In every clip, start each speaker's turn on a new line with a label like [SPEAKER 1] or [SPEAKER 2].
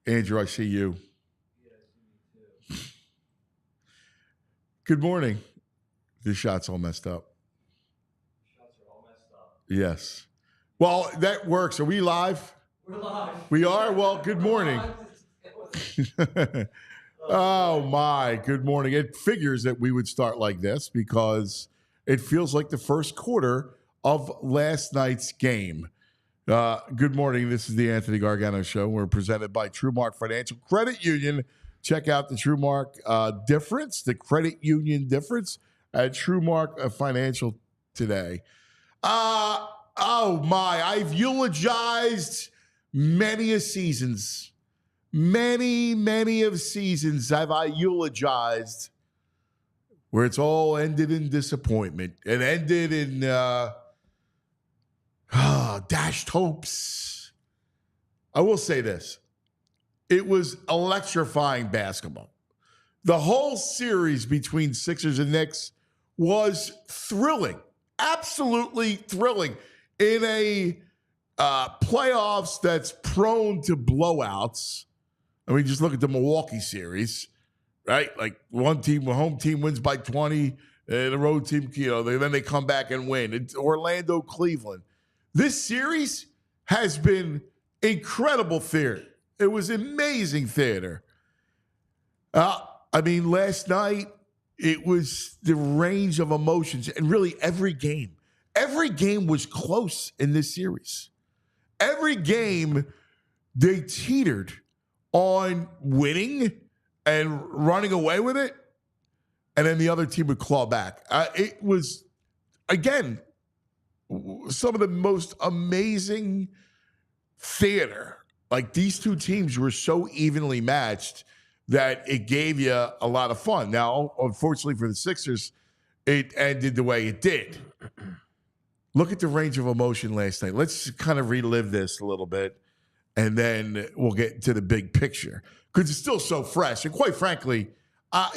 [SPEAKER 1] Andrew, I see you. Good morning. The shot's all messed up.
[SPEAKER 2] Shots are all messed up.
[SPEAKER 1] Yes. Well, that works. Are we live?
[SPEAKER 2] We're live.
[SPEAKER 1] We are? Well, good morning. Oh, my. Good morning. It figures that we would start like this because it feels like the first quarter of last night's game. Good morning. This is the Anthony Gargano Show. We're presented by TruMark Financial Credit Union. Check out the TruMark difference, the credit union difference at TruMark Financial today. Oh, my. I've eulogized many of seasons. Many of seasons have I eulogized where it's all ended in disappointment. It ended in dashed hopes. I will say this. It was electrifying basketball. The whole series between Sixers and Knicks was thrilling. Absolutely thrilling. In a playoffs that's prone to blowouts. I mean, just look at the Milwaukee series, right? Like one home team wins by 20, and the road team, then they come back and win. It's Orlando, Cleveland. This series has been incredible theater. It was amazing theater. Last night, it was the range of emotions, and really every game was close in this series. Every game, they teetered on winning and running away with it, and then the other team would claw back. It was, again, some of the most amazing theater. Like, these two teams were so evenly matched that it gave you a lot of fun. Now, unfortunately for the Sixers, it ended the way it did. Look at the range of emotion last night. Let's kind of relive this a little bit, and then we'll get to the big picture because it's still so fresh. And quite frankly, I'm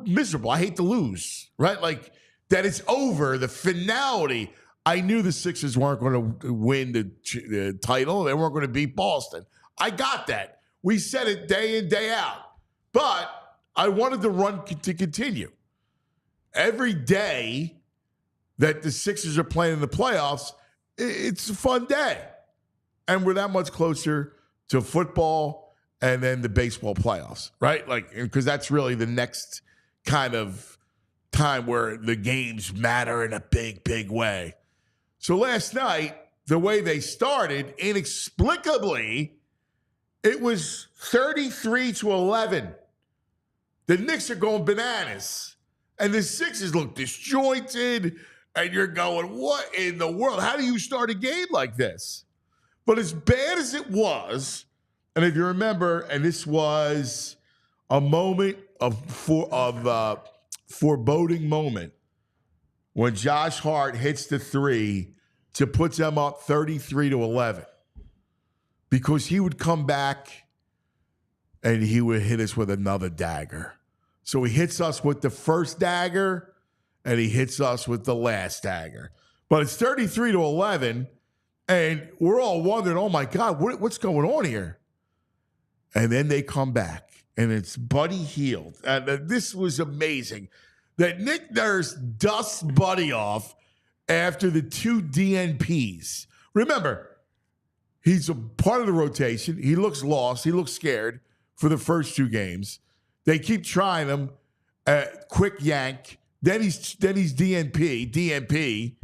[SPEAKER 1] miserable. I hate to lose, right? Like, that it's over, the finality. I knew the Sixers weren't going to win the title. They weren't going to beat Boston. I got that. We said it day in, day out. But I wanted the run to continue. Every day that the Sixers are playing in the playoffs, it's a fun day. And we're that much closer to football and then the baseball playoffs, right? Like, because that's really the next kind of time where the games matter in a big, big way. So last night, the way they started, inexplicably, it was 33-11. The Knicks are going bananas. And the Sixers look disjointed. And you're going, what in the world? How do you start a game like this? But as bad as it was, and if you remember, and this was a moment of foreboding moment when Josh Hart hits the three to put them up 33-11, because he would come back and he would hit us with another dagger. So he hits us with the first dagger and he hits us with the last dagger. But it's 33-11, and we're all wondering, oh my God, what's going on here? And then they come back, and it's Buddy Hield. And this was amazing that Nick Nurse dusts Buddy off after the 2 DNPs. Remember, he's a part of the rotation. He looks lost. He looks scared for the first 2 games. They keep trying him, quick yank. Then he's DNP.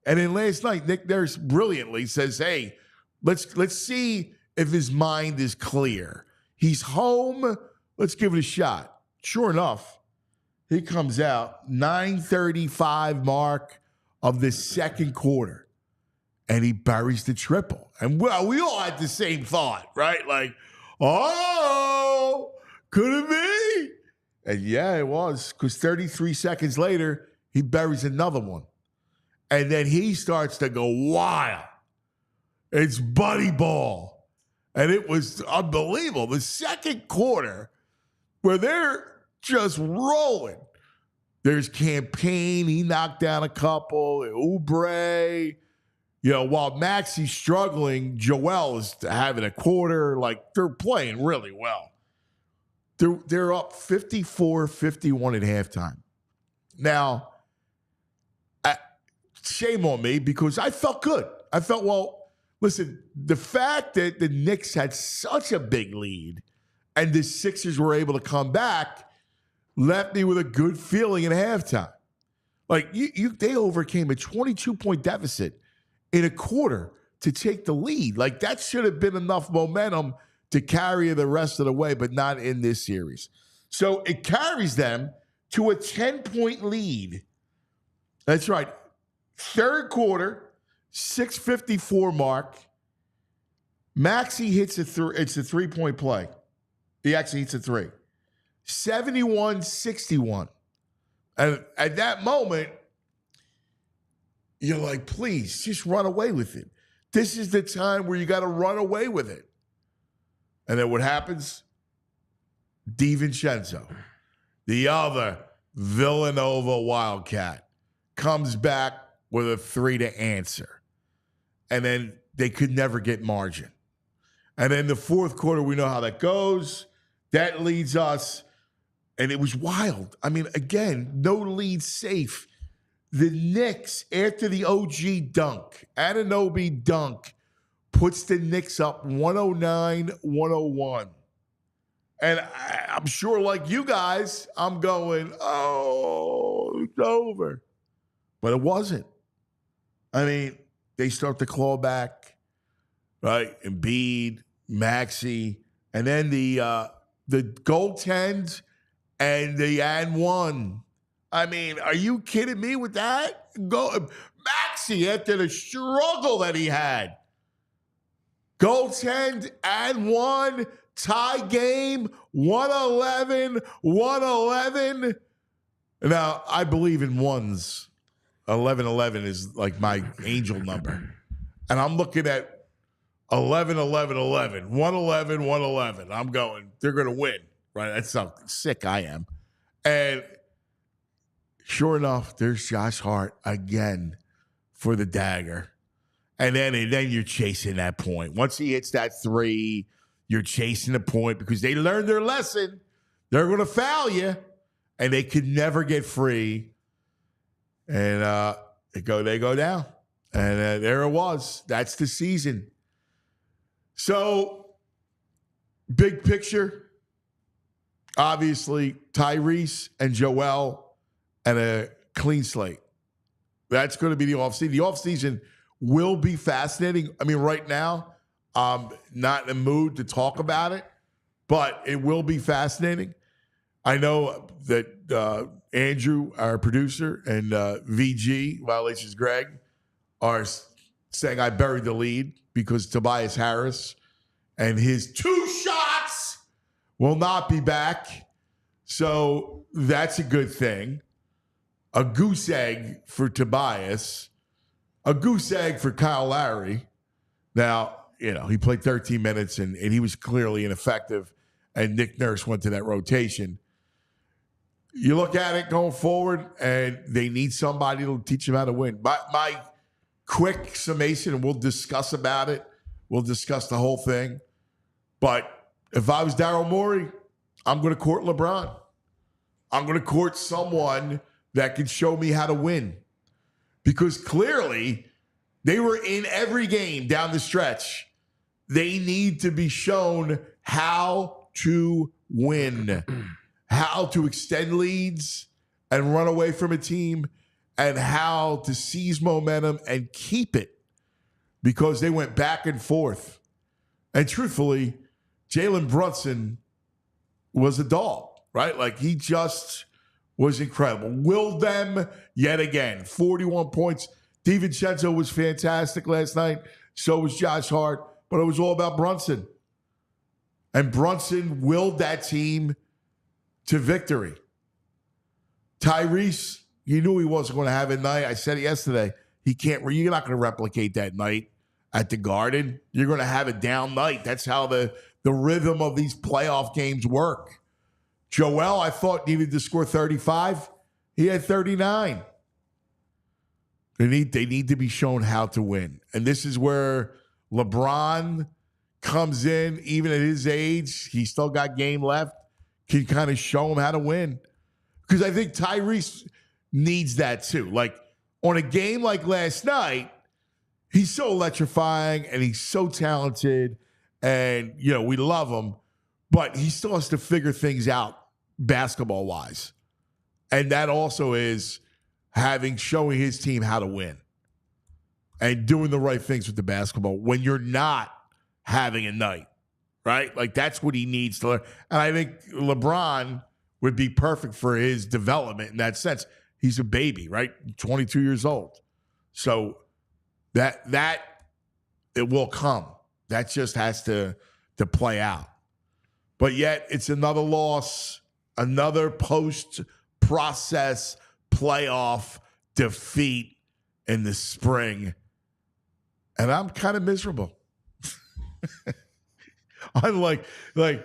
[SPEAKER 1] And then last night, Nick Nurse brilliantly says, hey, let's see if his mind is clear. He's home. Let's give it a shot. Sure enough, he comes out 9:35 mark of the second quarter, and he buries the triple. And well, we all had the same thought, right? Like, oh, could it be? And yeah, it was, because 33 seconds later, he buries another one. And then he starts to go wild. It's buddy ball. And it was unbelievable. The second quarter, where they're just rolling. There's Campaign. He knocked down a couple. Oubre. While Maxey's struggling, Joel is having a quarter. Like, they're playing really well. They're up 54-51 at halftime. Now, shame on me, because I felt good. I felt, well, listen, the fact that the Knicks had such a big lead and the Sixers were able to come back left me with a good feeling at halftime. Like, they overcame a 22-point deficit in a quarter to take the lead. Like, that should have been enough momentum to carry the rest of the way, but not in this series. So it carries them to a 10-point lead. That's right. Third quarter, 6:54 mark. Maxey hits it's a three-point play. He actually hits a three. 71-61. And at that moment, you're like, please, just run away with it. This is the time where you got to run away with it. And then what happens? DiVincenzo, the other Villanova Wildcat, comes back with a three to answer. And then they could never get margin. And then the fourth quarter, we know how that goes. That leads us, and it was wild. I mean, again, no lead safe. The Knicks, after the OG dunk, Anunoby dunk, puts the Knicks up 109-101. And I'm sure, like you guys, I'm going, oh, it's over. But it wasn't. I mean, they start to claw back, right? Embiid, Maxey, and then the goaltend and the and one. I mean, are you kidding me with that? Maxey, after the struggle that he had. Goaltend and one, tie game, 111-111. Now, I believe in ones. 11-11 is like my angel number. And I'm looking at 11-11-11, 111-111. I'm going, they're going to win, right? That's how sick I am. And sure enough, there's Josh Hart again for the dagger. And then you're chasing that point. Once he hits that three, you're chasing the point because they learned their lesson. They're going to foul you, and they could never get free. And they go down. And there it was. That's the season. So, big picture, obviously, Tyrese and Joel and a clean slate. That's going to be the offseason. The offseason will be fascinating. I mean, right now, I'm not in the mood to talk about it, but it will be fascinating. I know that Andrew, our producer, and VG, Violations Greg, are saying I buried the lead because Tobias Harris and his 2 shots will not be back. So that's a good thing. A goose egg for Tobias. A goose egg for Kyle Lowry. Now, he played 13 minutes and he was clearly ineffective, and Nick Nurse went to that rotation. You look at it going forward, and they need somebody to teach them how to win. My quick summation, and we'll discuss about it. We'll discuss the whole thing. But if I was Daryl Morey, I'm going to court LeBron. I'm going to court someone that can show me how to win. Because clearly, they were in every game down the stretch. They need to be shown how to win. how to extend leads and run away from a team and how to seize momentum and keep it because they went back and forth. And truthfully, Jalen Brunson was a dog, right? Like he just was incredible. Willed them yet again. 41 points. DiVincenzo was fantastic last night. So was Josh Hart. But it was all about Brunson. And Brunson willed that team to victory. Tyrese, you knew he wasn't going to have a night. I said it yesterday. You're not going to replicate that night at the Garden. You're going to have a down night. That's how the rhythm of these playoff games work. Joel, I thought, needed to score 35. He had 39. They need to be shown how to win. And this is where LeBron comes in, even at his age. He still got game left. Can kind of show him how to win. Because I think Tyrese needs that too. Like on a game like last night, he's so electrifying and he's so talented. And, we love him. But he still has to figure things out basketball-wise. And that also is showing his team how to win and doing the right things with the basketball when you're not having a night, right? Like that's what he needs to learn. And I think LeBron would be perfect for his development in that sense. He's a baby, right? 22 years old. So that it will come. That just has to play out. But yet it's another loss, another post-process playoff defeat in the spring. And I'm kind of miserable. I'm like Andrew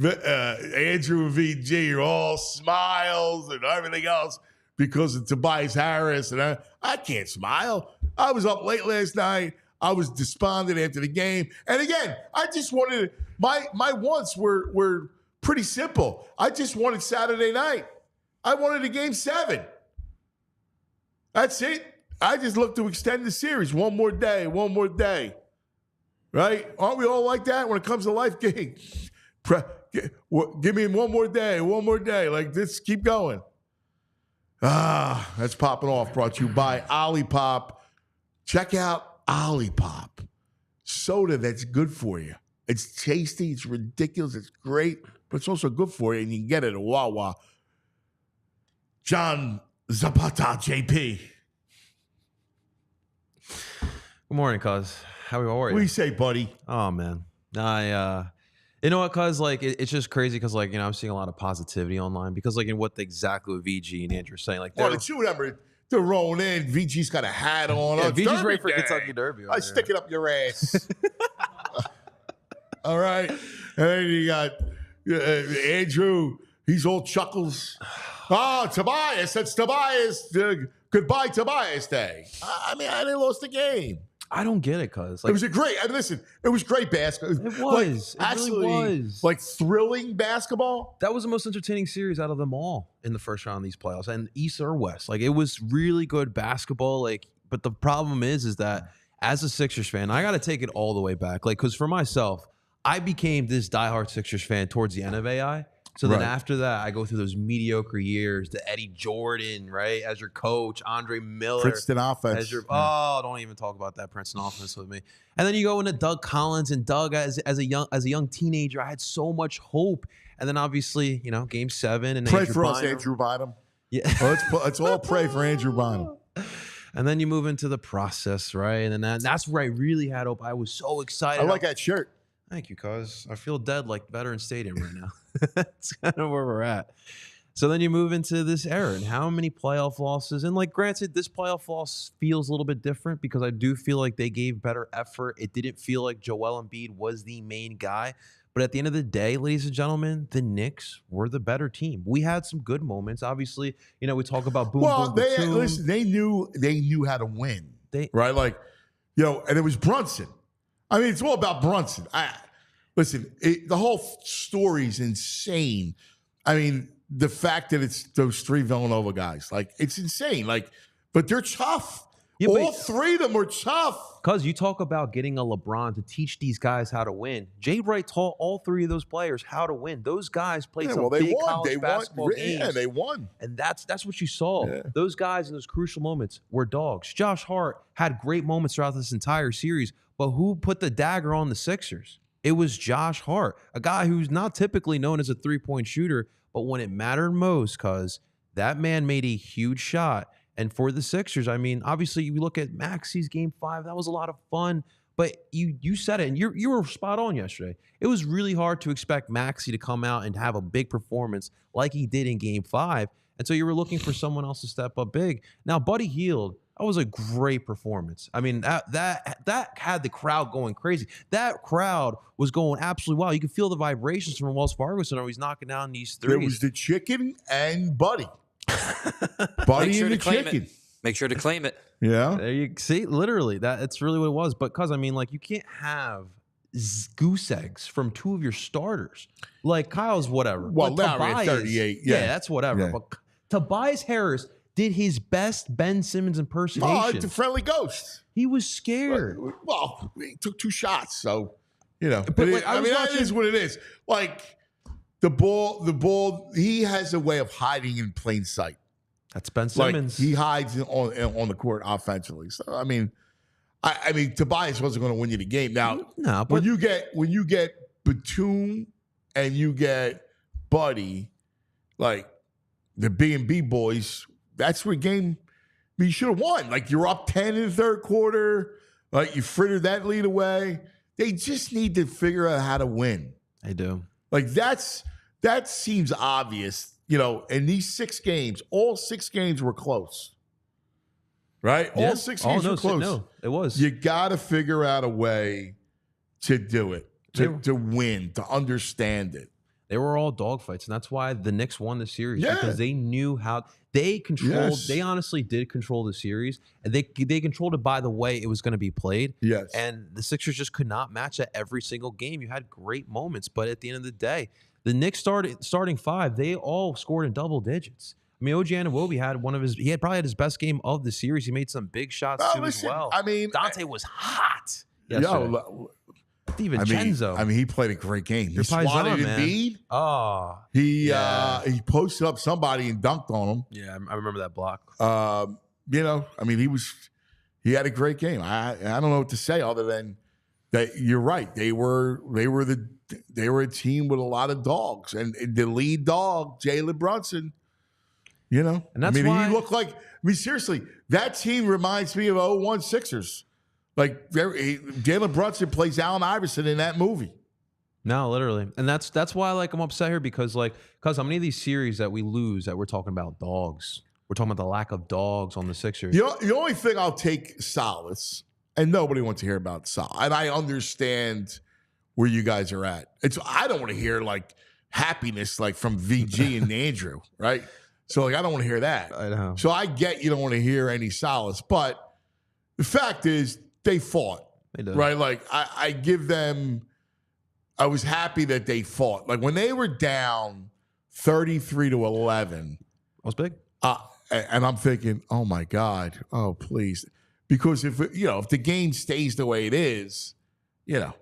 [SPEAKER 1] and VG are all smiles and everything else because of Tobias Harris. And I can't smile. I was up late last night. I was despondent after the game. And again, I just wanted my wants were pretty simple. I just wanted Saturday night. I wanted a game 7. That's it. I just look to extend the series one more day. Right? Aren't we all like that when it comes to life? Give me one more day. Like this, keep going. That's popping off. Brought to you by Olipop. Check out Olipop. Soda that's good for you. It's tasty. It's ridiculous. It's great. But it's also good for you. And you can get it at Wawa. John Zapata, JP.
[SPEAKER 3] Good morning, cuz. How are you?
[SPEAKER 1] What do you say, buddy?
[SPEAKER 3] Oh, man. You know what, cuz, like, it's just crazy because, like, I'm seeing a lot of positivity online because, like, in what exactly what VG and Andrew are saying. Like,
[SPEAKER 1] the two of them, they're rolling in. VG's got a hat on.
[SPEAKER 3] Yeah, VG's ready for Kentucky Derby.
[SPEAKER 1] I stick it up your ass. All right. And then you got Andrew. He's all chuckles. Oh, Tobias. That's Tobias. Goodbye, Tobias Day. I mean, they lost the game.
[SPEAKER 3] I don't get it, cuz.
[SPEAKER 1] Like, it was it was great basketball.
[SPEAKER 3] It was. It really was.
[SPEAKER 1] Like thrilling basketball.
[SPEAKER 3] That was the most entertaining series out of them all in the first round of these playoffs, and East or West. Like, it was really good basketball. Like, but the problem is that as a Sixers fan, I got to take it all the way back. Like, because for myself, I became this diehard Sixers fan towards the end of AI. So then after that, I go through those mediocre years, the Eddie Jordan, right, as your coach, Andre Miller.
[SPEAKER 1] Princeton offense.
[SPEAKER 3] As your, don't even talk about that Princeton offense with me. And then you go into Doug Collins, and Doug, as a young teenager, I had so much hope. And then obviously, Game 7. And
[SPEAKER 1] pray for us, Andrew Bynum.
[SPEAKER 3] Yeah.
[SPEAKER 1] Let's all pray for Andrew Bynum.
[SPEAKER 3] And then you move into the process, right? And then that's where I really had hope. I was so excited.
[SPEAKER 1] I like that shirt.
[SPEAKER 3] Thank you, cuz. I feel dead like Veterans Stadium right now. That's kind of where we're at. So then you move into this era and how many playoff losses. And, like, granted, this playoff loss feels a little bit different because I do feel like they gave better effort. It didn't feel like Joel Embiid was the main guy. But at the end of the day, ladies and gentlemen, the Knicks were the better team. We had some good moments. Obviously, we talk about boom, boom, boom.
[SPEAKER 1] Listen, they knew how to win. Right? Like, and it was Brunson. I mean, it's all about Brunson. Listen, the whole story's insane. I mean, the fact that it's those 3 Villanova guys, like, it's insane. Like, but they're tough.
[SPEAKER 3] Yeah,
[SPEAKER 1] All three of them were tough.
[SPEAKER 3] Because you talk about getting a LeBron to teach these guys how to win. Jay Wright taught all three of those players how to win. Those guys played some big college basketball games.
[SPEAKER 1] Yeah, they won.
[SPEAKER 3] And that's what you saw.
[SPEAKER 1] Yeah.
[SPEAKER 3] Those guys in those crucial moments were dogs. Josh Hart had great moments throughout this entire series, but who put the dagger on the Sixers? It was Josh Hart, a guy who's not typically known as a three-point shooter, but when it mattered most, because that man made a huge shot. And for the Sixers, I mean, obviously, you look at Maxi's Game 5. That was a lot of fun. But you said it, and you were spot on yesterday. It was really hard to expect Maxi to come out and have a big performance like he did in Game 5. And so you were looking for someone else to step up big. Now, Buddy Hield, that was a great performance. I mean, that had the crowd going crazy. That crowd was going absolutely wild. You could feel the vibrations from Wells Fargo Center. He's knocking down these threes.
[SPEAKER 1] There was the chicken and Buddy. Buddy and the chicken.
[SPEAKER 4] Make sure to claim it.
[SPEAKER 1] Yeah.
[SPEAKER 3] There you see, literally, that's really what it was. But because, I mean, like, you can't have goose eggs from two of your starters. Like, Kyle's whatever.
[SPEAKER 1] Well,
[SPEAKER 3] but
[SPEAKER 1] now at 38.
[SPEAKER 3] Yeah, that's whatever.
[SPEAKER 1] Yeah.
[SPEAKER 3] But Tobias Harris did his best Ben Simmons impersonation.
[SPEAKER 1] Oh, the friendly ghost.
[SPEAKER 3] He was scared.
[SPEAKER 1] Well, he took 2 shots, so, you know.
[SPEAKER 3] But like,
[SPEAKER 1] that is what it is. Like, the ball, he has a way of hiding in plain sight.
[SPEAKER 3] That's Ben Simmons.
[SPEAKER 1] Like, he hides on the court offensively. So, I mean, Tobias wasn't going to win you the game. Now,
[SPEAKER 3] no, but
[SPEAKER 1] when you get Batum and you get Buddy, like the B&B boys, that's where game. I mean, you should have won. Like, you're up 10 in the third quarter. Like, you frittered that lead away. They just need to figure out how to win.
[SPEAKER 3] They do.
[SPEAKER 1] Like, that seems obvious. You know, in these 6 games, all 6 games were close. Right?
[SPEAKER 3] Yeah.
[SPEAKER 1] All 6 games were close.
[SPEAKER 3] No, it was.
[SPEAKER 1] You got to figure out a way to do it, to win, to understand it.
[SPEAKER 3] They were all dogfights, and that's why the Knicks won the series,
[SPEAKER 1] Yeah.
[SPEAKER 3] because they knew how they controlled.
[SPEAKER 1] Yes.
[SPEAKER 3] They honestly did control the series, and they controlled it by the way it was going to be played.
[SPEAKER 1] Yes.
[SPEAKER 3] And the Sixers just could not match that every single game. You had great moments, but at the end of the day, the Knicks starting 5, they all scored in double digits. I mean, OG Anunoby had probably his best game of the series. He made some big shots too as well.
[SPEAKER 1] I mean,
[SPEAKER 3] Dante was hot. Yesterday. DiVincenzo.
[SPEAKER 1] I mean, he played a great game. He
[SPEAKER 3] Your Paisan,
[SPEAKER 1] swatted
[SPEAKER 3] man.
[SPEAKER 1] Embiid.
[SPEAKER 3] Oh,
[SPEAKER 1] He posted up somebody and dunked on him.
[SPEAKER 3] yeah, I remember that block.
[SPEAKER 1] You know, I mean, he had a great game. I don't know what to say other than that. You're right. They were a team with a lot of dogs, and the lead dog, Jalen Brunson. You know,
[SPEAKER 3] And that's
[SPEAKER 1] he
[SPEAKER 3] why-
[SPEAKER 1] looked like. I mean, seriously, that team reminds me of 01 Sixers. Like, Jalen Brunson plays Allen Iverson in that movie.
[SPEAKER 3] No, literally. And that's why I'm upset here because how many of these series that we lose that we're talking about dogs. We're talking about the lack of dogs on the Sixers.
[SPEAKER 1] The only thing I'll take solace, and nobody wants to hear about solace, and I understand where you guys are at. I don't want to hear like happiness like from VG and Andrew, right? So like I don't want to hear that.
[SPEAKER 3] I know.
[SPEAKER 1] So I get you don't want to hear any solace, but the fact is they fought.
[SPEAKER 3] They did.
[SPEAKER 1] Right? Like I give them. I was happy that they fought. Like when they were down 33-11.
[SPEAKER 3] That was big.
[SPEAKER 1] And I'm thinking, oh my God, oh please, because if the game stays the way it is, then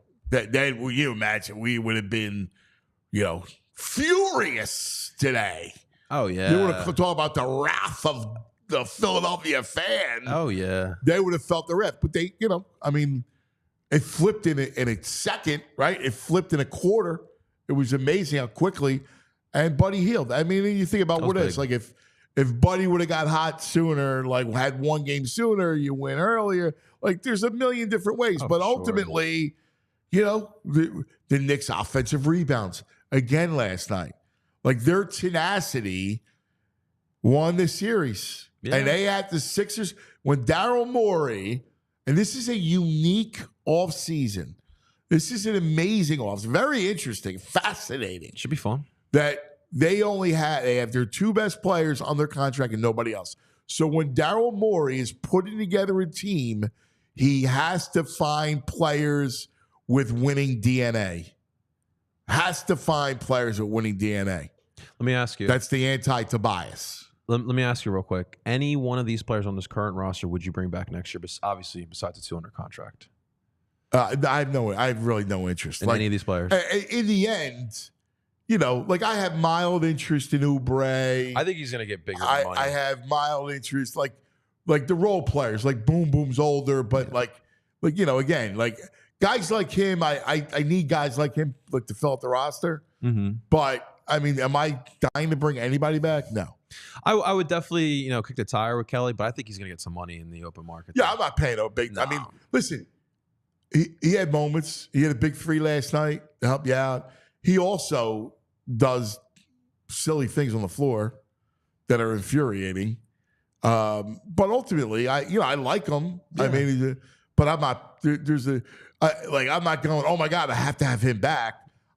[SPEAKER 1] you imagine we would have been, furious today.
[SPEAKER 3] Oh yeah.
[SPEAKER 1] You would have talked about the wrath of the Philadelphia fan.
[SPEAKER 3] Oh yeah.
[SPEAKER 1] They would have felt the wrath, but they, it flipped in a second, right? It flipped in a quarter. It was amazing how quickly. And Buddy Hield. I mean, you think about what it is. Like if Buddy would have got hot sooner, like had one game sooner, you win earlier. Like there's a million different ways. But ultimately, the Knicks' offensive rebounds again last night. Like their tenacity won the series.
[SPEAKER 3] Yeah.
[SPEAKER 1] And they had the Sixers when Daryl Morey, and this is a unique offseason. This is an amazing offseason. Very interesting, fascinating.
[SPEAKER 3] Should be fun.
[SPEAKER 1] That they have their 2 best players on their contract and nobody else. So when Daryl Morey is putting together a team, he has to find players with winning DNA. Has to find players with winning DNA.
[SPEAKER 3] Let me ask you.
[SPEAKER 1] That's the anti-Tobias.
[SPEAKER 3] Let me ask you real quick. Any one of these players on this current roster would you bring back next year? Obviously, besides the 2 under contract.
[SPEAKER 1] I have really no interest
[SPEAKER 3] In any of these players.
[SPEAKER 1] In the end, like I have mild interest in Oubre.
[SPEAKER 3] I think he's going to get bigger than money.
[SPEAKER 1] I have mild interest, like the role players, like Boom Boom's older, but again, like guys like him, I need guys like him to fill out the roster.
[SPEAKER 3] Mm-hmm.
[SPEAKER 1] But I mean, am I dying to bring anybody back? No.
[SPEAKER 3] I would definitely, kick the tire with Kelly, but I think he's going to get some money in the open market.
[SPEAKER 1] Yeah, I'm not paying no big.
[SPEAKER 3] No.
[SPEAKER 1] I mean, listen, he had moments. He had a big 3 last night to help you out. He also does silly things on the floor that are infuriating. But ultimately, I like him. Yeah. I mean, but I'm not. I'm not going, oh my God, I have to have him back.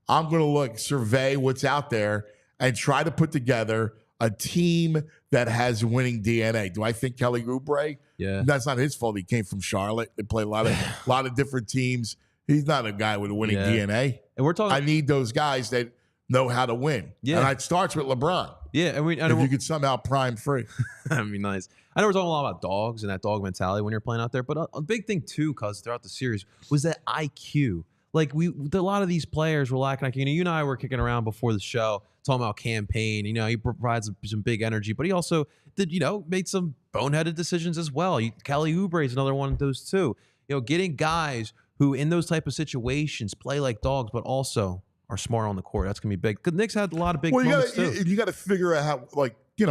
[SPEAKER 1] I'm going to survey what's out there and try to put together a team that has winning DNA. Do I think Kelly Oubre?
[SPEAKER 3] Yeah,
[SPEAKER 1] that's not his fault. He came from Charlotte. They play a lot of different teams. He's not a guy with a winning DNA.
[SPEAKER 3] And we're talking.
[SPEAKER 1] I need those guys that know how to win. Yeah, and it starts with LeBron.
[SPEAKER 3] Yeah, and
[SPEAKER 1] if you could somehow prime free,
[SPEAKER 3] that'd be nice. I know we're talking a lot about dogs and that dog mentality when you're playing out there, but a big thing too, cuz throughout the series was that IQ. Like a lot of these players were lacking IQ. You and I were kicking around before the show talking about campaign. He provides some big energy, but he also did, made some boneheaded decisions as well. Kelly Oubre is another one of those too. Getting guys who in those type of situations play like dogs, but also are smart on the court. That's gonna be big. Because Knicks had a lot of big moments too.
[SPEAKER 1] You got to figure out how,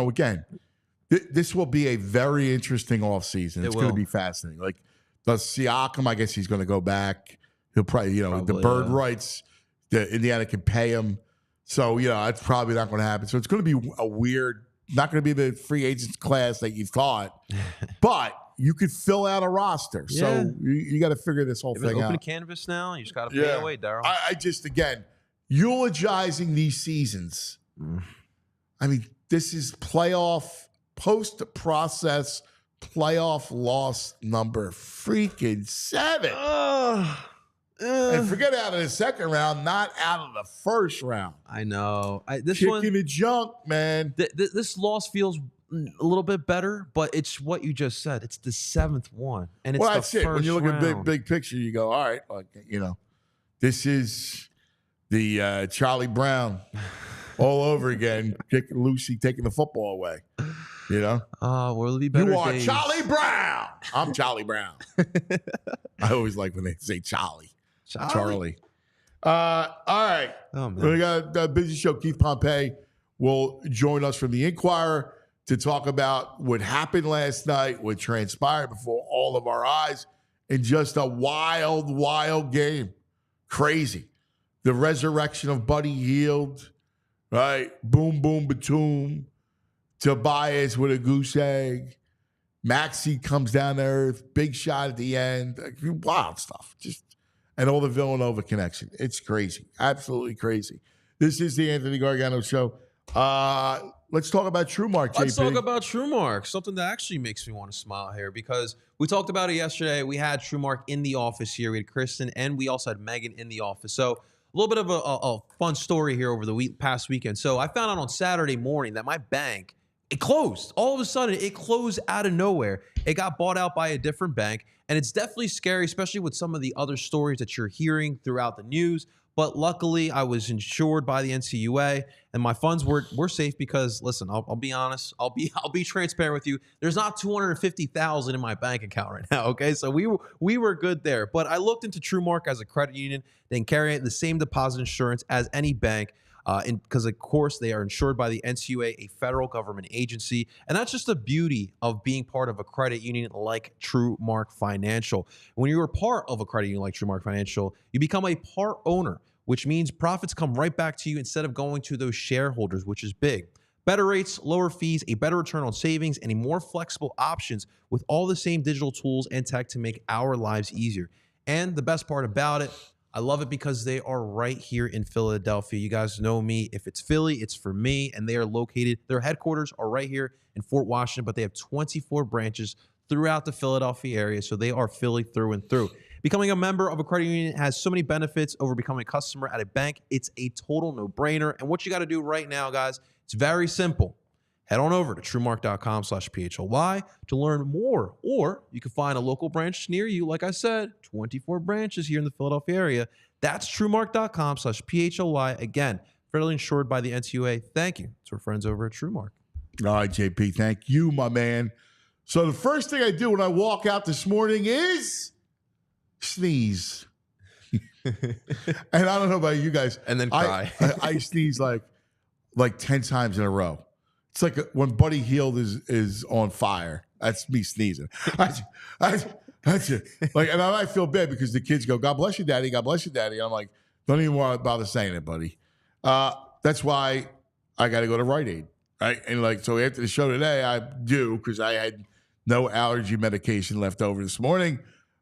[SPEAKER 1] again, this will be a very interesting offseason. It's going to be fascinating. Like, does Siakam? I guess he's going to go back. He'll probably, the bird rights, the Indiana can pay him. So, it's probably not going to happen. So it's going to be a weird, not going to be the free agents class that you thought, but you could fill out a roster. Yeah. So you got to figure this whole thing out.
[SPEAKER 3] Open canvas now. You just got to pay away, Daryl.
[SPEAKER 1] I just, again, eulogizing these seasons. I mean, this is post-process playoff loss number freaking 7. And forget out of the second round, not out of the first round.
[SPEAKER 3] I know. This
[SPEAKER 1] Kicking the junk, man.
[SPEAKER 3] This loss feels a little bit better, but it's what you just said. It's the 7th one, and it's
[SPEAKER 1] that's it. When you look at big picture, you go, all right, this is the Charlie Brown all over again, Lucy taking the football away.
[SPEAKER 3] Will it be better?
[SPEAKER 1] You are
[SPEAKER 3] days.
[SPEAKER 1] Charlie Brown. I'm Charlie Brown. I always like when they say Charlie. All right.
[SPEAKER 3] Oh, man.
[SPEAKER 1] We got a busy show. Keith Pompey will join us from the Inquirer to talk about what happened last night, what transpired before all of our eyes, in just a wild, wild game. Crazy. The resurrection of Buddy Hield, right? Boom, boom, Batum. Tobias with a goose egg. Maxey comes down to earth. Big shot at the end. Wild stuff. And all the Villanova connection. It's crazy. Absolutely crazy. This is the Anthony Gargano Show. Let's talk about TruMark, JP.
[SPEAKER 3] Let's talk about TruMark, something that actually makes me want to smile here because we talked about it yesterday. We had TruMark in the office here. We had Kristen, and we also had Megan in the office. So a little bit of a fun story here over the past weekend. So I found out on Saturday morning that my bank, it closed. All of a sudden, it closed out of nowhere. It got bought out by a different bank, and it's definitely scary, especially with some of the other stories that you're hearing throughout the news. But luckily, I was insured by the NCUA, and my funds were safe because, listen, I'll be honest, I'll be transparent with you. There's not $250,000 in my bank account right now. Okay, so we were good there. But I looked into TruMark as a credit union. They can carry the same deposit insurance as any bank. Because, of course, they are insured by the NCUA, a federal government agency. And that's just the beauty of being part of a credit union like TruMark Financial. When you're a part of a credit union like TruMark Financial, you become a part owner, which means profits come right back to you instead of going to those shareholders, which is big. Better rates, lower fees, a better return on savings, and a more flexible options with all the same digital tools and tech to make our lives easier. And the best part about it, I love it because they are right here in Philadelphia. You guys know me. If it's Philly, it's for me. And they are located, their headquarters are right here in Fort Washington, but they have 24 branches throughout the Philadelphia area. So they are Philly through and through. Becoming a member of a credit union has so many benefits over becoming a customer at a bank. It's a total no-brainer. And what you got to do right now, guys, it's very simple. Head on over to TruMark.com/PHLY to learn more, or you can find a local branch near you. Like I said, 24 branches here in the Philadelphia area. That's TruMark.com/PHLY. Again, federally insured by the NCUA. Thank you to our friends over at TruMark.
[SPEAKER 1] All right, JP, thank you, my man. So the first thing I do when I walk out this morning is sneeze. And I don't know about you guys.
[SPEAKER 3] And then cry.
[SPEAKER 1] I sneeze like 10 times in a row. It's like when Buddy Hield is on fire. That's me sneezing. That's it. Like, and I feel bad because the kids go, "God bless you, Daddy. God bless you, Daddy." And I'm like, don't even want to bother saying it, buddy. That's why I got to go to Rite Aid, right? And like, so after the show today, I do, because I had no allergy medication left over this morning.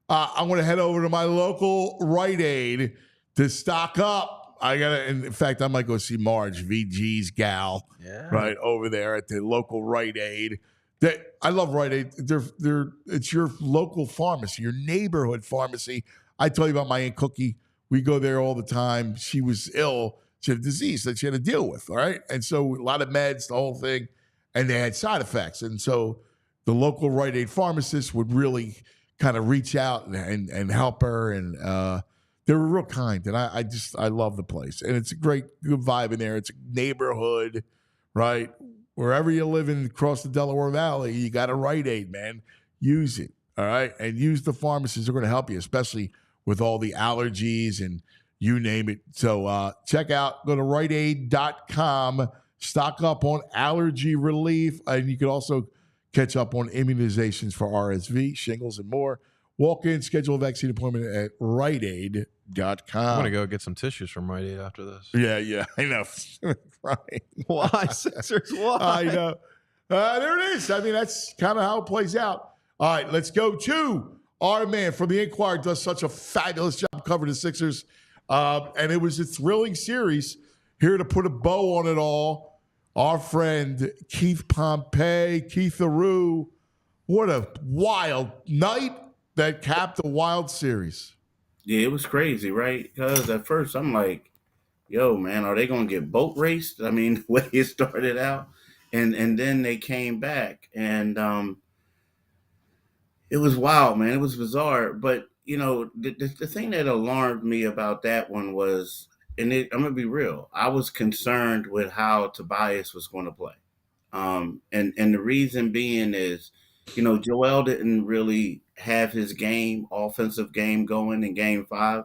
[SPEAKER 1] I'm going to head over to my local Rite Aid to stock up. In fact, I might go see Marge, VG's gal, right over there at the local Rite Aid. I love Rite Aid. It's your local pharmacy, your neighborhood pharmacy. I tell you about my Aunt Cookie. We go there all the time. She was ill. She had a disease that she had to deal with, all right? And so a lot of meds, the whole thing, and they had side effects. And so the local Rite Aid pharmacist would really kind of reach out and help her, and they were real kind, and I love the place, and it's a good vibe in there. It's a neighborhood, right? Wherever you live across the Delaware Valley, you got a Rite Aid, man. Use it, all right, and use the pharmacists. They're going to help you, especially with all the allergies and you name it. So check out, go to RiteAid.com, stock up on allergy relief, and you can also catch up on immunizations for RSV, shingles, and more. Walk in, schedule a vaccine appointment at RiteAid.com.
[SPEAKER 3] I'm going to go get some tissues from Rite Aid after this.
[SPEAKER 1] Yeah, I know. Right.
[SPEAKER 3] Why, Sixers? Why?
[SPEAKER 1] I know. There it is. I mean, that's kind of how it plays out. All right, let's go to our man from the Inquirer. Does such a fabulous job covering the Sixers. And it was a thrilling series. Here to put a bow on it all, our friend Keith Pompey, Keith Aru. What a wild night that capped a wild series.
[SPEAKER 4] Yeah, it was crazy, right? Because at first I'm like, yo, man, are they going to get boat raced? I mean, the way it started out. And then they came back. And it was wild, man. It was bizarre. But, you know, the thing that alarmed me about that one was, I'm going to be real, I was concerned with how Tobias was going to play. And the reason being is, you know, Joel didn't really have his offensive game going in game 5,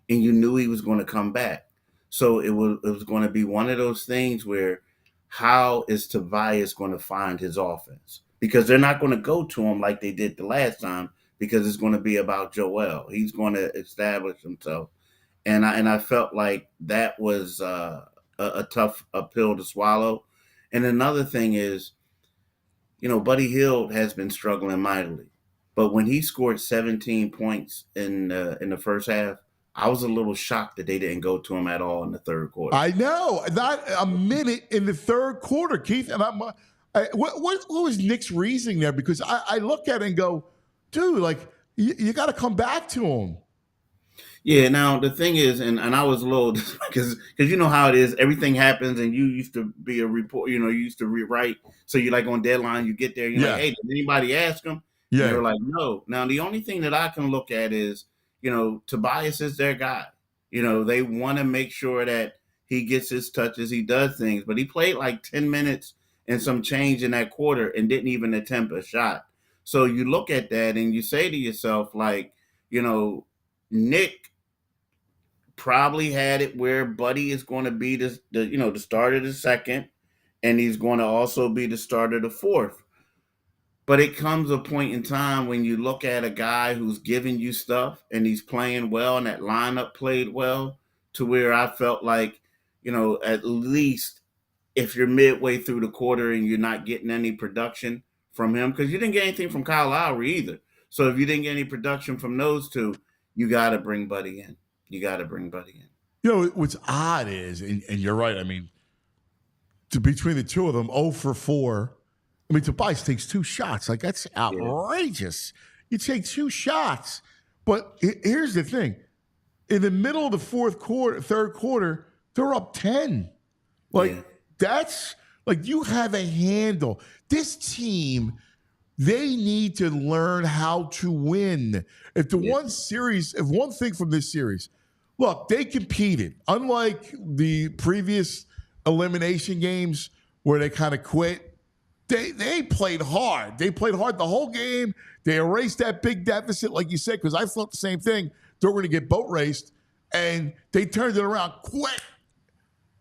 [SPEAKER 4] and you knew he was going to come back. So it was going to be one of those things where, how is Tobias going to find his offense? Because they're not going to go to him like they did the last time, because it's going to be about Joel. He's going to establish himself. And I felt like that was a tough pill to swallow. And another thing is, you know, Buddy Hield has been struggling mightily. But when he scored 17 points in the first half, I was a little shocked that they didn't go to him at all in the third quarter.
[SPEAKER 1] I know, not a minute in the third quarter, Keith. And what was Nick's reasoning there? Because I look at it and go, dude, like you got to come back to him.
[SPEAKER 4] Yeah. Now the thing is, and I was a little because you know how it is. Everything happens, and you used to be a report. You know, you used to rewrite. So you like on deadline, you get there, you're like, hey, did anybody ask him? Yeah. And they're like, no. Now the only thing that I can look at is, you know, Tobias is their guy. You know, they want to make sure that he gets his touches, he does things, but he played like 10 minutes and some change in that quarter and didn't even attempt a shot. So you look at that and you say to yourself, like, you know, Nick probably had it where Buddy is going to be the start of the second, and he's going to also be the start of the fourth. But it comes a point in time when you look at a guy who's giving you stuff and he's playing well, and that lineup played well, to where I felt like, you know, at least if you're midway through the quarter and you're not getting any production from him, because you didn't get anything from Kyle Lowry either. So if you didn't get any production from those two, you got to bring Buddy in. You know,
[SPEAKER 1] what's odd is, and you're right, I mean, between the two of them, 0 for 4. I mean, Tobias takes 2 shots. Like, that's outrageous. You take 2 shots. But here's the thing. In the middle of the third quarter, they're up 10. Like, that's Like, you have a handle. This team, they need to learn how to win. If one thing from this series, look, they competed. Unlike the previous elimination games where they kind of quit, they played hard. They played hard the whole game. They erased that big deficit, like you said, because I thought the same thing. They were going to get boat raced, and they turned it around quick.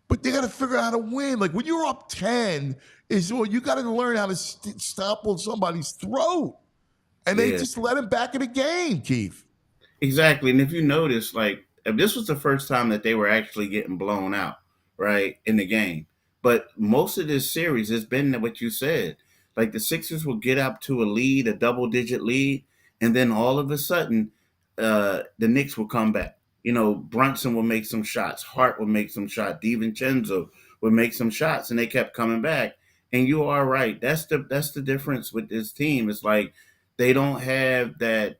[SPEAKER 1] But they got to figure out how to win. Like, when you're up 10, you got to learn how to stop on somebody's throat. And they just let him back in the game, Keith.
[SPEAKER 4] Exactly. And if you notice, like, if this was the first time that they were actually getting blown out, right, in the game. But most of this series has been what you said. Like, the Sixers will get up to a double-digit lead, and then all of a sudden, the Knicks will come back. Brunson will make some shots. Hart will make some shots. DiVincenzo will make some shots, and they kept coming back. And you are right. That's the difference with this team. It's like they don't have that.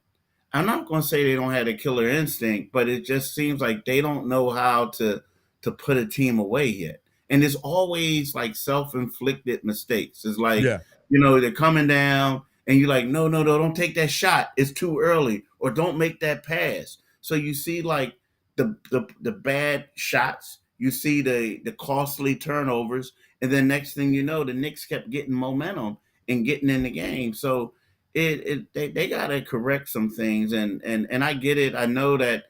[SPEAKER 4] I'm not going to say they don't have a killer instinct, but it just seems like they don't know how to put a team away yet. And it's always like self-inflicted mistakes. It's like, they're coming down, and you're like, no, don't take that shot. It's too early, or don't make that pass. So you see like the bad shots, you see the costly turnovers, and then next thing you know, the Knicks kept getting momentum and getting in the game. So they got to correct some things, and I get it. I know that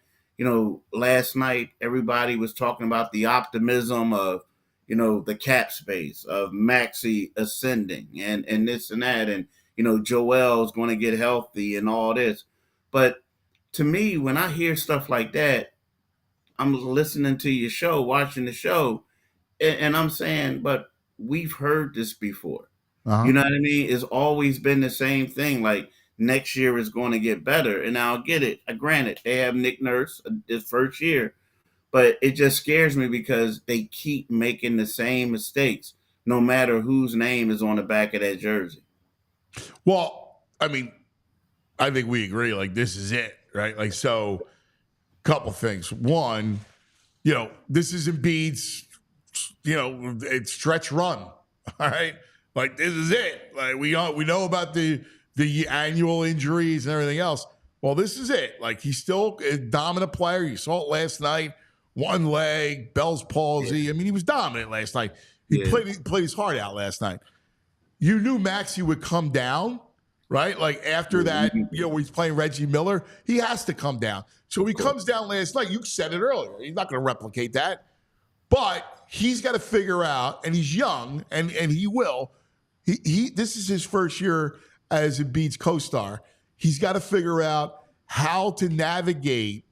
[SPEAKER 4] last night everybody was talking about the optimism of the cap space of Maxey ascending and this and that, and Joel's going to get healthy and all this, but to me, when I hear stuff like that, I'm listening to your show, watching the show, and I'm saying, but we've heard this before. Uh-huh. You know what I mean? It's always been the same thing. Like, next year is going to get better. And I'll get it. Granted, they have Nick Nurse his first year, but it just scares me because they keep making the same mistakes, no matter whose name is on the back of that jersey.
[SPEAKER 1] Well, I mean, I think we agree. Like, this is it. Right? Like, so, couple things. One, this is Embiid's, it's stretch run. All right? Like, this is it. Like, we know about the annual injuries and everything else. Well, this is it. Like, he's still a dominant player. You saw it last night. One leg, Bell's palsy. I mean, he was dominant last night. He played his heart out last night. You knew Maxey would come down. Right? Like, after that, he's playing Reggie Miller, he has to come down. So he comes down last night. You said it earlier. He's not going to replicate that. But he's got to figure out, and he's young, and he will. This is his first year as Embiid's co-star. He's got to figure out how to navigate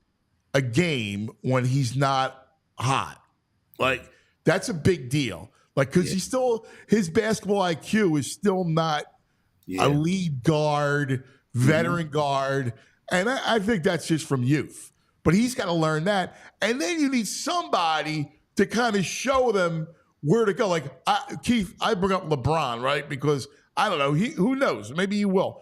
[SPEAKER 1] a game when he's not hot. Like, that's a big deal. Like, because his basketball IQ is still not a lead guard, veteran guard. And I think that's just from youth. But he's got to learn that. And then you need somebody to kind of show them where to go. Like, Keith, I bring up LeBron, right? Because, I don't know, who knows? Maybe he will.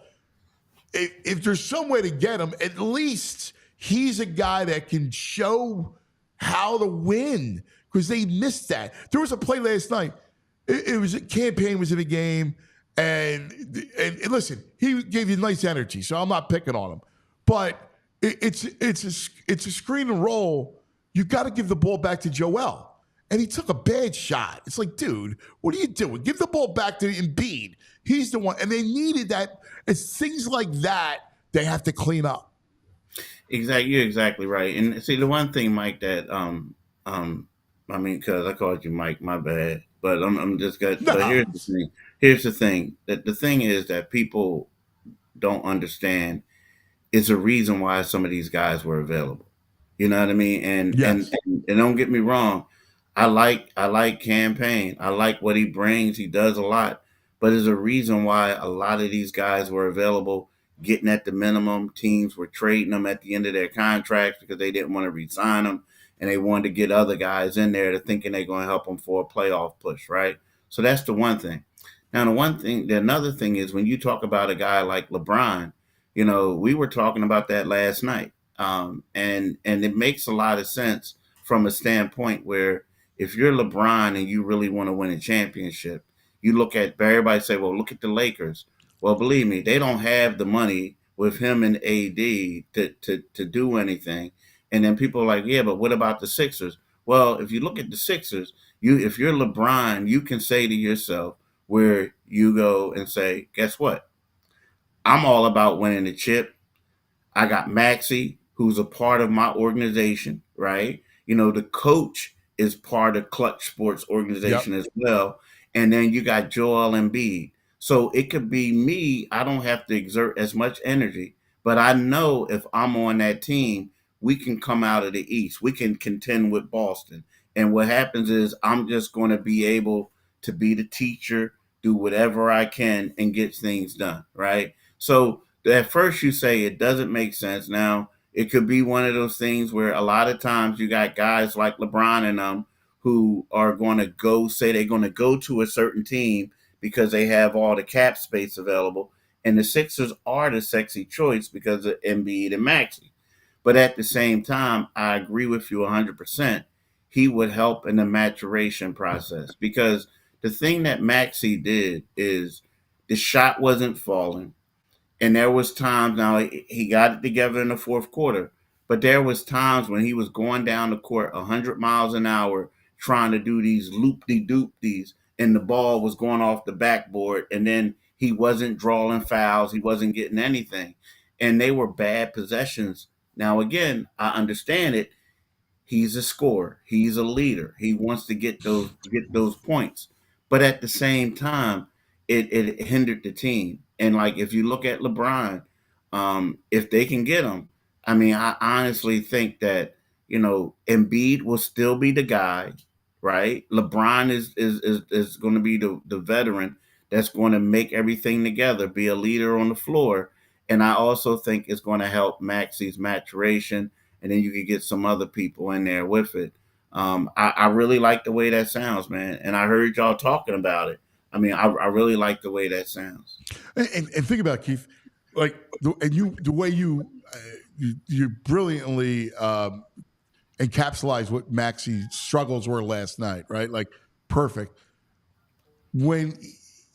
[SPEAKER 1] If there's some way to get him, at least he's a guy that can show how to win. Because they missed that. There was a play last night. It was a campaign was in a game. And listen, he gave you nice energy, so I'm not picking on him. But it's a screen and roll. You got to give the ball back to Joel, and he took a bad shot. It's like, dude, what are you doing? Give the ball back to Embiid. He's the one, and they needed that. It's things like that they have to clean up.
[SPEAKER 4] Exactly, you're exactly right. And see, the one thing, Mike, that I mean, because I called you Mike, my bad. But I'm just got. No. But here's the thing. Here's the thing. That the thing is that people don't understand is a reason why some of these guys were available. You know what I mean? And and don't get me wrong. I like Campaign. I like what he brings. He does a lot. But there's a reason why a lot of these guys were available, getting at the minimum. Teams were trading them at the end of their contracts because they didn't want to re-sign them. And they wanted to get other guys in there to thinking they're going to help them for a playoff push, right? So that's the one thing. Now, the another thing is when you talk about a guy like LeBron, we were talking about that last night. And it makes a lot of sense from a standpoint where if you're LeBron and you really want to win a championship, you look at everybody say, well, look at the Lakers. Well, believe me, they don't have the money with him and AD to do anything. And then people are like, yeah, but what about the Sixers? Well, if you look at the Sixers, if you're LeBron, you can say to yourself where you go and say, guess what? I'm all about winning the chip. I got Maxey, who's a part of my organization, right? The coach is part of Clutch Sports organization as well. And then you got Joel Embiid. So it could be me. I don't have to exert as much energy, but I know if I'm on that team, we can come out of the East. We can contend with Boston. And what happens is I'm just going to be able to be the teacher, do whatever I can and get things done, right? So at first you say it doesn't make sense. Now, it could be one of those things where a lot of times you got guys like LeBron and them who are going to say they're going to go to a certain team because they have all the cap space available. And the Sixers are the sexy choice because of Embiid and Maxey. But at the same time, I agree with you 100%. He would help in the maturation process because the thing that Maxey did is the shot wasn't falling. And there was times, now he got it together in the fourth quarter, but there was times when he was going down the court 100 miles an hour trying to do these loop-de-doop-dees, and the ball was going off the backboard, and then he wasn't drawing fouls, he wasn't getting anything. And they were bad possessions. Now, again, I understand it. He's a scorer. He's a leader. He wants to get those points. But at the same time, it hindered the team. And like if you look at LeBron, if they can get him, I mean, I honestly think that Embiid will still be the guy, right? LeBron is going to be the veteran that's going to make everything together, be a leader on the floor. And I also think it's going to help Maxey's maturation, and then you could get some other people in there with it. I really like the way that sounds, man. And I heard y'all talking about it. I mean, I really like the way that sounds.
[SPEAKER 1] And think about it, Keith, like the way you brilliantly encapsulized what Maxey's struggles were last night, right? Like perfect. When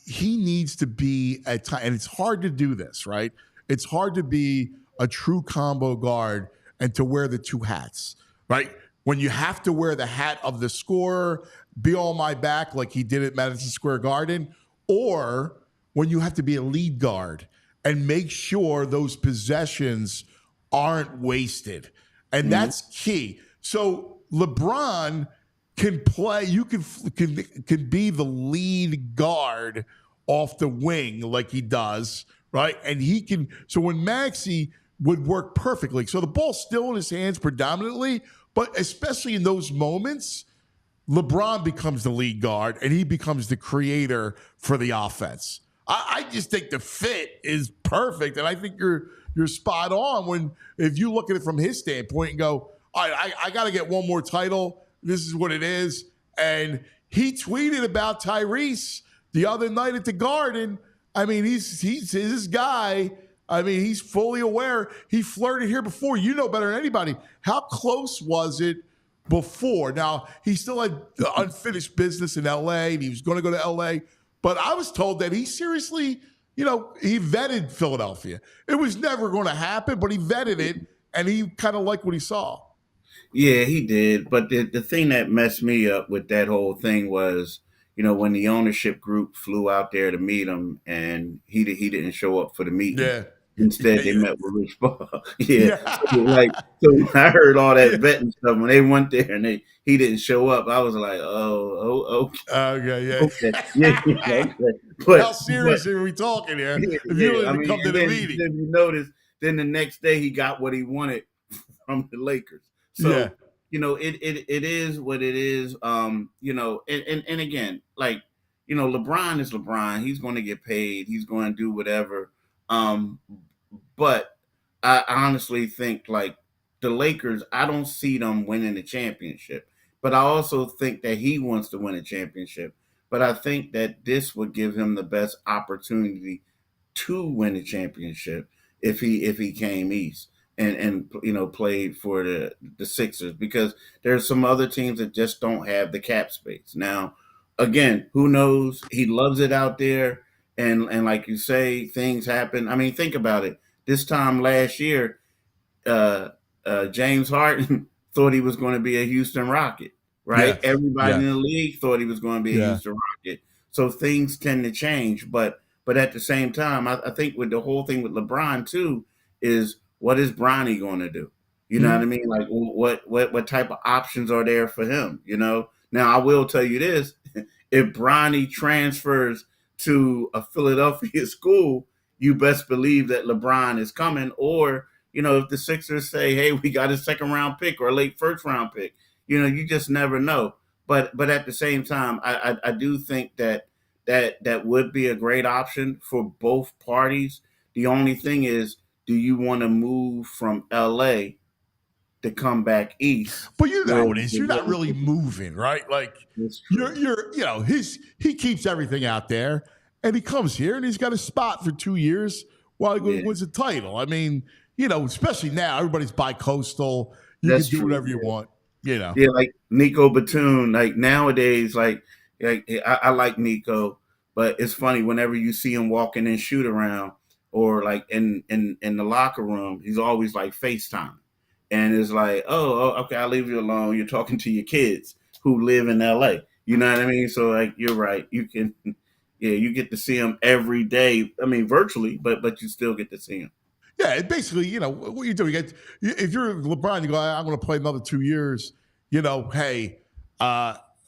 [SPEAKER 1] he needs to be at time, and it's hard to do this, right? It's hard to be a true combo guard and to wear the two hats, right? When you have to wear the hat of the scorer, be on my back like he did at Madison Square Garden, or when you have to be a lead guard and make sure those possessions aren't wasted. And that's key. So LeBron can play, you can be the lead guard off the wing like he does, right? And he can, so when Maxey would work perfectly. So the ball's still in his hands predominantly, but especially in those moments, LeBron becomes the lead guard and he becomes the creator for the offense. I just think the fit is perfect, and I think you're spot on if you look at it from his standpoint and go, all right, I got to get one more title. This is what it is. And he tweeted about Tyrese the other night at the Garden. I mean, he's his guy. I mean, he's fully aware. He flirted here before. You know better than anybody. How close was it before? Now, he still had unfinished business in L.A., and he was going to go to L.A., but I was told that he seriously, he vetted Philadelphia. It was never going to happen, but he vetted it, and he kind of liked what he saw.
[SPEAKER 4] Yeah, he did. But the thing that messed me up with that whole thing was, when the ownership group flew out there to meet him, and he didn't show up for the meeting.
[SPEAKER 1] Yeah.
[SPEAKER 4] Instead, they met with Rich Paul. Yeah. So when I heard all that vetting stuff, when they went there and he didn't show up, I was like, okay.
[SPEAKER 1] Okay, yeah.
[SPEAKER 4] Okay. Yeah, okay. But,
[SPEAKER 1] how serious are we talking here?
[SPEAKER 4] Yeah,
[SPEAKER 1] If you didn't come to the meeting.
[SPEAKER 4] Then you notice, then the next day he got what he wanted from the Lakers. So,
[SPEAKER 1] yeah.
[SPEAKER 4] It is what it is. And again, LeBron is LeBron. He's going to get paid. He's going to do whatever. But I honestly think the Lakers, I don't see them winning the championship. But I also think that he wants to win a championship. But I think that this would give him the best opportunity to win a championship if he came east and played for the Sixers, because there's some other teams that just don't have the cap space. Now, again, who knows? He loves it out there, and like you say, things happen. I mean, think about it. This time last year, uh, James Harden thought he was going to be a Houston Rocket, right?
[SPEAKER 1] Yes.
[SPEAKER 4] Everybody in the
[SPEAKER 1] Yes.
[SPEAKER 4] league thought he was going to be a
[SPEAKER 1] Yeah.
[SPEAKER 4] Houston Rocket. So things tend to change, but at the same time, I think with the whole thing with LeBron too is what is Bronny going to do? You know what I
[SPEAKER 1] Mhm.
[SPEAKER 4] mean? Like what type of options are there for him? You know. Now I will tell you this: if Bronny transfers to a Philadelphia school, you best believe that LeBron is coming. Or if the Sixers say, "Hey, we got a second round pick or a late first round pick," you just never know. But at the same time, I do think that would be a great option for both parties. The only thing is, do you want to move from LA to come back east?
[SPEAKER 1] But you know
[SPEAKER 4] Where
[SPEAKER 1] how it is. You're not really moving, right? Like
[SPEAKER 4] it's
[SPEAKER 1] you're
[SPEAKER 4] true.
[SPEAKER 1] you're you know, he keeps everything out there and he comes here and he's got a spot for 2 years while he
[SPEAKER 4] Yeah,
[SPEAKER 1] wins a title. I mean, especially now, everybody's bi-coastal. You can
[SPEAKER 4] that's
[SPEAKER 1] do
[SPEAKER 4] true.
[SPEAKER 1] whatever you want, you know.
[SPEAKER 4] Yeah, like Nico Batum. Like nowadays, like I like Nico, but it's funny whenever you see him walking in shoot around or like in the locker room, he's always like FaceTime, and it's like, okay, I'll leave you alone. You're talking to your kids who live in L.A. You know what I mean? So like, you're right. You can, yeah, you get to see him every day. I mean, virtually, but you still get to see him.
[SPEAKER 1] Yeah, it basically, what you do. If you're LeBron, you go, I'm going to play another 2 years. Hey,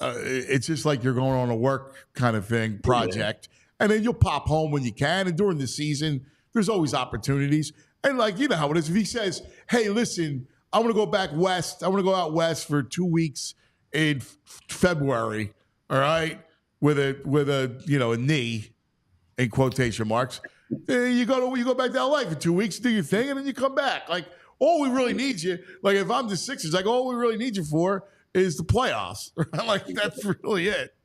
[SPEAKER 1] it's just like you're going on a work kind of thing
[SPEAKER 4] Yeah,
[SPEAKER 1] project, and then you'll pop home when you can. And during the season, there's always opportunities. And like how it is. If he says, "Hey, listen, I want to go back west. I want to go out west for 2 weeks in February," all right, with a knee in quotation marks. You go back to LA for 2 weeks, do your thing, and then you come back. Like all we really need you, like if I'm the Sixers, like all we really need you for is the playoffs. Like that's really it.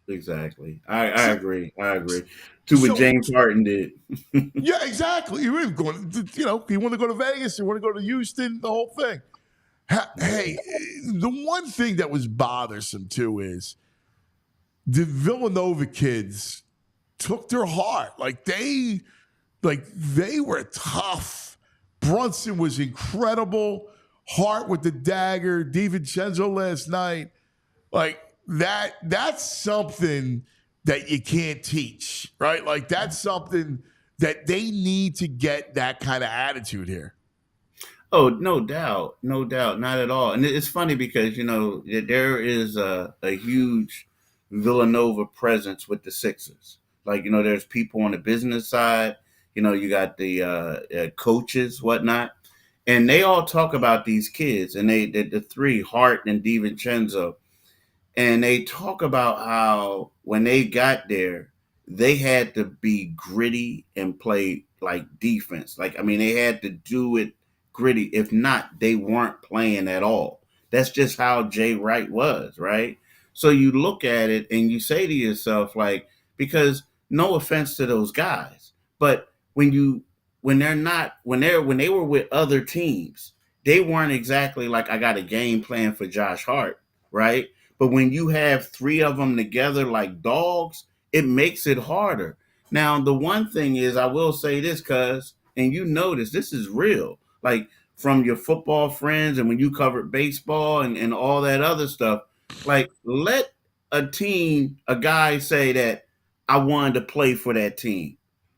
[SPEAKER 4] exactly. I
[SPEAKER 1] So,
[SPEAKER 4] agree. I agree. To what
[SPEAKER 1] so
[SPEAKER 4] James Harden did.
[SPEAKER 1] yeah, exactly. You were going, you want to go to Vegas, you want to go to Houston, the whole thing. Hey, the one thing that was bothersome too is the Villanova kids took their heart. They were tough. Brunson was incredible. Hart with the dagger. DiVincenzo last night. Like that's something that you can't teach, right? Like that's something that they need to get that kind of attitude here.
[SPEAKER 4] Oh, no doubt, no doubt, not at all. And it's funny because there is a huge Villanova presence with the Sixers. Like there's people on the business side. You got the coaches, whatnot, and they all talk about these kids. And the three, Hart and DiVincenzo, and they talk about how when they got there, they had to be gritty and play like defense. Like, I mean, they had to do it gritty. If not, they weren't playing at all. That's just how Jay Wright was, right? So you look at it and you say to yourself, like, because no offense to those guys, but when they were with other teams, they weren't exactly like, I got a game plan for Josh Hart, right? But when you have three of them together like dogs, it makes it harder. Now, the one thing is, I will say this, cuz, and you notice this is real. Like from your football friends and when you covered baseball and all that other stuff, like let a guy say that I wanted to play for that team,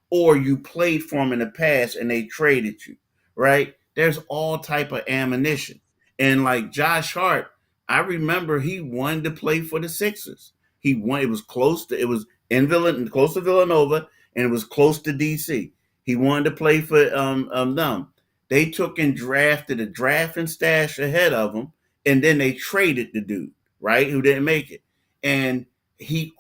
[SPEAKER 4] or you played for them in the past and they traded you, right? There's all type of ammunition. And like Josh Hart, I remember he wanted to play for the Sixers. He won. It was close to Villanova, and it was close to DC. He wanted to play for them. They took and drafted a draft and stash ahead of him, and then they traded the dude, right, who didn't make it. And he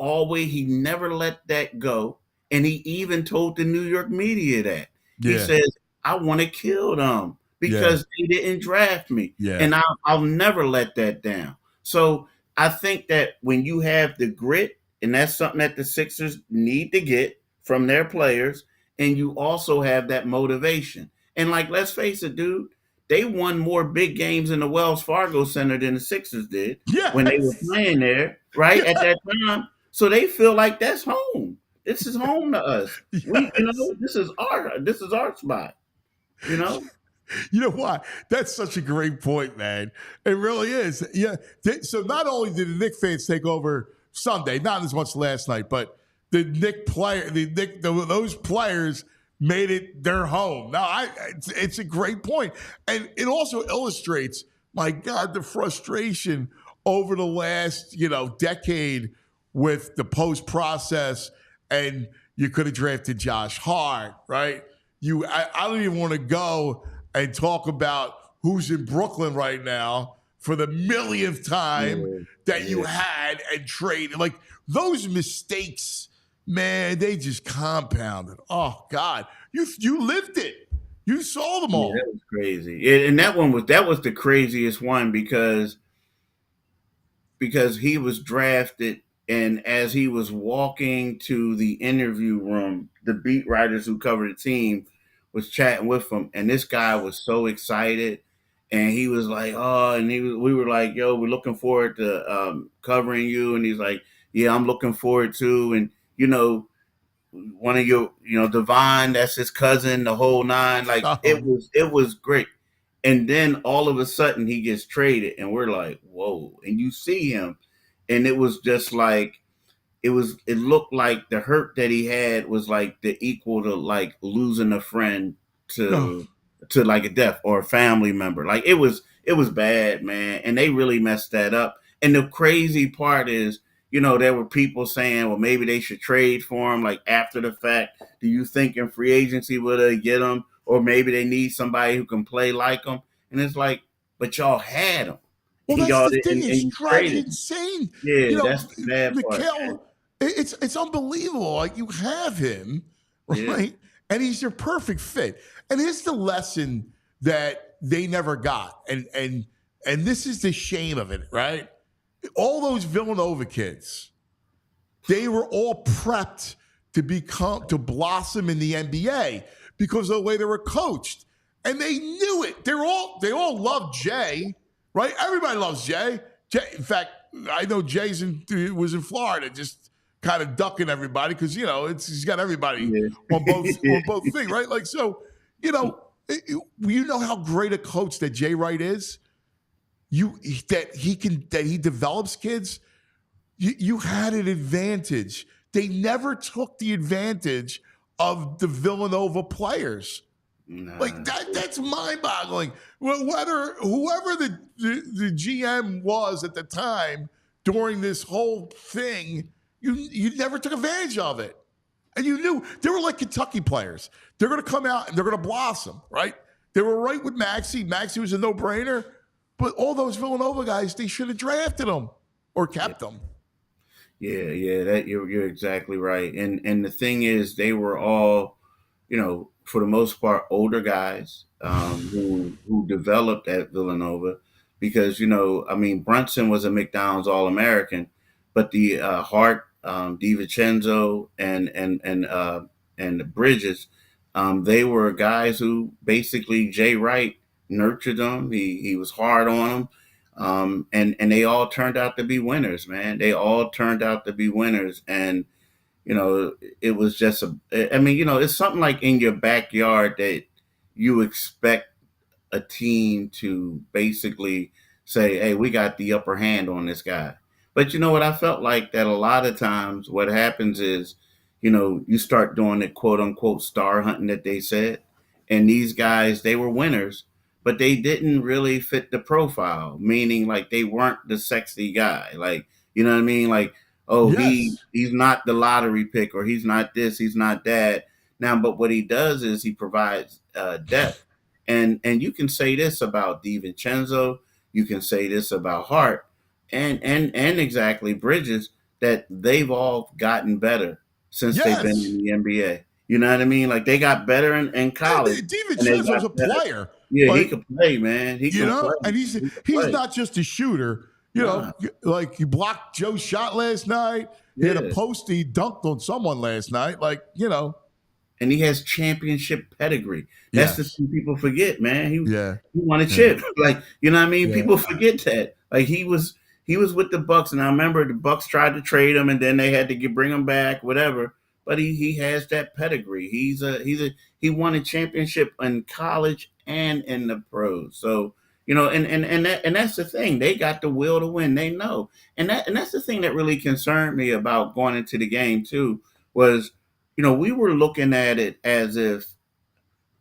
[SPEAKER 4] never let that go. And he even told the New York media that. He
[SPEAKER 1] Yeah,
[SPEAKER 4] says, I want to kill them
[SPEAKER 1] yeah,
[SPEAKER 4] because they didn't draft me.
[SPEAKER 1] yeah,
[SPEAKER 4] And I'll never let that down. So I think that when you have the grit, and that's something that the Sixers need to get from their players, and you also have that motivation. And like, let's face it, dude, they won more big games in the Wells Fargo Center than the Sixers did when they were
[SPEAKER 1] Yes.
[SPEAKER 4] playing there, right? At that time. So they feel like that's home. This is home to us. We,
[SPEAKER 1] Yes.
[SPEAKER 4] this is our spot, you know?
[SPEAKER 1] You know what? That's such a great point, man. It really is. Yeah. So not only did the Knicks fans take over Sunday, not as much last night, but those players made it their home. Now, it's a great point, and it also illustrates, my God, the frustration over the last decade with the post process, and you could have drafted Josh Hart, right? I don't even want to go and talk about who's in Brooklyn right now for the millionth time that you had and traded. Like those mistakes, man, they just compounded. Oh God, you lived it. You saw them all.
[SPEAKER 4] That was crazy. Yeah, and that was the craziest one because he was drafted, and as he was walking to the interview room, the beat writers who covered the team was chatting with him, and this guy was so excited, and he was like, "Oh," and we were like, "Yo, we're looking forward to covering you," and he's like, "Yeah, I'm looking forward to," and one of your, Devon, that's his cousin, the whole nine, like it was great. And then all of a sudden he gets traded, and we're like, whoa. And you see him, and it was just like it looked like the hurt that he had was like the equal to like losing a friend to like a death or a family member. Like it was bad, man. And they really messed that up. And the crazy part is, there were people saying, well, maybe they should trade for him, like after the fact. Do you think in free agency would they get him? Or maybe they need somebody who can play like him. And it's like, but y'all had him.
[SPEAKER 1] Well, that's
[SPEAKER 4] y'all
[SPEAKER 1] the thing. It's driving
[SPEAKER 4] traded.
[SPEAKER 1] insane.
[SPEAKER 4] Yeah, that's the bad part.
[SPEAKER 1] Mikal, it's unbelievable. Like you have him, right? And he's your perfect fit. And here's the lesson that they never got. And this is the shame of it, right? All those Villanova kids, they were all prepped to blossom in the NBA because of the way they were coached. And they knew it. They all love Jay, right? Everybody loves Jay. In fact, I know was in Florida, just kind of ducking everybody because he's got everybody on both things, right? Like so, you know how great a coach that Jay Wright is. That he develops kids. You had an advantage. They never took the advantage of the Villanova players. Nah. Like that's mind-boggling. Whoever the GM was at the time during this whole thing, you never took advantage of it. And you knew they were like Kentucky players. They're going to come out and they're going to blossom, right? They were right with Maxey. Maxey was a no-brainer. But all those Villanova guys, they should have drafted them or kept them.
[SPEAKER 4] Yeah, that you're exactly right. And the thing is, they were all, for the most part, older guys who developed at Villanova because, Brunson was a McDonald's All-American, but the Hart, DiVincenzo, and the Bridges, they were guys who basically Jay Wright nurtured them. He was hard on them. And they all turned out to be winners, man. They all turned out to be winners. And, it was just it's something like in your backyard that you expect a team to basically say, hey, we got the upper hand on this guy. But you know what? I felt like that a lot of times what happens is, you start doing the quote unquote star hunting that they said. And these guys, they were winners, but they didn't really fit the profile, meaning like they weren't the sexy guy. Like, you know what I mean? Like, oh, yes. He's not the lottery pick, or he's not this, he's not that. Now, but what he does is he provides depth. And you can say this about DiVincenzo, you can say this about Hart, and exactly Bridges, that they've all gotten better since they've been in the NBA. You know what I mean? Like they got better in college.
[SPEAKER 1] DiVincenzo's a player.
[SPEAKER 4] Yeah, he can play, man. He can play.
[SPEAKER 1] And he's not just a shooter. Like he blocked Joe's shot last night. He had a post. He dunked on someone last night. Like,
[SPEAKER 4] and he has championship pedigree. That's the
[SPEAKER 1] Yes.
[SPEAKER 4] thing people forget, man. He
[SPEAKER 1] Yeah.
[SPEAKER 4] won a chip. Like, you know what I mean?
[SPEAKER 1] Yeah.
[SPEAKER 4] People forget that. Like he was with the Bucks, and I remember the Bucks tried to trade him, and then they had to bring him back, whatever. But he has that pedigree. He won a championship in college and in the pros. So, you know, and that's the thing. They got the will to win. They know. And that's the thing that really concerned me about going into the game too, was, you know, we were looking at it as if,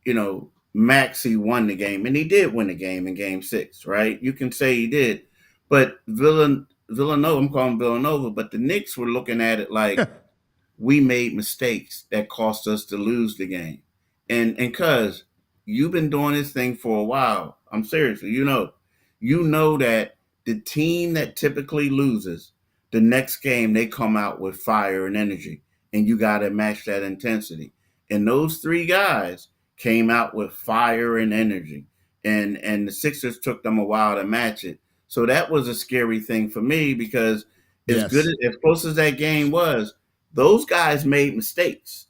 [SPEAKER 4] you know, Maxey won the game, and he did win the game in Game 6, right? You can say he did, but Villanova, I'm calling Villanova, but the Knicks were looking at it like we made mistakes that cost us to lose the game, and cuz you've been doing this thing for a while, I'm serious, you know that the team that typically loses the next game, they come out with fire and energy, and you got to match that intensity. And those three guys came out with fire and energy, and the Sixers took them a while to match it. So that was a scary thing for me, because as close as that game was, those guys made mistakes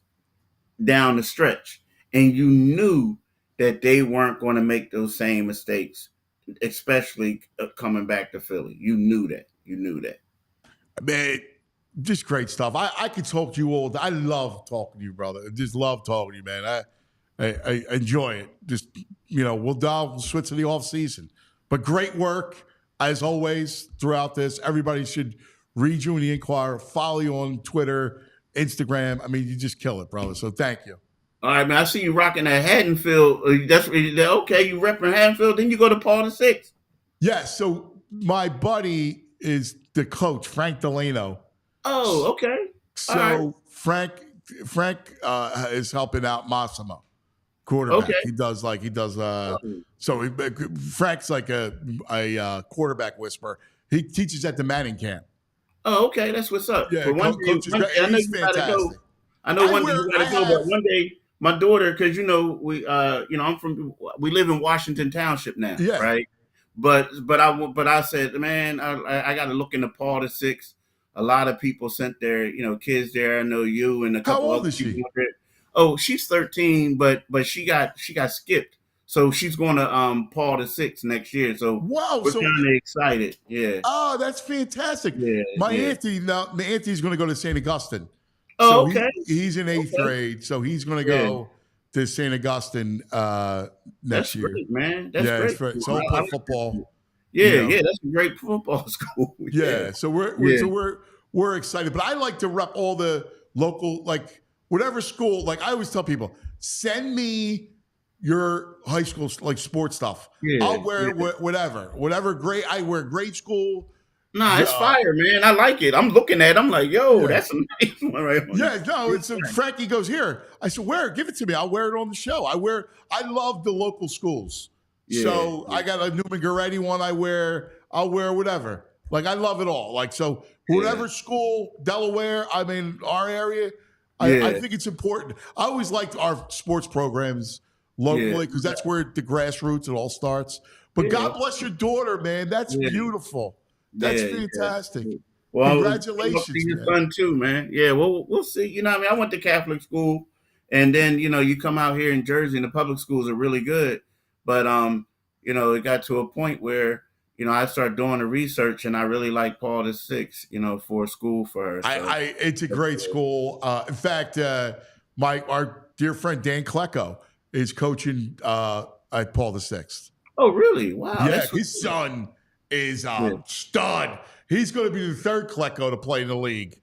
[SPEAKER 4] down the stretch, and you knew that they weren't going to make those same mistakes, especially coming back to Philly. You knew that.
[SPEAKER 1] Man, just great stuff. I could talk to you all day. I love talking to you, brother. Just love talking to you, man. I enjoy it. Just, you know, we'll switch to the off season. But great work, as always, throughout this. Everybody should read you in the Inquirer, follow you on Twitter, Instagram. I mean, you just kill it, brother. So thank you.
[SPEAKER 4] All right, man. I see you rocking that Haddonfield. That's okay. You repping Haddonfield. Then you go to Paul the Sixth.
[SPEAKER 1] Yeah. So my buddy is the coach, Frank Delano.
[SPEAKER 4] Oh, okay.
[SPEAKER 1] So right. Frank is helping out Massimo, quarterback.
[SPEAKER 4] Okay.
[SPEAKER 1] So Frank's like a quarterback whisperer. He teaches at the Manning camp.
[SPEAKER 4] Oh, okay. That's what's up.
[SPEAKER 1] Yeah,
[SPEAKER 4] but one day, I know you gotta go. I know one day you gotta go, but one day my daughter, because we live in Washington Township now, right? But I said, man, I got to look into Paul the Sixth. A lot of people sent their kids there. I know you and a couple.
[SPEAKER 1] How old is she?
[SPEAKER 4] Oh, she's 13, but she got skipped, so she's going to Paul the Sixth next year. So
[SPEAKER 1] wow,
[SPEAKER 4] we're kind of excited. Yeah.
[SPEAKER 1] Oh, that's fantastic.
[SPEAKER 4] Yeah.
[SPEAKER 1] My auntie going to go to St. Augustine.
[SPEAKER 4] Oh,
[SPEAKER 1] so
[SPEAKER 4] okay.
[SPEAKER 1] He's in 8th grade, so he's going to go to St. Augustine next year.
[SPEAKER 4] Great, man. That's great.
[SPEAKER 1] It's all play football.
[SPEAKER 4] Yeah, that's a great football school.
[SPEAKER 1] So we're excited. But I like to rep all the local, like whatever school. Like I always tell people, send me your high school like sports stuff. I'll wear whatever grade. I wear grade school.
[SPEAKER 4] Nah, it's fire, man. I like it. I'm looking at it. I'm like, yo, that's a nice one right on.
[SPEAKER 1] Yeah, no, it's Frankie goes here. I said, give it to me. I'll wear it on the show. I love the local schools. I got a Newman Goretti one I'll wear whatever. Like I love it all. Like so whatever school, Delaware, I mean our area, I think it's important. I always liked our sports programs locally because that's where the grassroots it all starts. But God bless your daughter, man. That's beautiful. That's fantastic.
[SPEAKER 4] Well,
[SPEAKER 1] congratulations,
[SPEAKER 4] to your son too, man. Yeah, well, we'll see. You know what I mean? I went to Catholic school, and then you come out here in Jersey, and the public schools are really good. But it got to a point where I started doing the research, and I really like Paul the Sixth, for a school for her. So.
[SPEAKER 1] It's a great school. In fact, our dear friend Dan Klecko is coaching at Paul the Sixth.
[SPEAKER 4] Oh, really? Wow.
[SPEAKER 1] Yeah, his son is a stud. He's going to be the third Klecko to play in the league.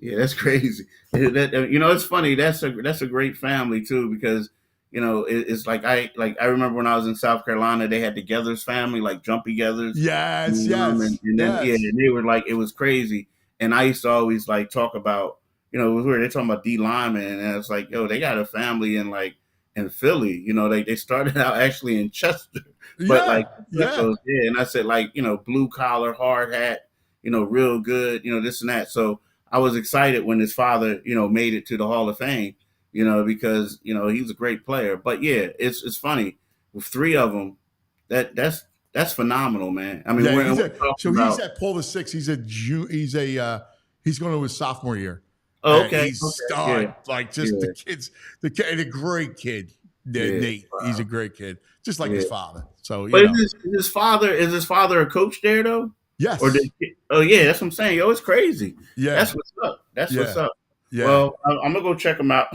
[SPEAKER 4] Yeah, that's crazy. It's funny. That's a great family too, because it's like I remember when I was in South Carolina, they had the Geathers family, like Jumpy Geathers.
[SPEAKER 1] Yes.
[SPEAKER 4] And they were like, it was crazy. And I used to always like talk about, it was weird. They're talking about D Lyman, and it's like, yo, they got a family in Philly. They started out actually in Chester. But and I said blue collar, hard hat, real good, this and that. So I was excited when his father, made it to the Hall of Fame, because he was a great player. But it's funny with three of them. That's phenomenal, man. I mean,
[SPEAKER 1] he's at Paul the Sixth. He's going to his sophomore year.
[SPEAKER 4] Oh,
[SPEAKER 1] And
[SPEAKER 4] okay.
[SPEAKER 1] he's
[SPEAKER 4] Okay.
[SPEAKER 1] stud. Like just
[SPEAKER 4] Yeah.
[SPEAKER 1] and a great kid.
[SPEAKER 4] Yeah.
[SPEAKER 1] Nate. He's a
[SPEAKER 4] Wow.
[SPEAKER 1] great kid. Just like
[SPEAKER 4] Yeah.
[SPEAKER 1] his father. So,
[SPEAKER 4] But is his father a coach there though? Or
[SPEAKER 1] yes.
[SPEAKER 4] did oh yeah, that's what I'm saying. Yo, it's crazy.
[SPEAKER 1] Yeah.
[SPEAKER 4] That's what's up. That's what's
[SPEAKER 1] Yeah.
[SPEAKER 4] up.
[SPEAKER 1] Yeah.
[SPEAKER 4] Well, I'm gonna go check him out.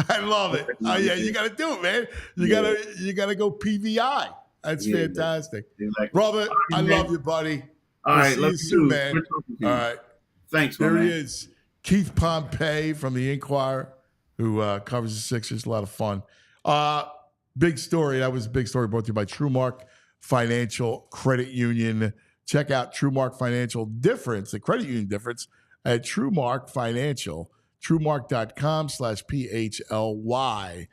[SPEAKER 1] I love it. Oh yeah, you gotta do it, man.
[SPEAKER 4] Yeah,
[SPEAKER 1] You gotta go PVI. That's
[SPEAKER 4] yeah,
[SPEAKER 1] fantastic.
[SPEAKER 4] exactly.
[SPEAKER 1] Brother,
[SPEAKER 4] All
[SPEAKER 1] I
[SPEAKER 4] right,
[SPEAKER 1] love
[SPEAKER 4] man.
[SPEAKER 1] you, buddy.
[SPEAKER 4] All
[SPEAKER 1] We'll
[SPEAKER 4] right,
[SPEAKER 1] see
[SPEAKER 4] love
[SPEAKER 1] you
[SPEAKER 4] you
[SPEAKER 1] soon,
[SPEAKER 4] too.
[SPEAKER 1] man.
[SPEAKER 4] Good talking to
[SPEAKER 1] All
[SPEAKER 4] you.
[SPEAKER 1] right.
[SPEAKER 4] Thanks, my
[SPEAKER 1] There he
[SPEAKER 4] man.
[SPEAKER 1] is. Keith Pompey from the Inquirer, who covers the Sixers. A lot of fun. Big story. That was a big story brought to you by TruMark Financial Credit Union. Check out TruMark Financial difference, the credit union difference at TruMark Financial, TruMark.com/PHLY.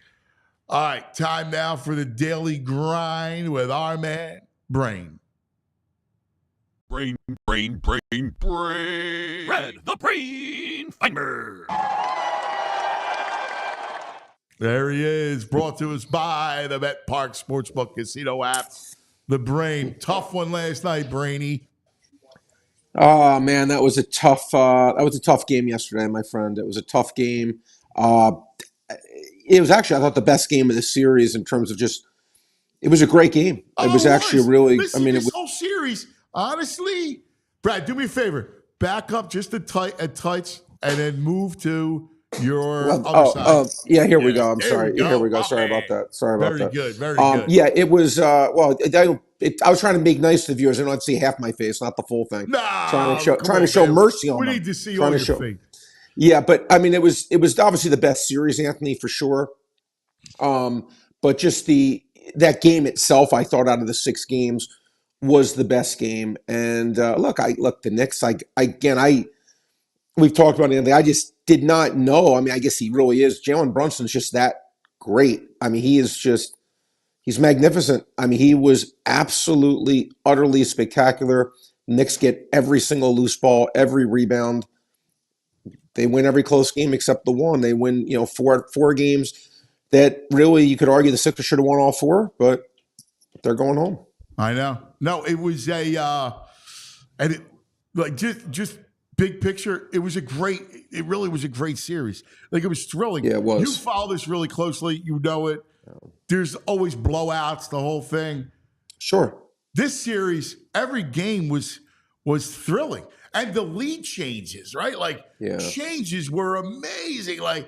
[SPEAKER 1] All right, time now for the daily grind with our man, Brain.
[SPEAKER 5] Brain. Red, the Brain Finder.
[SPEAKER 1] There he is, brought to us by the Bet Park Sportsbook Casino app. The Brain. Tough one last night, Brainy.
[SPEAKER 6] Oh man, that was a tough game yesterday, my friend. It was a tough game. Uh, it was actually, I thought, the best game of the series in terms of just. It was a great game.
[SPEAKER 1] Oh,
[SPEAKER 6] It was actually
[SPEAKER 1] was.
[SPEAKER 6] really.
[SPEAKER 1] Listen,
[SPEAKER 6] I mean, it
[SPEAKER 1] this
[SPEAKER 6] was.
[SPEAKER 1] whole series, honestly, Brad, do me a favor. Back up just a touch and then move to your other side.
[SPEAKER 6] Yeah. Here we
[SPEAKER 1] Yeah,
[SPEAKER 6] go. I'm
[SPEAKER 1] there we
[SPEAKER 6] sorry. Yeah, here
[SPEAKER 1] go.
[SPEAKER 6] we go.
[SPEAKER 1] My
[SPEAKER 6] Sorry
[SPEAKER 1] man.
[SPEAKER 6] about that. Sorry about
[SPEAKER 1] Very
[SPEAKER 6] that.
[SPEAKER 1] good. Very good.
[SPEAKER 6] Yeah, it was. Well, I was trying to make nice to the viewers. I don't see half my face, not the full thing.
[SPEAKER 1] No,
[SPEAKER 6] Trying to show
[SPEAKER 1] man.
[SPEAKER 6] mercy on
[SPEAKER 1] We
[SPEAKER 6] them.
[SPEAKER 1] need to see
[SPEAKER 6] Trying
[SPEAKER 1] all
[SPEAKER 6] to
[SPEAKER 1] your
[SPEAKER 6] show.
[SPEAKER 1] face.
[SPEAKER 6] Yeah, but I mean, it was obviously the best series, Anthony, for sure. But just that game itself, I thought out of the 6 games was the best game. And look the Knicks. We've talked about it. I just did not know. I mean, I guess he really is. Jalen Brunson's just that great. I mean, he's magnificent. I mean, he was absolutely, utterly spectacular. Knicks get every single loose ball, every rebound. They win every close game except the one. They win, four games that really you could argue the Sixers should have won all 4, but they're going home.
[SPEAKER 1] I know. No, it was and it, like just big picture, it really was a great series. Like it was thrilling.
[SPEAKER 6] Yeah, it was.
[SPEAKER 1] You follow this really closely, you know it. There's always blowouts, the whole thing.
[SPEAKER 6] Sure.
[SPEAKER 1] This series, every game was thrilling. And the lead changes, right? Like changes were amazing. Like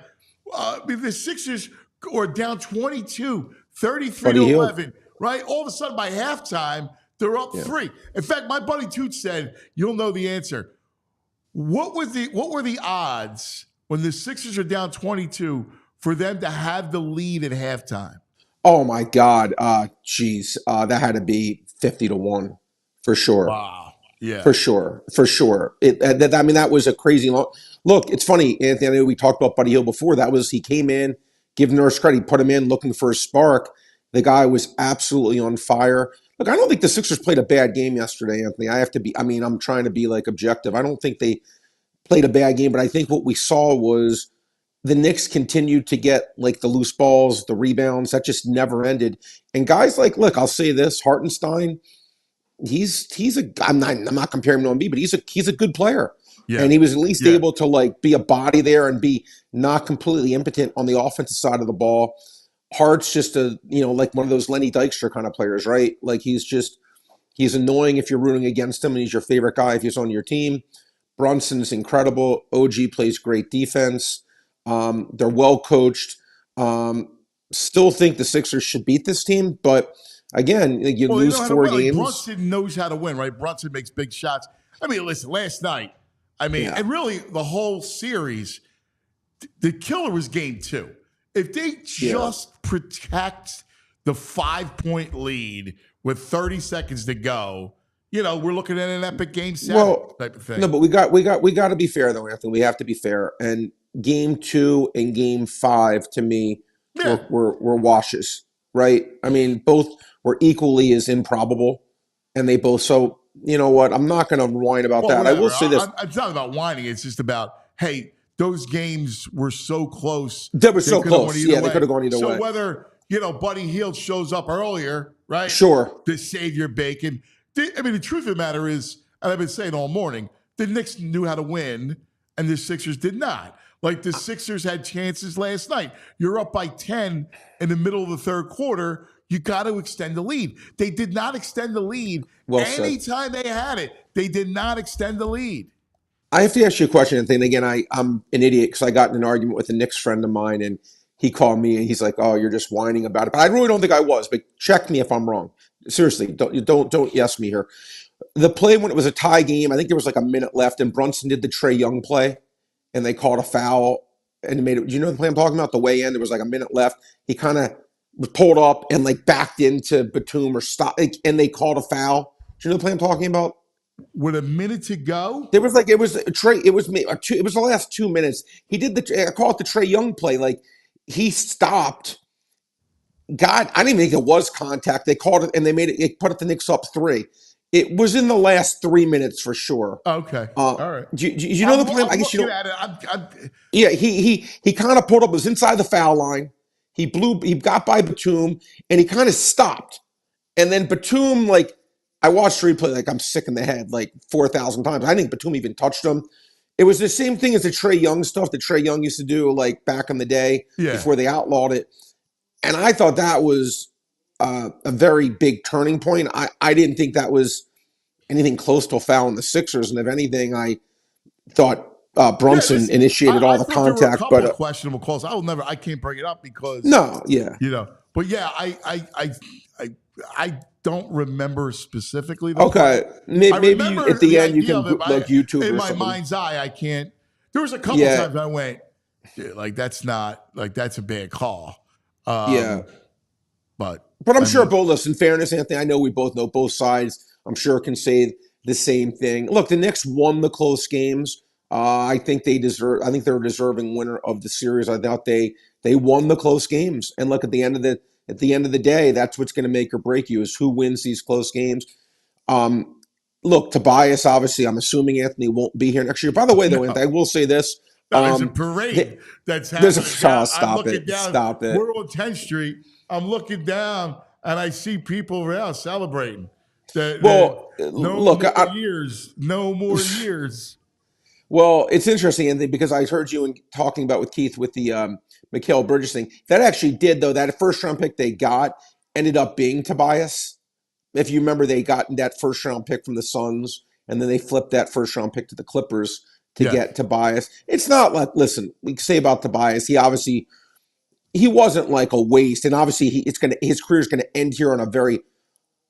[SPEAKER 1] the Sixers were down 22, 33 to 11, right? All of a sudden by halftime, they're up 3. In fact, my buddy Toot said, you'll know the answer. What were the odds when the Sixers are down 22 for them to have the lead at halftime?
[SPEAKER 6] Oh my God. That had to be 50 to 1 for sure.
[SPEAKER 1] Wow. Yeah.
[SPEAKER 6] For sure. That was a crazy long. Look, it's funny, Anthony. I know we talked about Buddy Hield before. He came in, give Nurse credit, put him in looking for a spark. The guy was absolutely on fire. Look, I don't think the Sixers played a bad game yesterday, Anthony. I'm trying to be like objective. I don't think they played a bad game, but I think what we saw was the Knicks continued to get like the loose balls, the rebounds. That just never ended. And guys look, I'll say this, Hartenstein, I'm not comparing him to Embiid, but he's a good player. Yeah. And he was at least able to be a body there and be not completely impotent on the offensive side of the ball. Hart's just like one of those Lenny Dykstra kind of players, right? Like he's annoying if you're rooting against him, and he's your favorite guy if he's on your team. Brunson's incredible. OG plays great defense. They're well coached. Still think the Sixers should beat this team, but again, you lose 4 games.
[SPEAKER 1] Brunson knows how to win, right? Brunson makes big shots. I mean, listen, last night, and really the whole series, the killer was game 2. If they just protect the 5-point lead with 30 seconds to go, we're looking at an epic game 7 type of thing.
[SPEAKER 6] No, but we got to be fair though, Anthony. We have to be fair. And game 2 and game 5 to me were washes, right? I mean, both were equally as improbable, and they both. So you know what? I'm not going to whine about that.
[SPEAKER 1] Whatever.
[SPEAKER 6] I will say this:
[SPEAKER 1] it's not about whining. It's just about those games were so close.
[SPEAKER 6] They were so close. Yeah, they could have gone either way.
[SPEAKER 1] So whether Buddy Hield shows up earlier, right?
[SPEAKER 6] Sure.
[SPEAKER 1] To save your bacon. The truth of the matter is, and I've been saying all morning, the Knicks knew how to win, and the Sixers did not. Like the Sixers had chances last night. You're up by 10 in the middle of the third quarter. You got to extend the lead. They did not extend the lead.
[SPEAKER 6] Well said.
[SPEAKER 1] Anytime they had it, they did not extend the lead.
[SPEAKER 6] I have to ask you a question, and again, I'm an idiot because I got in an argument with a Knicks friend of mine, and he called me and he's like, "Oh, you're just whining about it." But I really don't think I was. But check me if I'm wrong. Seriously, don't yes me here. The play when it was a tie game, I think there was like a minute left, and Brunson did the Trae Young play, and they called a foul and made it. Do you know the play I'm talking about? The way in, there was like a minute left. He kind of was pulled up and like backed into Batum or stopped, and they called a foul. Do you know the play I'm talking about?
[SPEAKER 1] With a minute to go,
[SPEAKER 6] There was like it was Trey. It was the last 2 minutes. He did I call it the Trae Young play. Like he stopped. God, I didn't even think it was contact. They called it and they made it. It put the Knicks up 3. It was in the last 3 minutes for sure.
[SPEAKER 1] Okay, all right.
[SPEAKER 6] Do you know the play? I guess you know.
[SPEAKER 1] At it.
[SPEAKER 6] Yeah, he kind of pulled up. It was inside the foul line. He got by Batum and he kind of stopped. And then Batum, like, I watched the replay, like I'm sick in the head, like 4,000 times. I think Batum even touched him. It was the same thing as the Trae Young stuff that Trae Young used to do, like back in the day before they outlawed it. And I thought that was a very big turning point. I didn't think that was anything close to a foul in the Sixers. And if anything, I thought Brunson initiated all the contact.
[SPEAKER 1] There were a couple of questionable calls. I can't bring it up because But yeah, I don't remember specifically.
[SPEAKER 6] Okay, maybe at the end you can look YouTube
[SPEAKER 1] in
[SPEAKER 6] or
[SPEAKER 1] my
[SPEAKER 6] something.
[SPEAKER 1] mind's eye. I can't. There was a couple times I went, like that's a bad call. But
[SPEAKER 6] I'm sure both. In fairness, Anthony, I know we both know both sides. I'm sure can say the same thing. Look, the Knicks won the close games. I think they deserve. I think they're a deserving winner of the series. I thought they won the close games. And look, at the end of the day, that's what's going to make or break you is who wins these close games. Look, Tobias, obviously, I'm assuming Anthony won't be here next year. By the way, though, Anthony, I will say this.
[SPEAKER 1] There's a parade that's happening.
[SPEAKER 6] Stop it.
[SPEAKER 1] We're on 10th Street. I'm looking down, and I see people around celebrating. No more years.
[SPEAKER 6] Well, it's interesting, Anthony, because I heard you talking about with Keith with the Mikal Bridges thing. That actually did, though. That first-round pick they got ended up being Tobias. If you remember, they got that first-round pick from the Suns, and then they flipped that first-round pick to the Clippers to get Tobias. It's not like, listen, we can say about Tobias, he wasn't like a waste, and obviously his career is going to end here on a very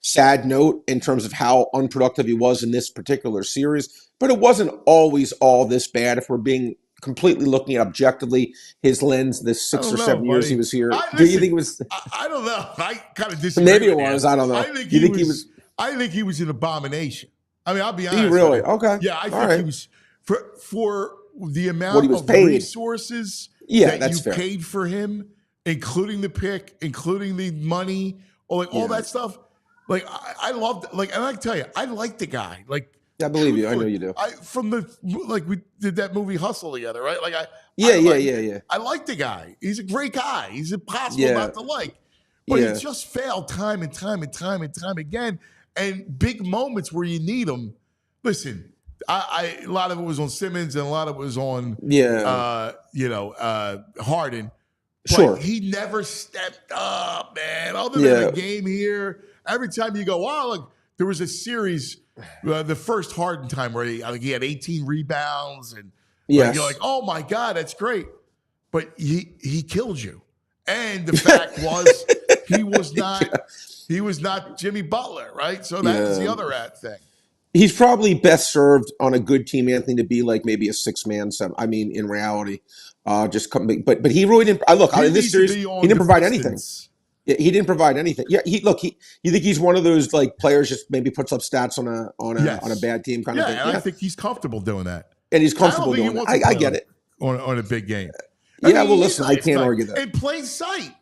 [SPEAKER 6] sad note in terms of how unproductive he was in this particular series. But it wasn't always all this bad if we're being completely looking at objectively his lens, the 6 or 7 years he was here. Do you think it was?
[SPEAKER 1] I don't know. I kind of disagree.
[SPEAKER 6] Maybe it was. I don't know.
[SPEAKER 1] I think he was an abomination. I mean, I'll be honest.
[SPEAKER 6] Really? Okay.
[SPEAKER 1] Yeah, I think he was for the amount of
[SPEAKER 6] paid.
[SPEAKER 1] Resources
[SPEAKER 6] that's
[SPEAKER 1] you
[SPEAKER 6] fair.
[SPEAKER 1] paid for him, including the pick, including the money, or all that stuff. Like I loved, and I can tell you, I like the guy. Like
[SPEAKER 6] I believe you. I know you do.
[SPEAKER 1] We did that movie Hustle together, right? Like I like the guy. He's a great guy. He's impossible not to like. But he just failed time and time again. And big moments where you need him. Listen, a lot of it was on Simmons and a lot of it was on Harden. But he never stepped up, man. Other than the game here. Every time you go, wow, look, there was a series, the first Harden time where he had 18 rebounds, and you're like, oh my God, that's great. But he killed you. And the fact was he was not Jimmy Butler, right? So that's the other thing.
[SPEAKER 6] He's probably best served on a good team, Anthony, to be like maybe a 6-man. I mean, in reality, but he really didn't. In this series, he didn't provide anything. Yeah, he didn't provide anything. Yeah, you think he's one of those like players just maybe puts up stats on a bad team kind of thing.
[SPEAKER 1] And I think he's comfortable doing that.
[SPEAKER 6] And he's comfortable doing that. I get it.
[SPEAKER 1] On a big game.
[SPEAKER 6] Listen, I can't argue that.
[SPEAKER 1] In plain sight.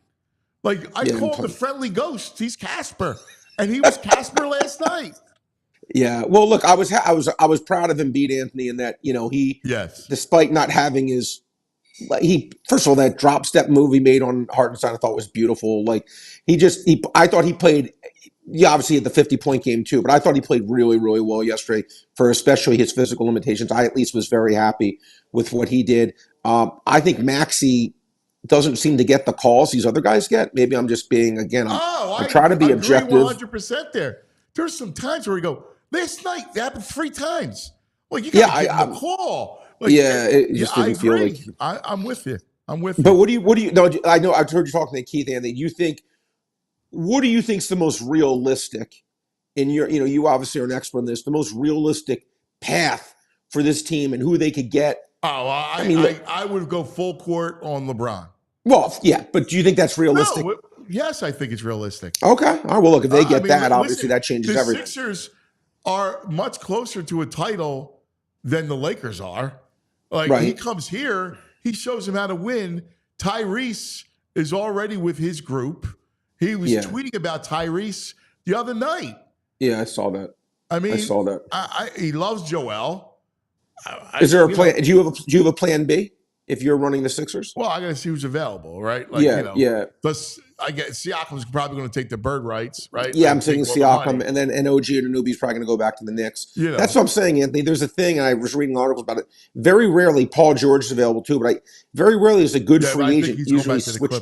[SPEAKER 1] Like I called the friendly ghost. He's Casper. And he was Casper last night.
[SPEAKER 6] Yeah. Well, look, I was proud of him beat Anthony in that, he despite not having first of all, that drop step move he made on Hartenstein I thought was beautiful. Like I thought he played Yeah, obviously at the 50-point game too, but I thought he played really, really well yesterday for especially his physical limitations. I at least was very happy with what he did. I think Maxey doesn't seem to get the calls these other guys get. Maybe I'm just being, again, I'm trying to be
[SPEAKER 1] I agree
[SPEAKER 6] objective.
[SPEAKER 1] 100% there. There's some times where we go, last night, that happened 3 times. Well, you got to give him the call. Like,
[SPEAKER 6] it just
[SPEAKER 1] I
[SPEAKER 6] didn't feel
[SPEAKER 1] agree.
[SPEAKER 6] like.
[SPEAKER 1] I'm with you.
[SPEAKER 6] But what do you? No, I know I've heard you talking to Keith, Anthony. What do you think's the most realistic? In your, you obviously are an expert in this. The most realistic path for this team and who they could get.
[SPEAKER 1] I would go full court on LeBron.
[SPEAKER 6] Well, yeah, but do you think that's realistic?
[SPEAKER 1] No, yes, I think it's realistic.
[SPEAKER 6] Okay. All right. Well, look, if they get that, obviously that changes everything.
[SPEAKER 1] The Sixers are much closer to a title than the Lakers are. He comes here, he shows them how to win. Tyrese is already with his group. He was tweeting about Tyrese the other night.
[SPEAKER 6] Yeah, I saw that. I saw that.
[SPEAKER 1] He loves Joel.
[SPEAKER 6] Is there a plan? Do you have a plan B if you're running the Sixers?
[SPEAKER 1] Well, I got to see who's available, right? Plus, I guess Siakam's probably going to take the bird rights, right?
[SPEAKER 6] Yeah, I'm saying Siakam, and then OG Anunoby's probably going to go back to the Knicks. That's what I'm saying, Anthony. There's a thing, and I was reading articles about it. Very rarely, Paul George is available too, but very rarely is a good free agent usually switch.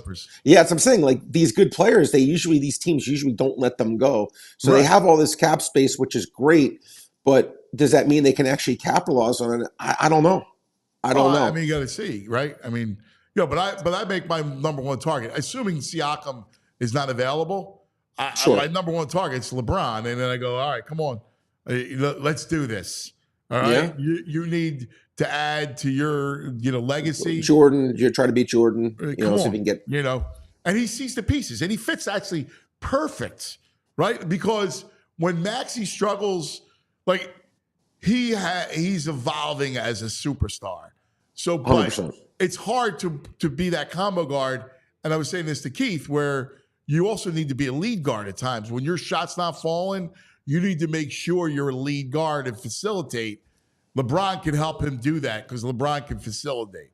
[SPEAKER 6] Yeah, that's what I'm saying. Like these good players, these teams usually don't let them go, so they have all this cap space, which is great. But does that mean they can actually capitalize on it? I don't know. I don't know.
[SPEAKER 1] I mean, you got to see, right? I mean, but I make my number one target, assuming Siakam is not available. My number one target is LeBron, and then I go, all right, come on, let's do this. All right, you need to add to your legacy.
[SPEAKER 6] Jordan, you're trying to beat Jordan.
[SPEAKER 1] So if you can get and he sees the pieces, and he fits actually perfect, right? Because when Maxey struggles, like he's evolving as a superstar. So, but
[SPEAKER 6] 100%.
[SPEAKER 1] It's hard to be that combo guard. And I was saying this to Keith, where you also need to be a lead guard at times. When your shot's not falling, you need to make sure you're a lead guard and facilitate. LeBron can help him do that because LeBron can facilitate.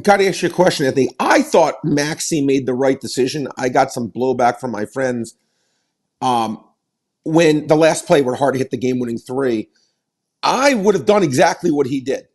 [SPEAKER 6] Got to ask you a question, Anthony. I thought Maxey made the right decision. I got some blowback from my friends when the last play where Hart hit the game-winning three. I would have done exactly what he did.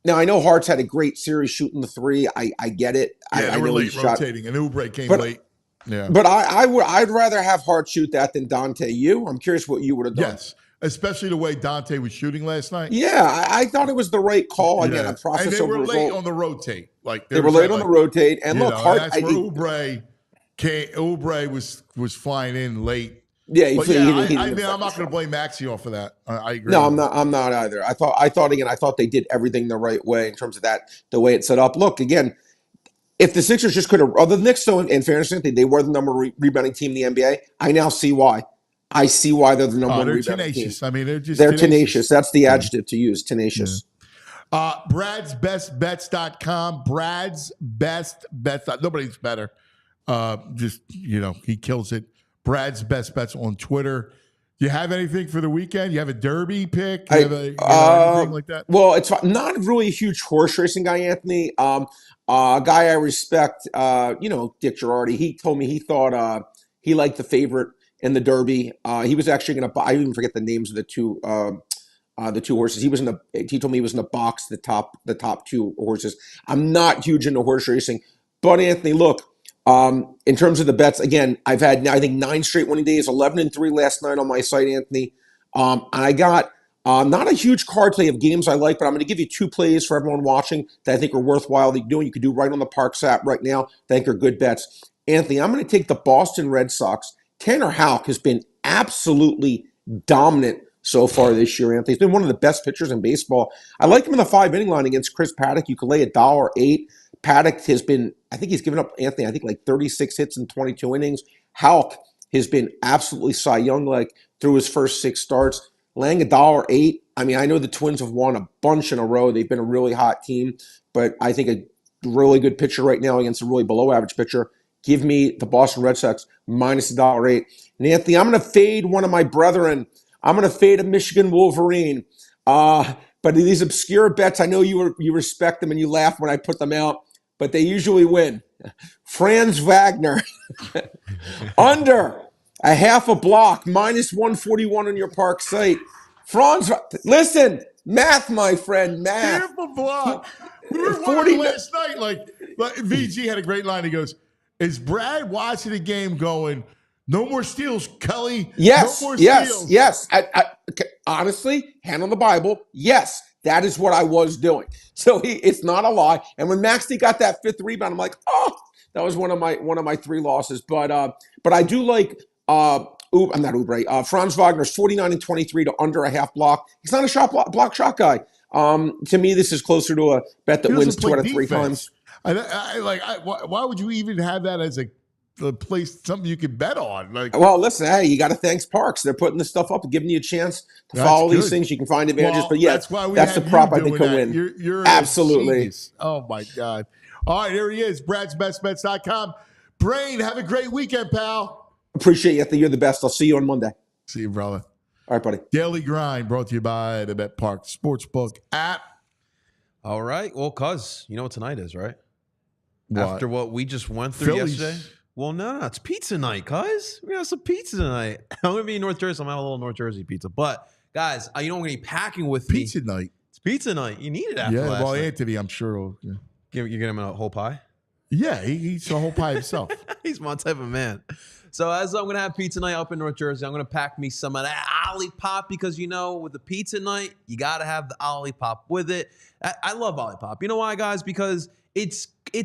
[SPEAKER 6] Now, I know Hart's had a great series shooting the three. I get it.
[SPEAKER 1] Yeah,
[SPEAKER 6] I
[SPEAKER 1] were
[SPEAKER 6] know
[SPEAKER 1] late rotating, and Oubre came late. Yeah,
[SPEAKER 6] but I'd rather have Hart shoot that than Dante. I'm curious what you would have done.
[SPEAKER 1] Yes, especially the way Dante was shooting last night.
[SPEAKER 6] Yeah, I thought it was the right call. Again, a process
[SPEAKER 1] and they were late
[SPEAKER 6] result.
[SPEAKER 1] on the rotate. Like
[SPEAKER 6] they were late on the rotate, and look, Hart.
[SPEAKER 1] That's where Oubre was flying in late.
[SPEAKER 6] Yeah,
[SPEAKER 1] I'm not going to blame Maxey off of that. I agree.
[SPEAKER 6] No, I'm not either. I thought they did everything the right way in terms of that, the way it's set up. Look, again, if the Sixers just could have, the Knicks, though, in fairness, they were the number one rebounding team in the NBA. I now see why. I see why they're the number one rebounding
[SPEAKER 1] tenacious.
[SPEAKER 6] team.
[SPEAKER 1] I mean,
[SPEAKER 6] they're tenacious. That's the adjective to use, tenacious.
[SPEAKER 1] Yeah. Brad'sBestBets.com. Brad's Best Bets. Nobody's better. He kills it. Brad's Best Bets on Twitter. Do you have anything for the weekend? You have a derby pick? Anything like that?
[SPEAKER 6] Well, it's not really a huge horse racing guy, Anthony. A guy I respect, Dick Girardi. He told me he thought he liked the favorite in the Derby. He was actually going to buy. I even forget the names of the two horses. He told me he was in the box. The top two horses. I'm not huge into horse racing, but Anthony, look. In terms of the bets, again, I've had now I think 9 straight winning days, 11-3 last night on my site, Anthony. I got not a huge card play of games I like, but I'm going to give you 2 plays for everyone watching that I think are worthwhile doing. You could do right on the Parks app right now. I think are good bets. Anthony, I'm going to take the Boston Red Sox. Tanner Houck has been absolutely dominant so far this year, Anthony. He's been one of the best pitchers in baseball. I like him in the 5-inning line against Chris Paddock. You could lay $1.08. Paddock has been, I think he's given up, Anthony, like 36 hits in 22 innings. Houck has been absolutely Cy Young-like through his first 6 starts. Laying $1.08. I mean, I know the Twins have won a bunch in a row. They've been a really hot team, but I think a really good pitcher right now against a really below-average pitcher. Give me the Boston Red Sox minus $1.08. And Anthony, I'm going to fade one of my brethren. I'm going to fade a Michigan Wolverine. But these obscure bets, I know you respect them and you laugh when I put them out, but they usually win. Franz Wagner under A half a block, minus 141 on your park site. Franz, listen, math, my friend, math.
[SPEAKER 1] Half a block. We were
[SPEAKER 6] 40
[SPEAKER 1] wondering last night, like VG had a great line. He goes, is Brad watching the game going, no more steals, Kelly?
[SPEAKER 6] Yes,
[SPEAKER 1] no more
[SPEAKER 6] yes,
[SPEAKER 1] steals.
[SPEAKER 6] yes. Honestly, hand on the Bible, yes, that is what I was doing. So it's not a lie. And when Maxey got that fifth rebound, I'm like, oh, that was one of my 3 losses. But I do like I'm not Oubre. Franz Wagner's 49 and 23 to under a half block. He's not a block shot guy. To me, this is closer to a bet that wins 2 out of 3 times.
[SPEAKER 1] Why would you even have that as a place, something you could bet on? Like,
[SPEAKER 6] well, listen, hey, you got to thank Parks. They're putting this stuff up and giving you a chance to follow these things. You can find advantages,
[SPEAKER 1] well,
[SPEAKER 6] but yeah, that's the prop I think will win.
[SPEAKER 1] You're
[SPEAKER 6] absolutely.
[SPEAKER 1] Oh my God! All right, here he is, Brad'sBestBets.com. Brain, have a great weekend, pal.
[SPEAKER 6] Appreciate you. You're the best. I'll see you on Monday.
[SPEAKER 1] See you, brother.
[SPEAKER 6] All right, buddy.
[SPEAKER 1] Daily Grind brought to you by the Bet Park Sportsbook app.
[SPEAKER 3] All right. Well, cuz, you know what tonight is, right?
[SPEAKER 1] What?
[SPEAKER 3] After what we just went through
[SPEAKER 1] Phillies.
[SPEAKER 3] yesterday. Well, no, it's pizza night, cuz. We're going to have some pizza tonight. I'm going to be in North Jersey. I'm going to have a little North Jersey pizza. But, guys, you know I'm going to be packing with me.
[SPEAKER 1] Pizza night.
[SPEAKER 3] It's pizza night. You need it after
[SPEAKER 1] Yeah,
[SPEAKER 3] last
[SPEAKER 1] well,
[SPEAKER 3] night.
[SPEAKER 1] Anthony, I'm sure will. Yeah,
[SPEAKER 3] You get him a whole pie?
[SPEAKER 1] yeah, he eats the whole pie himself.
[SPEAKER 3] He's my type of man. So as I'm going to have pizza night up in North Jersey, I'm going to pack me some of that Olipop because, you know, with the pizza night, you got to have the Olipop with it. I love Olipop. You know why, guys? Because it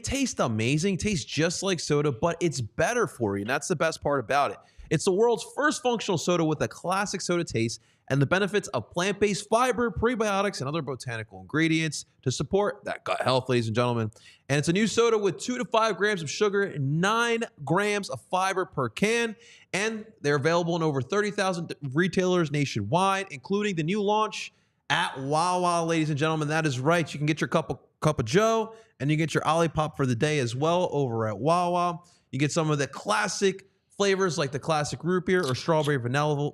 [SPEAKER 3] tastes amazing. It tastes just like soda, but it's better for you. And that's the best part about it. It's the world's first functional soda with a classic soda taste and the benefits of plant-based fiber, prebiotics, and other botanical ingredients to support that gut health, ladies and gentlemen. And it's a new soda with 2 to 5 grams of sugar and 9 grams of fiber per can. And they're available in over 30,000 retailers nationwide, including the new launch at Wawa, ladies and gentlemen. That is right. You can get your cup of Joe, and you get your Olipop for the day as well over at Wawa. You get some of the classic flavors like the classic root beer or strawberry vanilla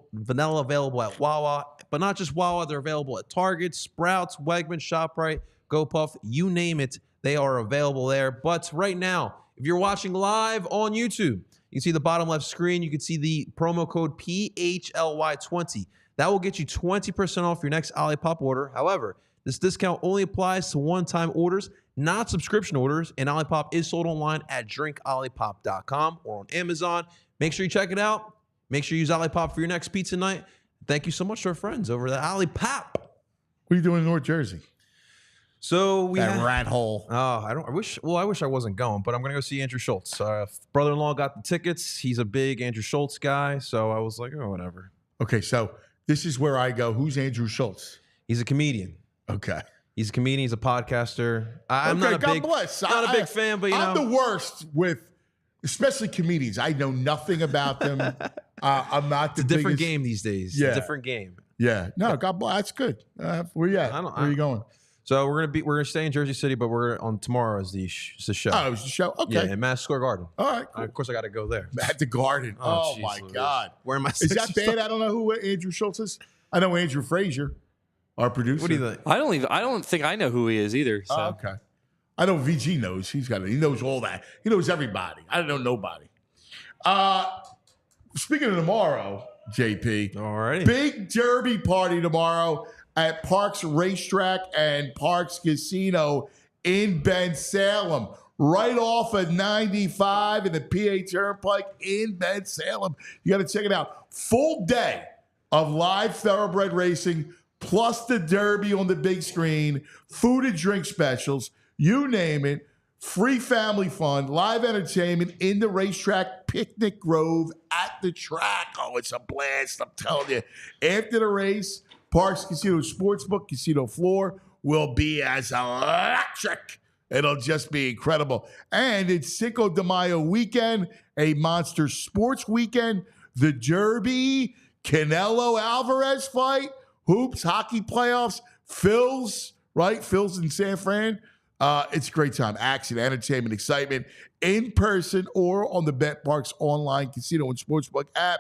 [SPEAKER 3] available at Wawa. But not just Wawa, they're available at Target, Sprouts, Wegmans, ShopRite, GoPuff, you name it, they are available there. But right now, if you're watching live on YouTube, you can see the bottom left screen, you can see the promo code PHLY20. That will get you 20% off your next Olipop order. However, this discount only applies to one-time orders, not subscription orders, and Olipop is sold online at drinkolipop.com or on Amazon. Make sure you check it out. Make sure you use Olipop for your next pizza night. Thank you so much to our friends over at Olipop.
[SPEAKER 1] What are you doing in North Jersey?
[SPEAKER 3] So we
[SPEAKER 1] That rat hole.
[SPEAKER 3] Oh, I wish I wasn't going, but I'm gonna go see Andrew Schultz. Brother-in-law got the tickets. He's a big Andrew Schultz guy, so I was like, oh, whatever.
[SPEAKER 1] Okay, so this is where I go. Who's Andrew Schultz?
[SPEAKER 3] He's a comedian.
[SPEAKER 1] Okay.
[SPEAKER 3] He's a comedian. He's a podcaster. I'm
[SPEAKER 1] okay,
[SPEAKER 3] not a
[SPEAKER 1] God
[SPEAKER 3] big,
[SPEAKER 1] bless.
[SPEAKER 3] Not a big fan, but
[SPEAKER 1] I'm the worst with, especially comedians. I know nothing about them. I'm not the
[SPEAKER 3] It's a different
[SPEAKER 1] biggest,
[SPEAKER 3] game these days.
[SPEAKER 1] Yeah.
[SPEAKER 3] It's a different game.
[SPEAKER 1] Yeah. No, God bless. That's good. Where you at? Where are you going?
[SPEAKER 3] So we're gonna stay in Jersey City, but we're on tomorrow is the show.
[SPEAKER 1] Oh, it was the show. Okay.
[SPEAKER 3] Yeah, in Madison Square Garden.
[SPEAKER 1] All right. Cool.
[SPEAKER 3] Of course, I got to go there.
[SPEAKER 1] At the Garden. Oh
[SPEAKER 3] geez,
[SPEAKER 1] my
[SPEAKER 3] Louise.
[SPEAKER 1] God.
[SPEAKER 3] Where am I?
[SPEAKER 1] Is that bad? I don't know who Andrew Schultz is. I know Andrew Frazier, our producer.
[SPEAKER 3] What do you think?
[SPEAKER 7] I don't think I know who he is either. So.
[SPEAKER 1] Oh, okay. I know VG knows. He knows all that. He knows everybody. I don't know nobody. Speaking of tomorrow, JP.
[SPEAKER 3] All right.
[SPEAKER 1] Big Derby party tomorrow at Parks Racetrack and Parks Casino in Ben Salem. Right off of 95 and the PA Turnpike in Ben Salem. You got to check it out. Full day of live thoroughbred racing, plus the Derby on the big screen, food and drink specials, you name it. Free family fun, live entertainment in the racetrack picnic grove at the track. Oh, it's a blast, I'm telling you. After the race, Parks Casino Sportsbook, casino floor will be as electric. It'll just be incredible. And it's Cinco de Mayo weekend, a monster sports weekend, the Derby, Canelo Alvarez fight, hoops, hockey playoffs, Phil's, right? Phil's in San Fran. It's a great time. Action, entertainment, excitement, in person or on the Bet Parks online casino and sportsbook app.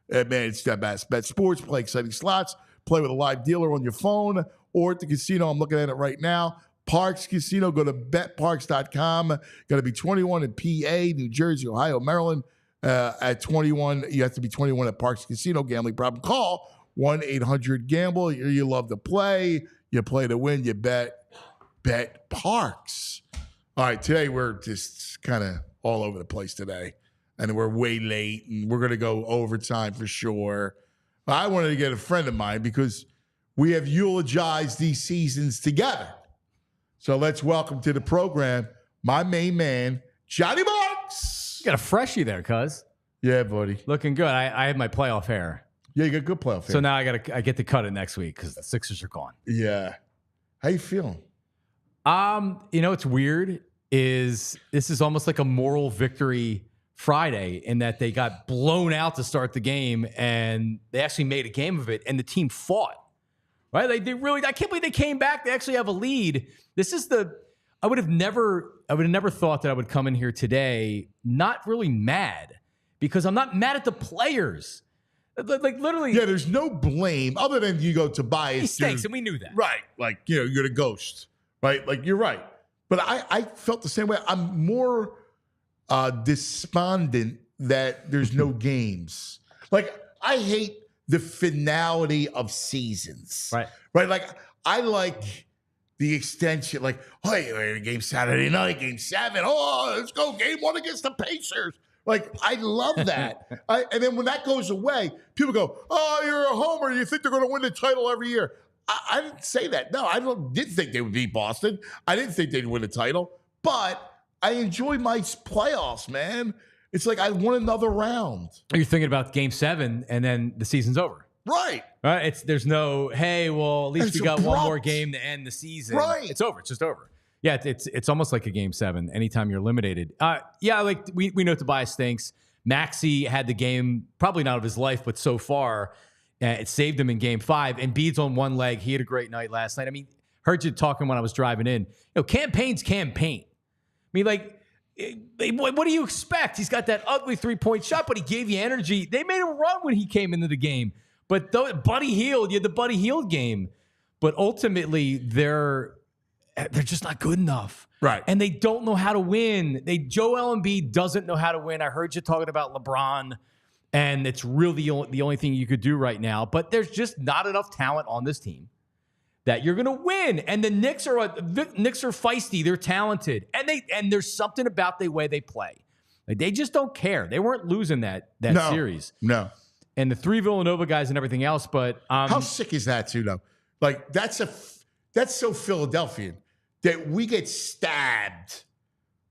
[SPEAKER 1] Man, it's the best. Bet sports, play exciting slots, play with a live dealer on your phone or at the casino. I'm looking at it right now. Parks Casino. Go to betparks.com. Got to be 21 in PA, New Jersey, Ohio, Maryland. At 21, you have to be 21 at Parks Casino. Gambling problem? Call 1-800-GAMBLE. You love to play. You play to win. You bet Parks. All right, today we're just kind of all over the place today. And we're way late, and we're going to go overtime for sure. I wanted to get a friend of mine because we have eulogized these seasons together. So let's welcome to the program my main man, Johnny Bucks.
[SPEAKER 8] You got a freshie there, cuz.
[SPEAKER 1] Yeah, buddy.
[SPEAKER 8] Looking good. I had my playoff hair.
[SPEAKER 1] Yeah, you got good playoff hair.
[SPEAKER 8] So now I get to cut it next week because the Sixers are gone.
[SPEAKER 1] Yeah. How you feeling?
[SPEAKER 8] What's weird is this is almost like a moral victory Friday in that they got blown out to start the game and they actually made a game of it and the team fought. Right? They really, I can't believe they came back. They actually have a lead. I would have never thought that I would come in here today not really mad because I'm not mad at the players. Like literally.
[SPEAKER 1] Yeah, there's no blame other than you go Tobias.
[SPEAKER 8] He stinks, and we knew that.
[SPEAKER 1] Right. Like, you're the ghost. Right? Like, you're right. But I felt the same way. I'm more despondent that there's no games. Like, I hate the finality of seasons.
[SPEAKER 8] Right.
[SPEAKER 1] Right? Like, I like the extension. Like, hey, we're in game Saturday night, game 7. Oh, let's go. Game 1 against the Pacers. Like, I love that. And then when that goes away, people go, oh, you're a homer. You think they're going to win the title every year. I didn't say that. No, didn't think they would beat Boston. I didn't think they'd win the title. But I enjoy my playoffs, man. It's like I won another round.
[SPEAKER 8] You're thinking about game 7 and then the season's over.
[SPEAKER 1] Right.
[SPEAKER 8] Right. There's no, hey, well, at least we got one more game to end the season.
[SPEAKER 1] Right.
[SPEAKER 8] It's over. It's just over. Yeah, it's almost like a game 7 anytime you're eliminated. Yeah, like we know Tobias stinks. Maxey had the game, probably not of his life, but so far, it saved him in game 5. And Embiid's on one leg. He had a great night last night. I mean, heard you talking when I was driving in. Campaign's campaign. I mean, like, what do you expect? He's got that ugly 3-point shot, but he gave you energy. They made him run when he came into the game. But Buddy Hield, you had the Buddy Hield game. But ultimately, they're just not good enough.
[SPEAKER 1] Right.
[SPEAKER 8] And they don't know how to win. Joel Embiid doesn't know how to win. I heard you talking about LeBron, and it's really the only thing you could do right now. But there's just not enough talent on this team that you're going to win. And the Knicks are feisty. They're talented. And there's something about the way they play. Like, they just don't care. They weren't losing that series.
[SPEAKER 1] No.
[SPEAKER 8] And the 3 Villanova guys and everything else. But
[SPEAKER 1] how sick is that too, though? Like, that's so Philadelphian that we get stabbed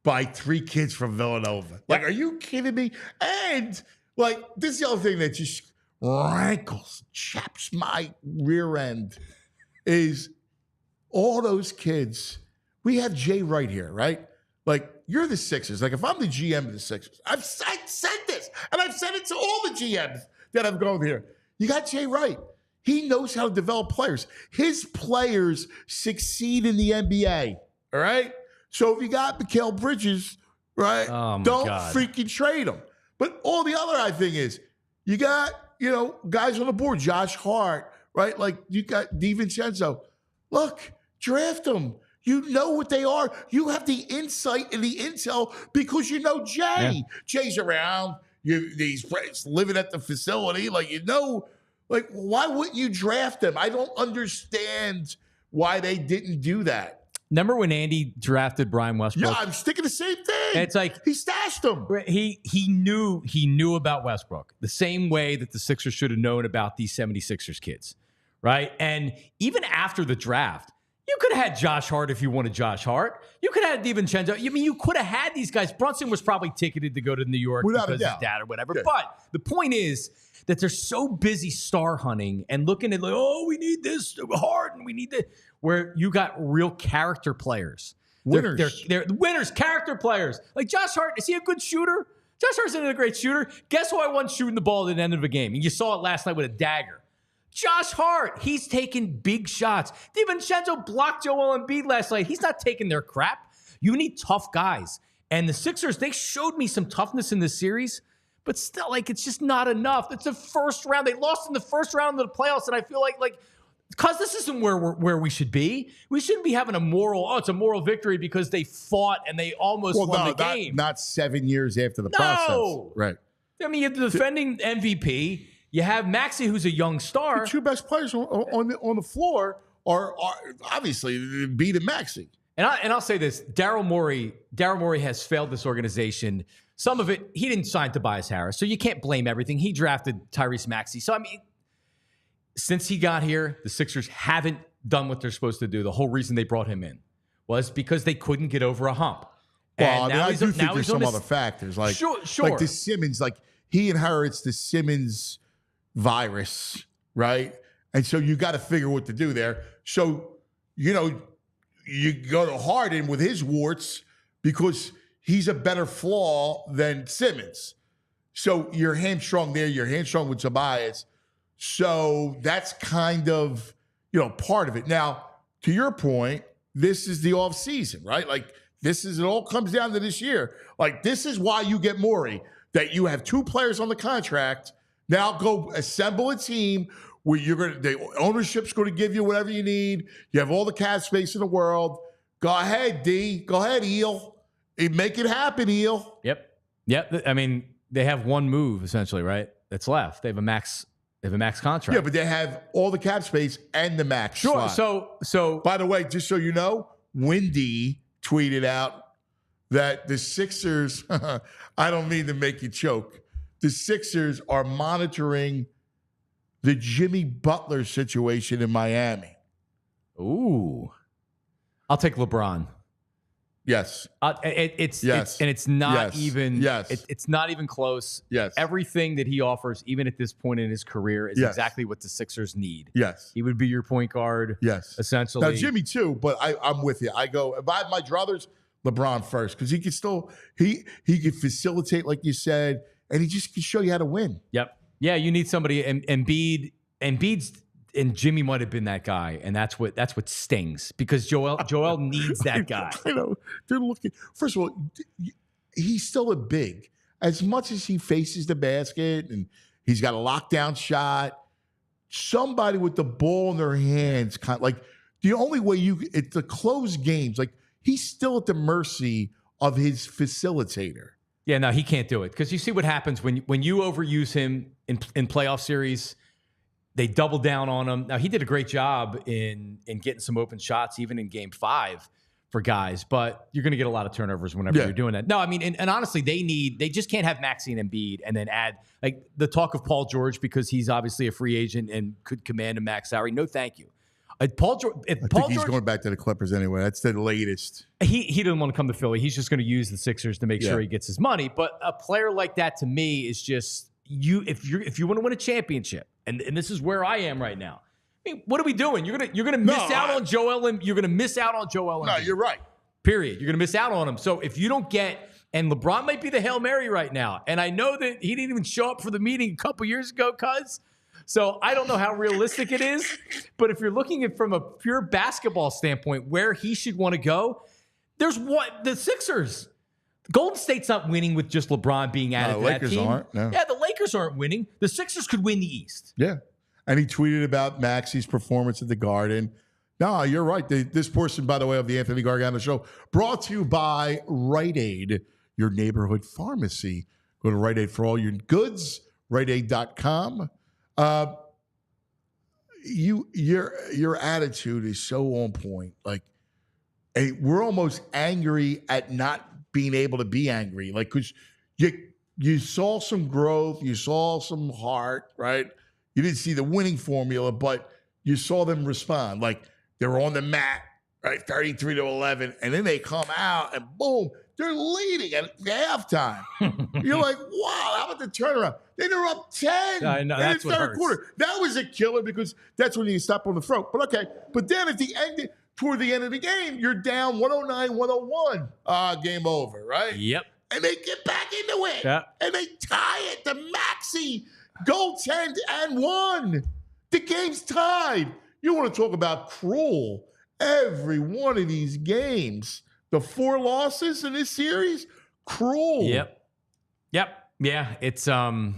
[SPEAKER 1] by 3 kids from Villanova. Like, are you kidding me? And like, this is the other thing that just rankles, chaps my rear end, is all those kids. We have Jay right here, right? Like, you're the Sixers. Like, if I'm the GM of the Sixers, I've said this, and I've said it to all the GMs that have gone here. You got Jay Wright. He knows how to develop players. His players succeed in the NBA, all right? So if you got Mikal Bridges, right, don't freaking trade him. But all the other thing is, you got, guys on the board, Josh Hart, right? Like, you got DiVincenzo. Look, draft them. You know what they are. You have the insight and the intel because you know Jay. Yeah. Jay's around. He's living at the facility. Like, like, why wouldn't you draft them? I don't understand why they didn't do that.
[SPEAKER 8] Remember when Andy drafted Brian Westbrook?
[SPEAKER 1] Yeah, I'm sticking the same thing.
[SPEAKER 8] And it's like
[SPEAKER 1] he stashed him.
[SPEAKER 8] He knew about Westbrook the same way that the Sixers should have known about these 76ers kids, right? And even after the draft, you could have had Josh Hart if you wanted Josh Hart. You could have had DiVincenzo. I mean, you could have had these guys. Brunson was probably ticketed to go to New York because his dad or whatever. Yeah. But the point is that they're so busy star hunting and looking at, like, oh, we need this Hart and we need that. Where you got real character players.
[SPEAKER 1] Winners.
[SPEAKER 8] They're winners, character players. Like Josh Hart, is he a good shooter? Josh Hart's not a great shooter. Guess who I won shooting the ball at the end of a game? And you saw it last night with a dagger. Josh Hart, he's taking big shots. DiVincenzo blocked Joel Embiid last night. He's not taking their crap. You need tough guys. And the Sixers, they showed me some toughness in this series, but still, like, it's just not enough. It's the first round. They lost in the first round of the playoffs, and I feel like because this isn't where we should be. We shouldn't be having it's a moral victory because they fought and they almost won the game.
[SPEAKER 1] Not 7 years after the process. Right.
[SPEAKER 8] I mean, you have the defending MVP. You have Maxey, who's a young star.
[SPEAKER 1] The two best players on the floor are obviously Embiid and Maxey.
[SPEAKER 8] And I'll say this: Daryl Morey has failed this organization. Some of it, he didn't sign Tobias Harris, so you can't blame everything. He drafted Tyrese Maxey. So I mean, since he got here, the Sixers haven't done what they're supposed to do. The whole reason they brought him in was because they couldn't get over a hump.
[SPEAKER 1] Well, I do think there's some other factors, like
[SPEAKER 8] sure.
[SPEAKER 1] like the Simmons, like he inherits the Simmons virus, right? And so you got to figure what to do there. So, you go to Harden with his warts because he's a better flaw than Simmons. So you're hamstrung there. You're hamstrung with Tobias. So that's kind of, part of it. Now, to your point, this is the offseason, right? Like it all comes down to this year. Like this is why you get Morey, that you have two players on the contract. Now go assemble a team where the ownership's going to give you whatever you need. You have all the cap space in the world. Go ahead, D. Go ahead, Eel. Make it happen, Eel.
[SPEAKER 8] Yep. I mean, they have one move essentially, right? That's left. They have a max contract.
[SPEAKER 1] Yeah, but they have all the cap space and the max.
[SPEAKER 8] Sure.
[SPEAKER 1] Slot.
[SPEAKER 8] So
[SPEAKER 1] by the way, just so you know, Wendy tweeted out that the Sixers, I don't mean to make you choke, the Sixers are monitoring the Jimmy Butler situation in Miami.
[SPEAKER 8] Ooh. I'll take LeBron.
[SPEAKER 1] Yes.
[SPEAKER 8] It's not even close.
[SPEAKER 1] Yes.
[SPEAKER 8] Everything that he offers, even at this point in his career, is exactly what the Sixers need.
[SPEAKER 1] Yes.
[SPEAKER 8] He would be your point guard.
[SPEAKER 1] Yes.
[SPEAKER 8] Essentially.
[SPEAKER 1] Now, Jimmy too, but I'm with you. I go, if I had my druthers, LeBron first, because he could still, he could facilitate, like you said, and he just can show you how to win.
[SPEAKER 8] Yep. Yeah, you need somebody. And Embiid's and Jimmy might have been that guy, and that's what stings because Joel needs that guy.
[SPEAKER 1] I know. They're looking. First of all, he's still a big. As much as he faces the basket and he's got a lockdown shot, somebody with the ball in their hands, kind of like the only way it's the close games. Like he's still at the mercy of his facilitator.
[SPEAKER 8] Yeah, no, he can't do it because you see what happens when you overuse him in playoff series. They double down on him. Now he did a great job in getting some open shots, even in Game 5 for guys. But you're going to get a lot of turnovers whenever you're doing that. No, I mean, and honestly, they just can't have Maxey and Embiid and then add like the talk of Paul George because he's obviously a free agent and could command a max salary. No, thank you. Paul George. I think
[SPEAKER 1] he's going back to the Clippers anyway. That's the latest.
[SPEAKER 8] He didn't want to come to Philly. He's just going to use the Sixers to make sure he gets his money. But a player like that to me is just if you want to win a championship, and this is where I am right now. I mean, what are we doing? You're gonna miss out on Joel, and you're gonna miss out on Joel.
[SPEAKER 1] No, you're right.
[SPEAKER 8] Period. You're gonna miss out on him. So if you don't get, and LeBron might be the Hail Mary right now, and I know that he didn't even show up for the meeting a couple years ago, cuz. So I don't know how realistic it is, but if you're looking at from a pure basketball standpoint, where he should want to go, there's the Sixers. Golden State's not winning with just LeBron being added to that
[SPEAKER 1] Lakers
[SPEAKER 8] team.
[SPEAKER 1] Aren't. No.
[SPEAKER 8] Yeah, the Lakers aren't winning. The Sixers could win the East.
[SPEAKER 1] Yeah. And he tweeted about Maxey's performance at the Garden. No, you're right. This portion, by the way, of the Anthony Gargano Show, brought to you by Rite Aid, your neighborhood pharmacy. Go to Rite Aid for all your goods, riteaid.com. Your attitude is so on point. Like, we're almost angry at not being able to be angry. Like, because you saw some growth, you saw some heart, right? You didn't see the winning formula, but you saw them respond. Like, they were on the mat, right, 33-11, and then they come out and boom, they're leading at halftime. You're like, wow, how about the turnaround? Then they're up 10
[SPEAKER 8] I know,
[SPEAKER 1] in the third quarter. That was a killer because that's when you stop on the throat. But okay, but then at the end, toward the end of the game, you're down 109-101. Game over, right?
[SPEAKER 8] Yep.
[SPEAKER 1] And they get back into it.
[SPEAKER 8] Yeah.
[SPEAKER 1] And they tie it to Maxey, goaltend, and won. The game's tied. You want to talk about cruel? Every one of these games, the 4 losses in this series, cruel.
[SPEAKER 8] Yep. Yeah, it's I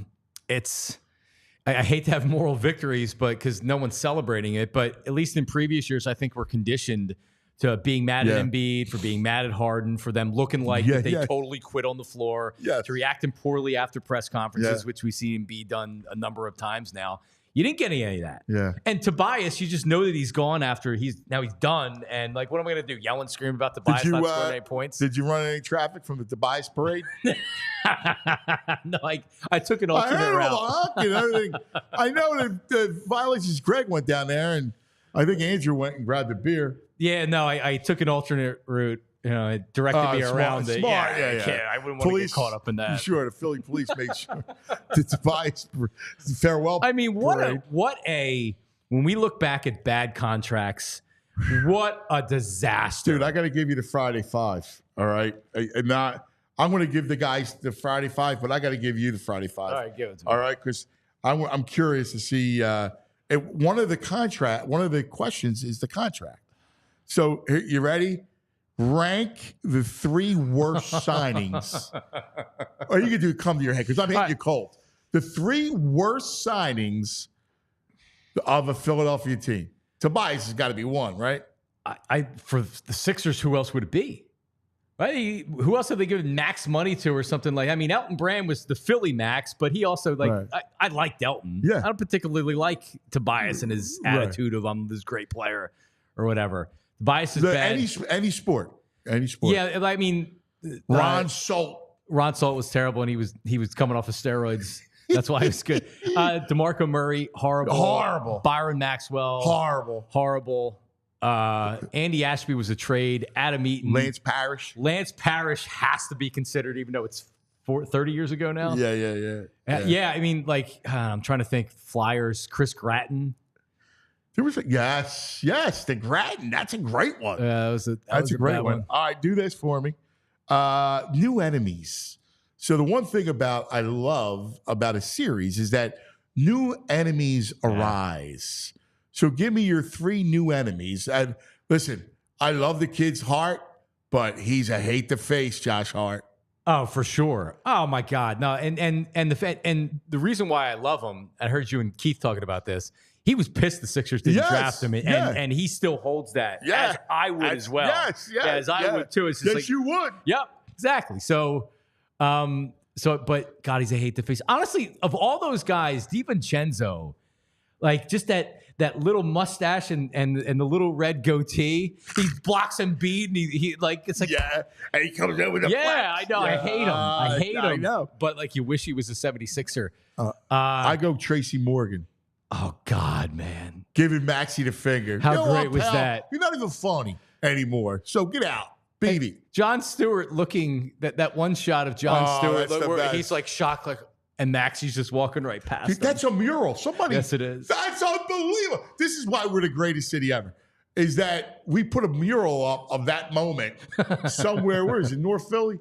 [SPEAKER 8] hate to have moral victories, but because no one's celebrating it, but at least in previous years, I think we're conditioned to being mad
[SPEAKER 1] Yeah.
[SPEAKER 8] at Embiid, for being mad at Harden, for them looking like
[SPEAKER 1] Yeah,
[SPEAKER 8] that they
[SPEAKER 1] yeah.
[SPEAKER 8] totally quit on the floor,
[SPEAKER 1] Yes.
[SPEAKER 8] to reacting poorly after press conferences,
[SPEAKER 1] Yeah.
[SPEAKER 8] which we see Embiid done a number of times now. You didn't get any of that.
[SPEAKER 1] Yeah.
[SPEAKER 8] And Tobias, you just know that he's gone after he's done. And like, what am I going to do? Yell and scream about Tobias not scoring any points?
[SPEAKER 1] Did you run any traffic from the Tobias parade?
[SPEAKER 8] No, I took an
[SPEAKER 1] I
[SPEAKER 8] alternate
[SPEAKER 1] heard
[SPEAKER 8] route.
[SPEAKER 1] all the honk and everything. I know that the Violations Greg went down there, and I think Andrew went and grabbed a beer.
[SPEAKER 8] Yeah, no, I took an alternate route. You know, it directed me around it.
[SPEAKER 1] Smart,
[SPEAKER 8] Yeah,
[SPEAKER 1] yeah.
[SPEAKER 8] I wouldn't want to get caught up in that.
[SPEAKER 1] Sure, the Philly police made sure the Tobias farewell.
[SPEAKER 8] I mean,
[SPEAKER 1] parade.
[SPEAKER 8] when we look back at bad contracts, what a disaster.
[SPEAKER 1] Dude, I got to give you the Friday Five. All right, I'm going to give the guys the Friday Five, but I got to give you the Friday Five.
[SPEAKER 8] All right, give it to me.
[SPEAKER 1] All right, because I'm curious to see. One of the questions is the contract. So you ready? Rank the 3 worst signings. Or you can do come to your head because I'm hitting you cold. The 3 worst signings of a Philadelphia team. Tobias has got to be one, right?
[SPEAKER 8] For the Sixers, who else would it be? Right? Who else have they given max money to or something like? I mean, Elton Brand was the Philly max, but he also
[SPEAKER 1] Right.
[SPEAKER 8] I liked Elton.
[SPEAKER 1] Yeah.
[SPEAKER 8] I don't particularly like Tobias and his attitude of I'm this great player or whatever. Tobias is bad.
[SPEAKER 1] Any sport.
[SPEAKER 8] Yeah, I mean,
[SPEAKER 1] Ron Salt.
[SPEAKER 8] Ron Salt was terrible, and he was coming off of steroids. That's why he was good. DeMarco Murray, horrible. Byron Maxwell, horrible. Andy Ashby was a trade. Adam Eaton,
[SPEAKER 1] Lance Parrish.
[SPEAKER 8] Lance Parrish has to be considered, even though it's 30 years ago now.
[SPEAKER 1] Yeah.
[SPEAKER 8] I mean, like I'm trying to think. Flyers, Chris Gratton.
[SPEAKER 1] There was the Grattan. That's a great one.
[SPEAKER 8] That's
[SPEAKER 1] a great one. All right, do this for me. New enemies. So the one thing I love about a series is that new enemies arise. So give me your 3 new enemies. And listen, I love the kid's Hart, but he's a hate to face, Josh Hart.
[SPEAKER 8] Oh, for sure. Oh my God. No, and the reason why I love him, I heard you and Keith talking about this. He was pissed the Sixers didn't draft him, and he still holds that.
[SPEAKER 1] Yeah.
[SPEAKER 8] As I would as well.
[SPEAKER 1] Yes,
[SPEAKER 8] as I would too. It's just like,
[SPEAKER 1] you would.
[SPEAKER 8] Yep, exactly. So, but God, he's a hate to face. Honestly, of all those guys, DiVincenzo, like just that little mustache and the little red goatee, he blocks Embiid, and he like it's like
[SPEAKER 1] and he comes in with a
[SPEAKER 8] flex.
[SPEAKER 1] I
[SPEAKER 8] know. I hate him. I hate him.
[SPEAKER 1] I know.
[SPEAKER 8] But like, you wish he was a 76er.
[SPEAKER 1] I go Tracy Morgan.
[SPEAKER 8] Oh God, man!
[SPEAKER 1] Giving Maxey the finger.
[SPEAKER 8] How
[SPEAKER 1] You know
[SPEAKER 8] great
[SPEAKER 1] what,
[SPEAKER 8] was
[SPEAKER 1] pal?
[SPEAKER 8] that?
[SPEAKER 1] You're not even funny anymore. So get out, beat it.
[SPEAKER 8] John Stewart looking that one shot of John Stewart
[SPEAKER 1] that's the
[SPEAKER 8] where
[SPEAKER 1] best.
[SPEAKER 8] he's like shocked, like, and Maxey's just walking right past
[SPEAKER 1] Dude,
[SPEAKER 8] him.
[SPEAKER 1] that's a mural. Somebody.
[SPEAKER 8] Yes, it is.
[SPEAKER 1] That's unbelievable. This is why we're the greatest city ever. Is that we put a mural up of that moment somewhere? Where is it? North Philly?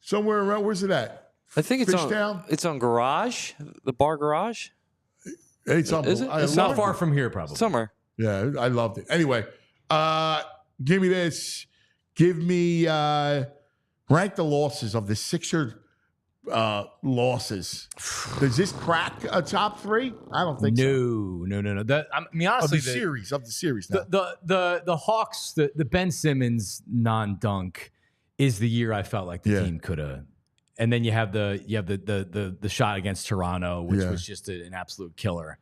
[SPEAKER 1] Somewhere around. Where's it at?
[SPEAKER 7] I think it's
[SPEAKER 1] Fishtown?
[SPEAKER 7] it's on Garage, the bar Garage.
[SPEAKER 1] It's
[SPEAKER 7] Is it?
[SPEAKER 8] It's not far from here, probably.
[SPEAKER 7] Somewhere.
[SPEAKER 1] Yeah, I loved it. Anyway, give me this. Give me rank the losses of the Sixer losses. Does this crack a top 3? I don't think so.
[SPEAKER 8] No. I mean, honestly,
[SPEAKER 1] Of the series now.
[SPEAKER 8] the Hawks, the Ben Simmons non-dunk is the year I felt like the team could have. And then you have the shot against Toronto, which was just an absolute killer.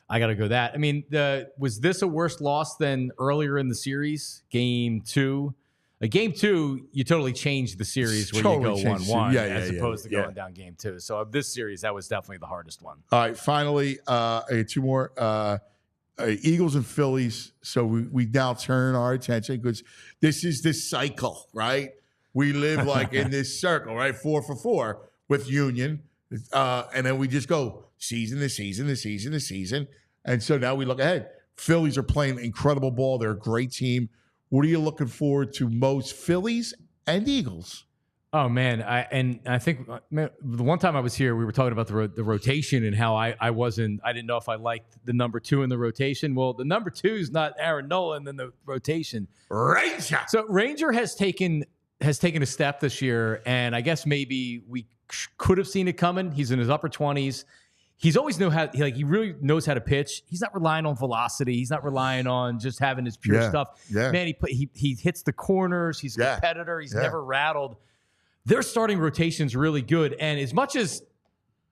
[SPEAKER 8] I got to go that. I mean, was this a worse loss than earlier in the series? Game 2? Game 2, you totally changed the series where you go 1-1 as opposed to going down game 2. So of this series, that was definitely the hardest one.
[SPEAKER 1] All right, finally, 2 more. Eagles and Phillies. So we now turn our attention because this is the cycle, right? We live like in this circle, right? 4 for 4 with Union. And then we just go season to season to season to season. And so now we look ahead. Phillies are playing incredible ball. They're a great team. What are you looking forward to most, Phillies and Eagles?
[SPEAKER 8] Oh, man. I think the one time I was here, we were talking about the rotation and how I didn't know if I liked the number 2 in the rotation. Well, the number 2 is not Aaron Nolan in the rotation.
[SPEAKER 1] Ranger.
[SPEAKER 8] So Ranger has taken a step this year, and I guess maybe we could have seen it coming. He's in his upper 20s. he's always he really knows how to pitch. He's not relying on velocity. He's not relying on just having his pure stuff.
[SPEAKER 1] Yeah.
[SPEAKER 8] Man, he hits the corners. He's a competitor. He's never rattled. Their starting rotation's really good. And as much as,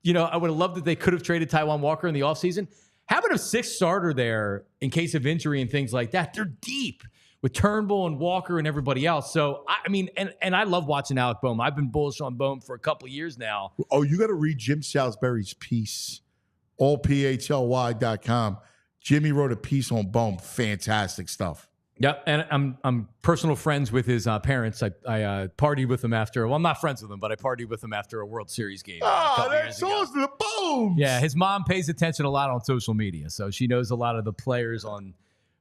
[SPEAKER 8] I would have loved that they could have traded Taijuan Walker in the offseason, having a sixth starter there in case of injury and things like that, they're deep with Turnbull and Walker and everybody else. So, I mean, and I love watching Alec Boehm. I've been bullish on Boehm for a couple of years now.
[SPEAKER 1] Oh, you got to read Jim Salisbury's piece, allphly.com. Jimmy wrote a piece on Boehm. Fantastic stuff.
[SPEAKER 8] Yep, and I'm personal friends with his parents. I partied with them after. Well, I'm not friends with them, but I partied with them after a World Series game.
[SPEAKER 1] Oh, that's awesome! The Boom.
[SPEAKER 8] Yeah, his mom pays attention a lot on social media, so she knows a lot of the players on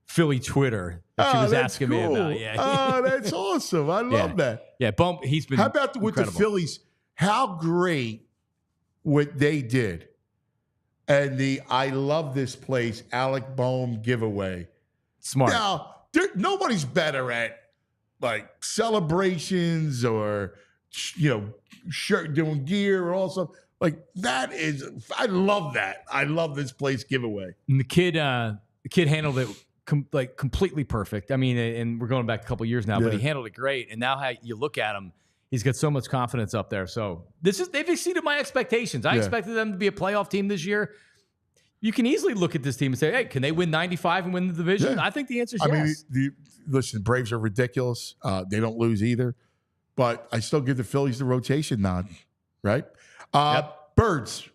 [SPEAKER 8] Philly Twitter that she was asking me about. Yeah.
[SPEAKER 1] Oh, that's awesome! I love that.
[SPEAKER 8] Yeah, Boom. He's been.
[SPEAKER 1] How about with the Phillies? How great what they did, and the I love this place Alec Boehm giveaway.
[SPEAKER 8] Smart.
[SPEAKER 1] Now, nobody's better at like celebrations or shirt doing gear or all stuff like that. I love that. I love this place giveaway.
[SPEAKER 8] And the kid handled it completely perfect. I mean, and we're going back a couple years now, but he handled it great. And now, how you look at him, he's got so much confidence up there. So they've exceeded my expectations. I expected them to be a playoff team this year. You can easily look at this team and say, hey, can they win 95 and win the division? I think the answer is yes.
[SPEAKER 1] I mean, listen, Braves are ridiculous. They don't lose either. But I still give the Phillies the rotation nod, right? Birds,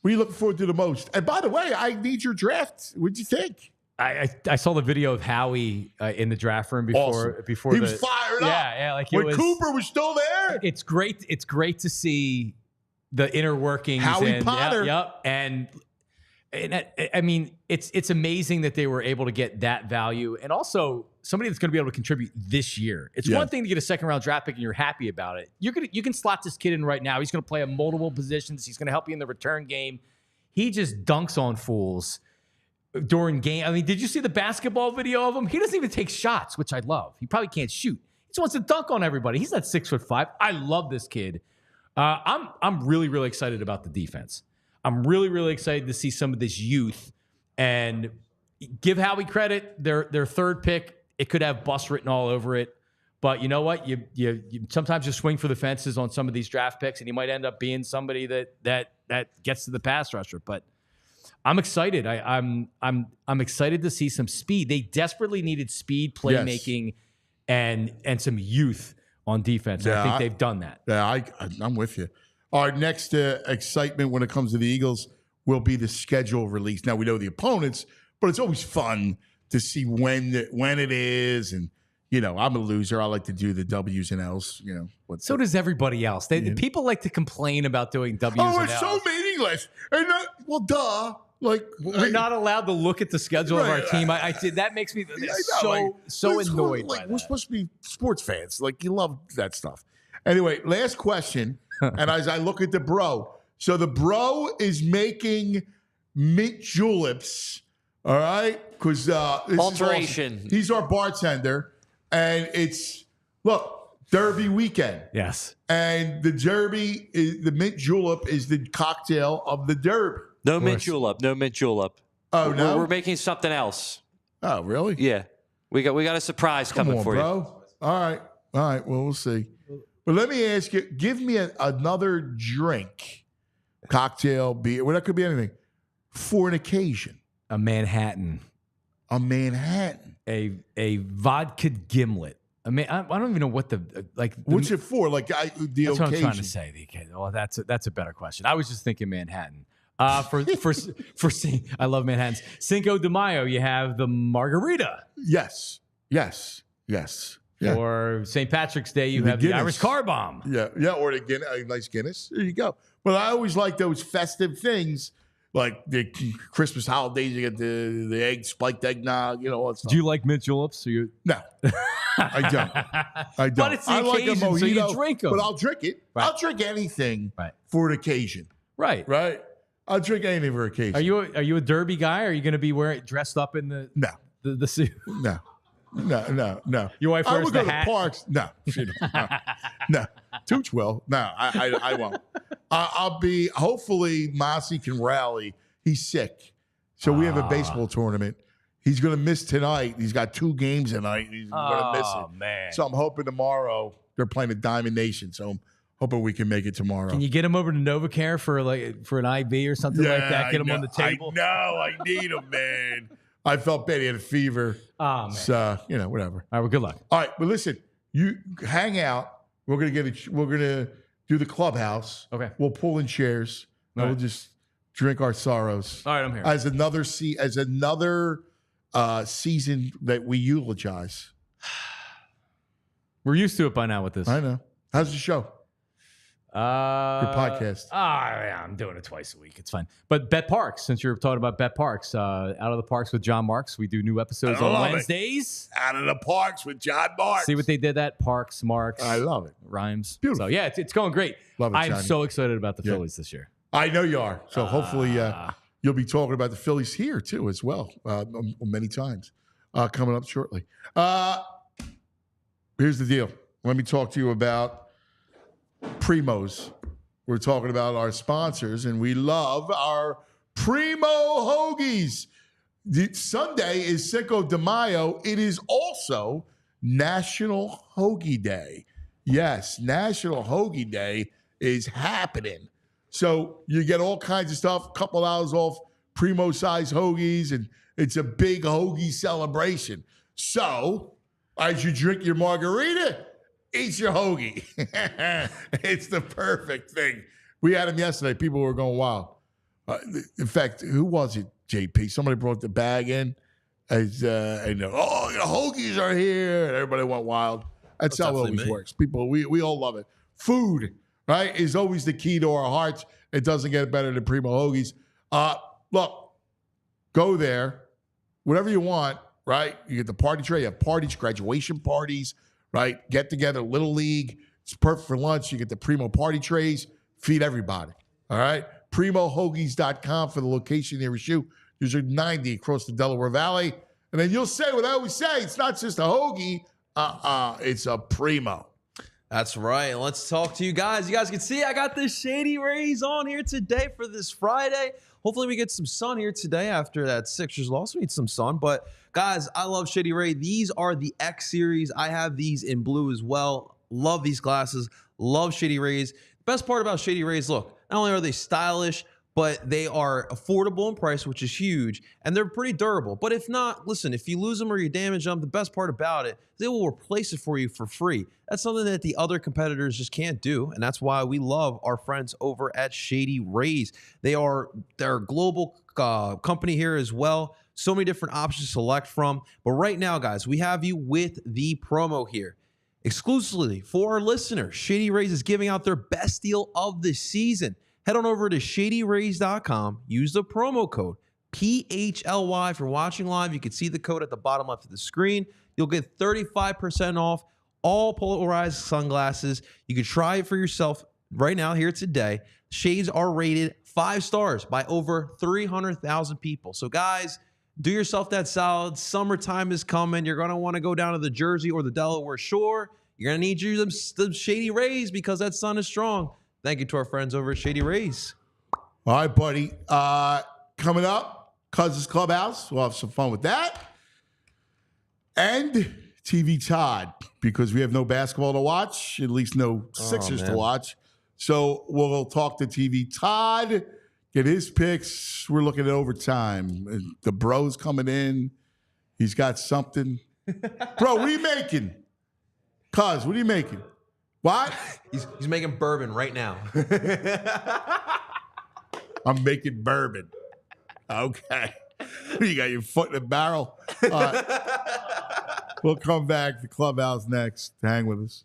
[SPEAKER 1] what are you looking forward to the most? And by the way, I need your draft. What'd you think?
[SPEAKER 8] I saw the video of Howie in the draft room before
[SPEAKER 1] he was fired up.
[SPEAKER 8] Yeah, like
[SPEAKER 1] when Cooper was still there.
[SPEAKER 8] It's great. It's great to see the inner workings.
[SPEAKER 1] Howie Potter.
[SPEAKER 8] And I mean, it's amazing that they were able to get that value, and also somebody that's going to be able to contribute this year. It's one thing to get a second-round draft pick and you're happy about it. You can slot this kid in right now. He's going to play at multiple positions. He's going to help you in the return game. He just dunks on fools during game. I mean, did you see the basketball video of him? He doesn't even take shots, which I love. He probably can't shoot. He just wants to dunk on everybody. He's not 6'5". I love this kid. I'm really, really excited about the defense. I'm really, really excited to see some of this youth, and give Howie credit. Their third pick, it could have bust written all over it, but you know what? You sometimes you swing for the fences on some of these draft picks, and you might end up being somebody that gets to the pass rusher. But I'm excited. I'm excited to see some speed. They desperately needed speed, playmaking, and some youth on defense. And I think they've done that.
[SPEAKER 1] Yeah, I'm with you. Our next excitement when it comes to the Eagles will be the schedule release. Now, we know the opponents, but it's always fun to see when it is. And, I'm a loser. I like to do the W's and L's.
[SPEAKER 8] So does everybody else. People like to complain about doing W's and L's.
[SPEAKER 1] Oh, it's so meaningless. And well, duh. Like,
[SPEAKER 8] we're not allowed to look at the schedule of our team. I did. That makes me so annoyed.
[SPEAKER 1] Like, we're supposed to be sports fans. Like, you love that stuff. Anyway, last question. And as I look at the bro, so the bro is making mint juleps, all right? Because
[SPEAKER 7] alteration.
[SPEAKER 1] Awesome. He's our bartender, and it's Derby weekend.
[SPEAKER 8] Yes,
[SPEAKER 1] and the Derby is the mint julep is the cocktail of the Derby.
[SPEAKER 7] No mint julep. No mint julep.
[SPEAKER 1] Oh no,
[SPEAKER 7] we're making something else.
[SPEAKER 1] Oh really?
[SPEAKER 7] Yeah, we got a surprise coming for
[SPEAKER 1] bro.
[SPEAKER 7] you.
[SPEAKER 1] All right. Well, we'll see. But let me ask you, give me another drink, cocktail, beer, well, that could be anything, for an occasion.
[SPEAKER 8] A Manhattan. A vodka gimlet. I mean, I don't even know what what's
[SPEAKER 1] it for? Like the
[SPEAKER 8] that's
[SPEAKER 1] occasion.
[SPEAKER 8] What I'm trying to say. Well, that's a better question. I was just thinking Manhattan. For I love Manhattans. Cinco de Mayo, you have the margarita.
[SPEAKER 1] Yes. Yeah.
[SPEAKER 8] Or St. Patrick's Day, you have the Irish car bomb.
[SPEAKER 1] Yeah, or a nice Guinness. There you go. But I always like those festive things, like the Christmas holidays. You get the egg, spiked eggnog, all that stuff.
[SPEAKER 8] Do you like mint juleps?
[SPEAKER 1] No, I don't.
[SPEAKER 8] But it's the occasion, like so you drink them.
[SPEAKER 1] But I'll drink it. Right. I'll drink anything for an occasion.
[SPEAKER 8] Right.
[SPEAKER 1] I'll drink anything for an occasion.
[SPEAKER 8] Are you a derby guy? Are you going to be dressed up in the suit?
[SPEAKER 1] No. No.
[SPEAKER 8] Your wife
[SPEAKER 1] I
[SPEAKER 8] wears
[SPEAKER 1] will
[SPEAKER 8] the
[SPEAKER 1] go
[SPEAKER 8] hat.
[SPEAKER 1] to parks. No, she don't. No. Tooch will. No, I won't. I'll be. Hopefully, Mossy can rally. He's sick, so we have a baseball tournament. He's going to miss tonight. He's got 2 games tonight. He's going to miss it.
[SPEAKER 8] Oh, man.
[SPEAKER 1] So I'm hoping tomorrow they're playing at Diamond Nation. So I'm hoping we can make it tomorrow.
[SPEAKER 8] Can you get him over to NovaCare for an IV or something like that? Get him on the table.
[SPEAKER 1] No, I need him, man. I felt bad. He had a fever.
[SPEAKER 8] Oh, man.
[SPEAKER 1] So, whatever.
[SPEAKER 8] All right, well, good luck.
[SPEAKER 1] All right, but listen, you hang out. We're gonna do the clubhouse.
[SPEAKER 8] Okay.
[SPEAKER 1] We'll pull in chairs. And
[SPEAKER 8] All
[SPEAKER 1] we'll
[SPEAKER 8] right.
[SPEAKER 1] just drink our sorrows.
[SPEAKER 8] All right, I'm here.
[SPEAKER 1] As another season that we eulogize.
[SPEAKER 8] We're used to it by now with this.
[SPEAKER 1] I know. How's the show? Your podcast.
[SPEAKER 8] Yeah, I'm doing it twice a week. It's fine. But Bet Parks, since you're talking about Bet Parks, Out of the Parks with John Marks, we do new episodes on Wednesdays.
[SPEAKER 1] Out of the Parks with John Marks.
[SPEAKER 8] See what they did that? Parks, Marks.
[SPEAKER 1] I love it.
[SPEAKER 8] Rhymes.
[SPEAKER 1] Beautiful.
[SPEAKER 8] So, yeah, it's going great.
[SPEAKER 1] Love it,
[SPEAKER 8] I'm
[SPEAKER 1] Johnny.
[SPEAKER 8] so excited about the Phillies this year.
[SPEAKER 1] I know you are. So hopefully you'll be talking about the Phillies here too as well many times coming up shortly. Here's the deal. Let me talk to you about Primos. We're talking about our sponsors, and we love our Primo Hoagies. Sunday is Cinco de Mayo. It is also National Hoagie Day. Yes, National Hoagie Day is happening. So you get all kinds of stuff, a couple hours off Primo-size hoagies, and it's a big hoagie celebration. So as you drink your margarita, eat your hoagie. It's the perfect thing. We had them yesterday. People were going wild. In fact, who was it, JP? Somebody brought the bag in. And hoagies are here. And everybody went wild. That's how it always works. People, we all love it. Food, right, is always the key to our hearts. It doesn't get better than Primo Hoagies. Look, go there. Whatever you want, right? You get the party tray. You have parties, graduation parties, right? Get together, Little League. It's perfect for lunch. You get the Primo party trays. Feed everybody, all right? PrimoHoagies.com for the location nearest you. There's 90 across the Delaware Valley. And then you'll say what I always say. It's not just a hoagie. It's a Primo.
[SPEAKER 3] That's right. Let's talk to you guys. You guys can see I got the Shady Rays on here today for this Friday. Hopefully we get some sun here today after that Sixers loss. We need some sun. But, guys, I love Shady Ray. These are the X Series. I have these in blue as well. Love these glasses. Love Shady Rays. Best part about Shady Rays, look, not only are they stylish, but they are affordable in price, which is huge, and they're pretty durable. But if not, listen, if you lose them or you damage them, the best part about it, they will replace it for you for free. That's something that the other competitors just can't do, and that's why we love our friends over at Shady Rays. They're a global company here as well. So many different options to select from. But right now, guys, we have you with the promo here. Exclusively for our listeners, Shady Rays is giving out their best deal of the season. Head on over to shadyrays.com. Use the promo code PHLY. If you're watching live, you can see the code at the bottom left of the screen. You'll get 35% off all polarized sunglasses. You can try it for yourself right now here today. Shades are rated 5 stars by over 300,000 people. So, guys, do yourself that solid. Summertime is coming. You're going to want to go down to the Jersey or the Delaware Shore. You're going to need them Shady Rays because that sun is strong. Thank you to our friends over at Shady Rays.
[SPEAKER 1] All right, buddy. Coming up, Cousins Clubhouse. We'll have some fun with that. And TV Todd, because we have no basketball to watch, at least no Sixers to watch. So we'll talk to TV Todd, get his picks. We're looking at overtime. The bro's coming in. He's got something. Bro, what are you making? Cuz, what are you making? What?
[SPEAKER 3] He's making bourbon right now.
[SPEAKER 1] I'm making bourbon. Okay. You got your foot in a barrel. We'll come back to Clubhouse next. Hang with us.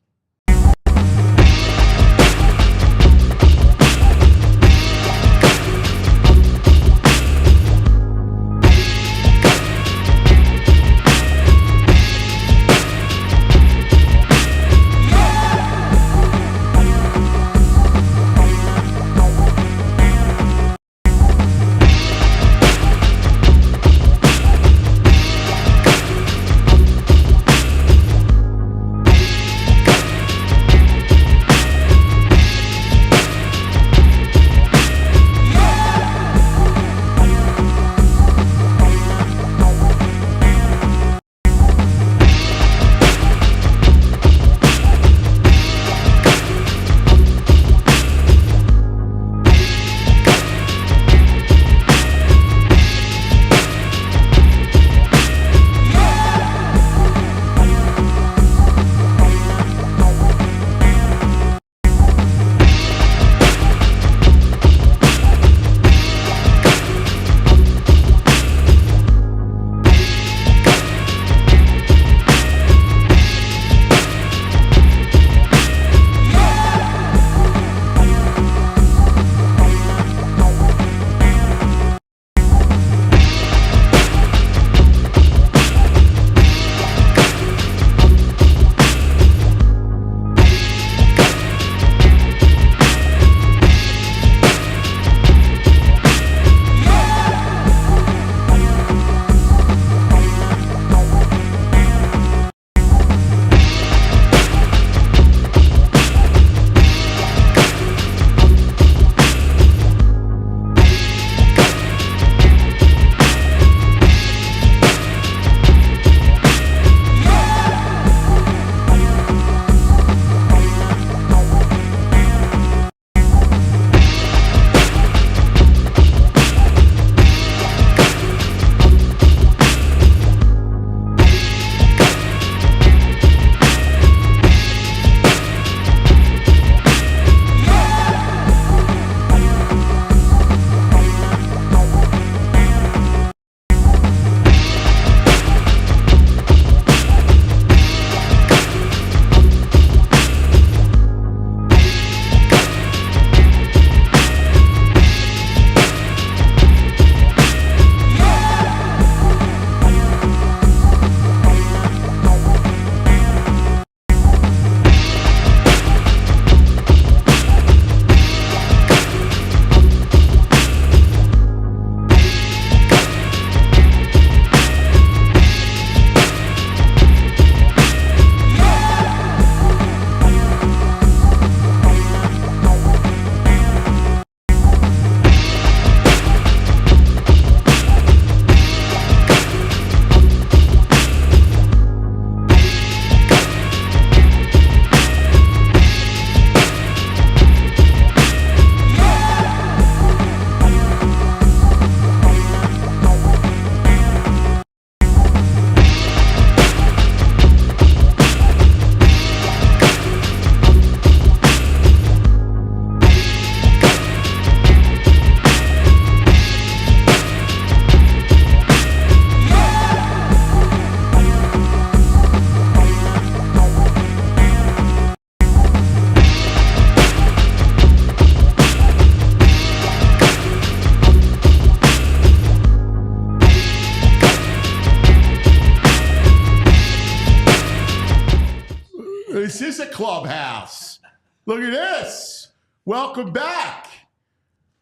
[SPEAKER 1] Look at this. Welcome back.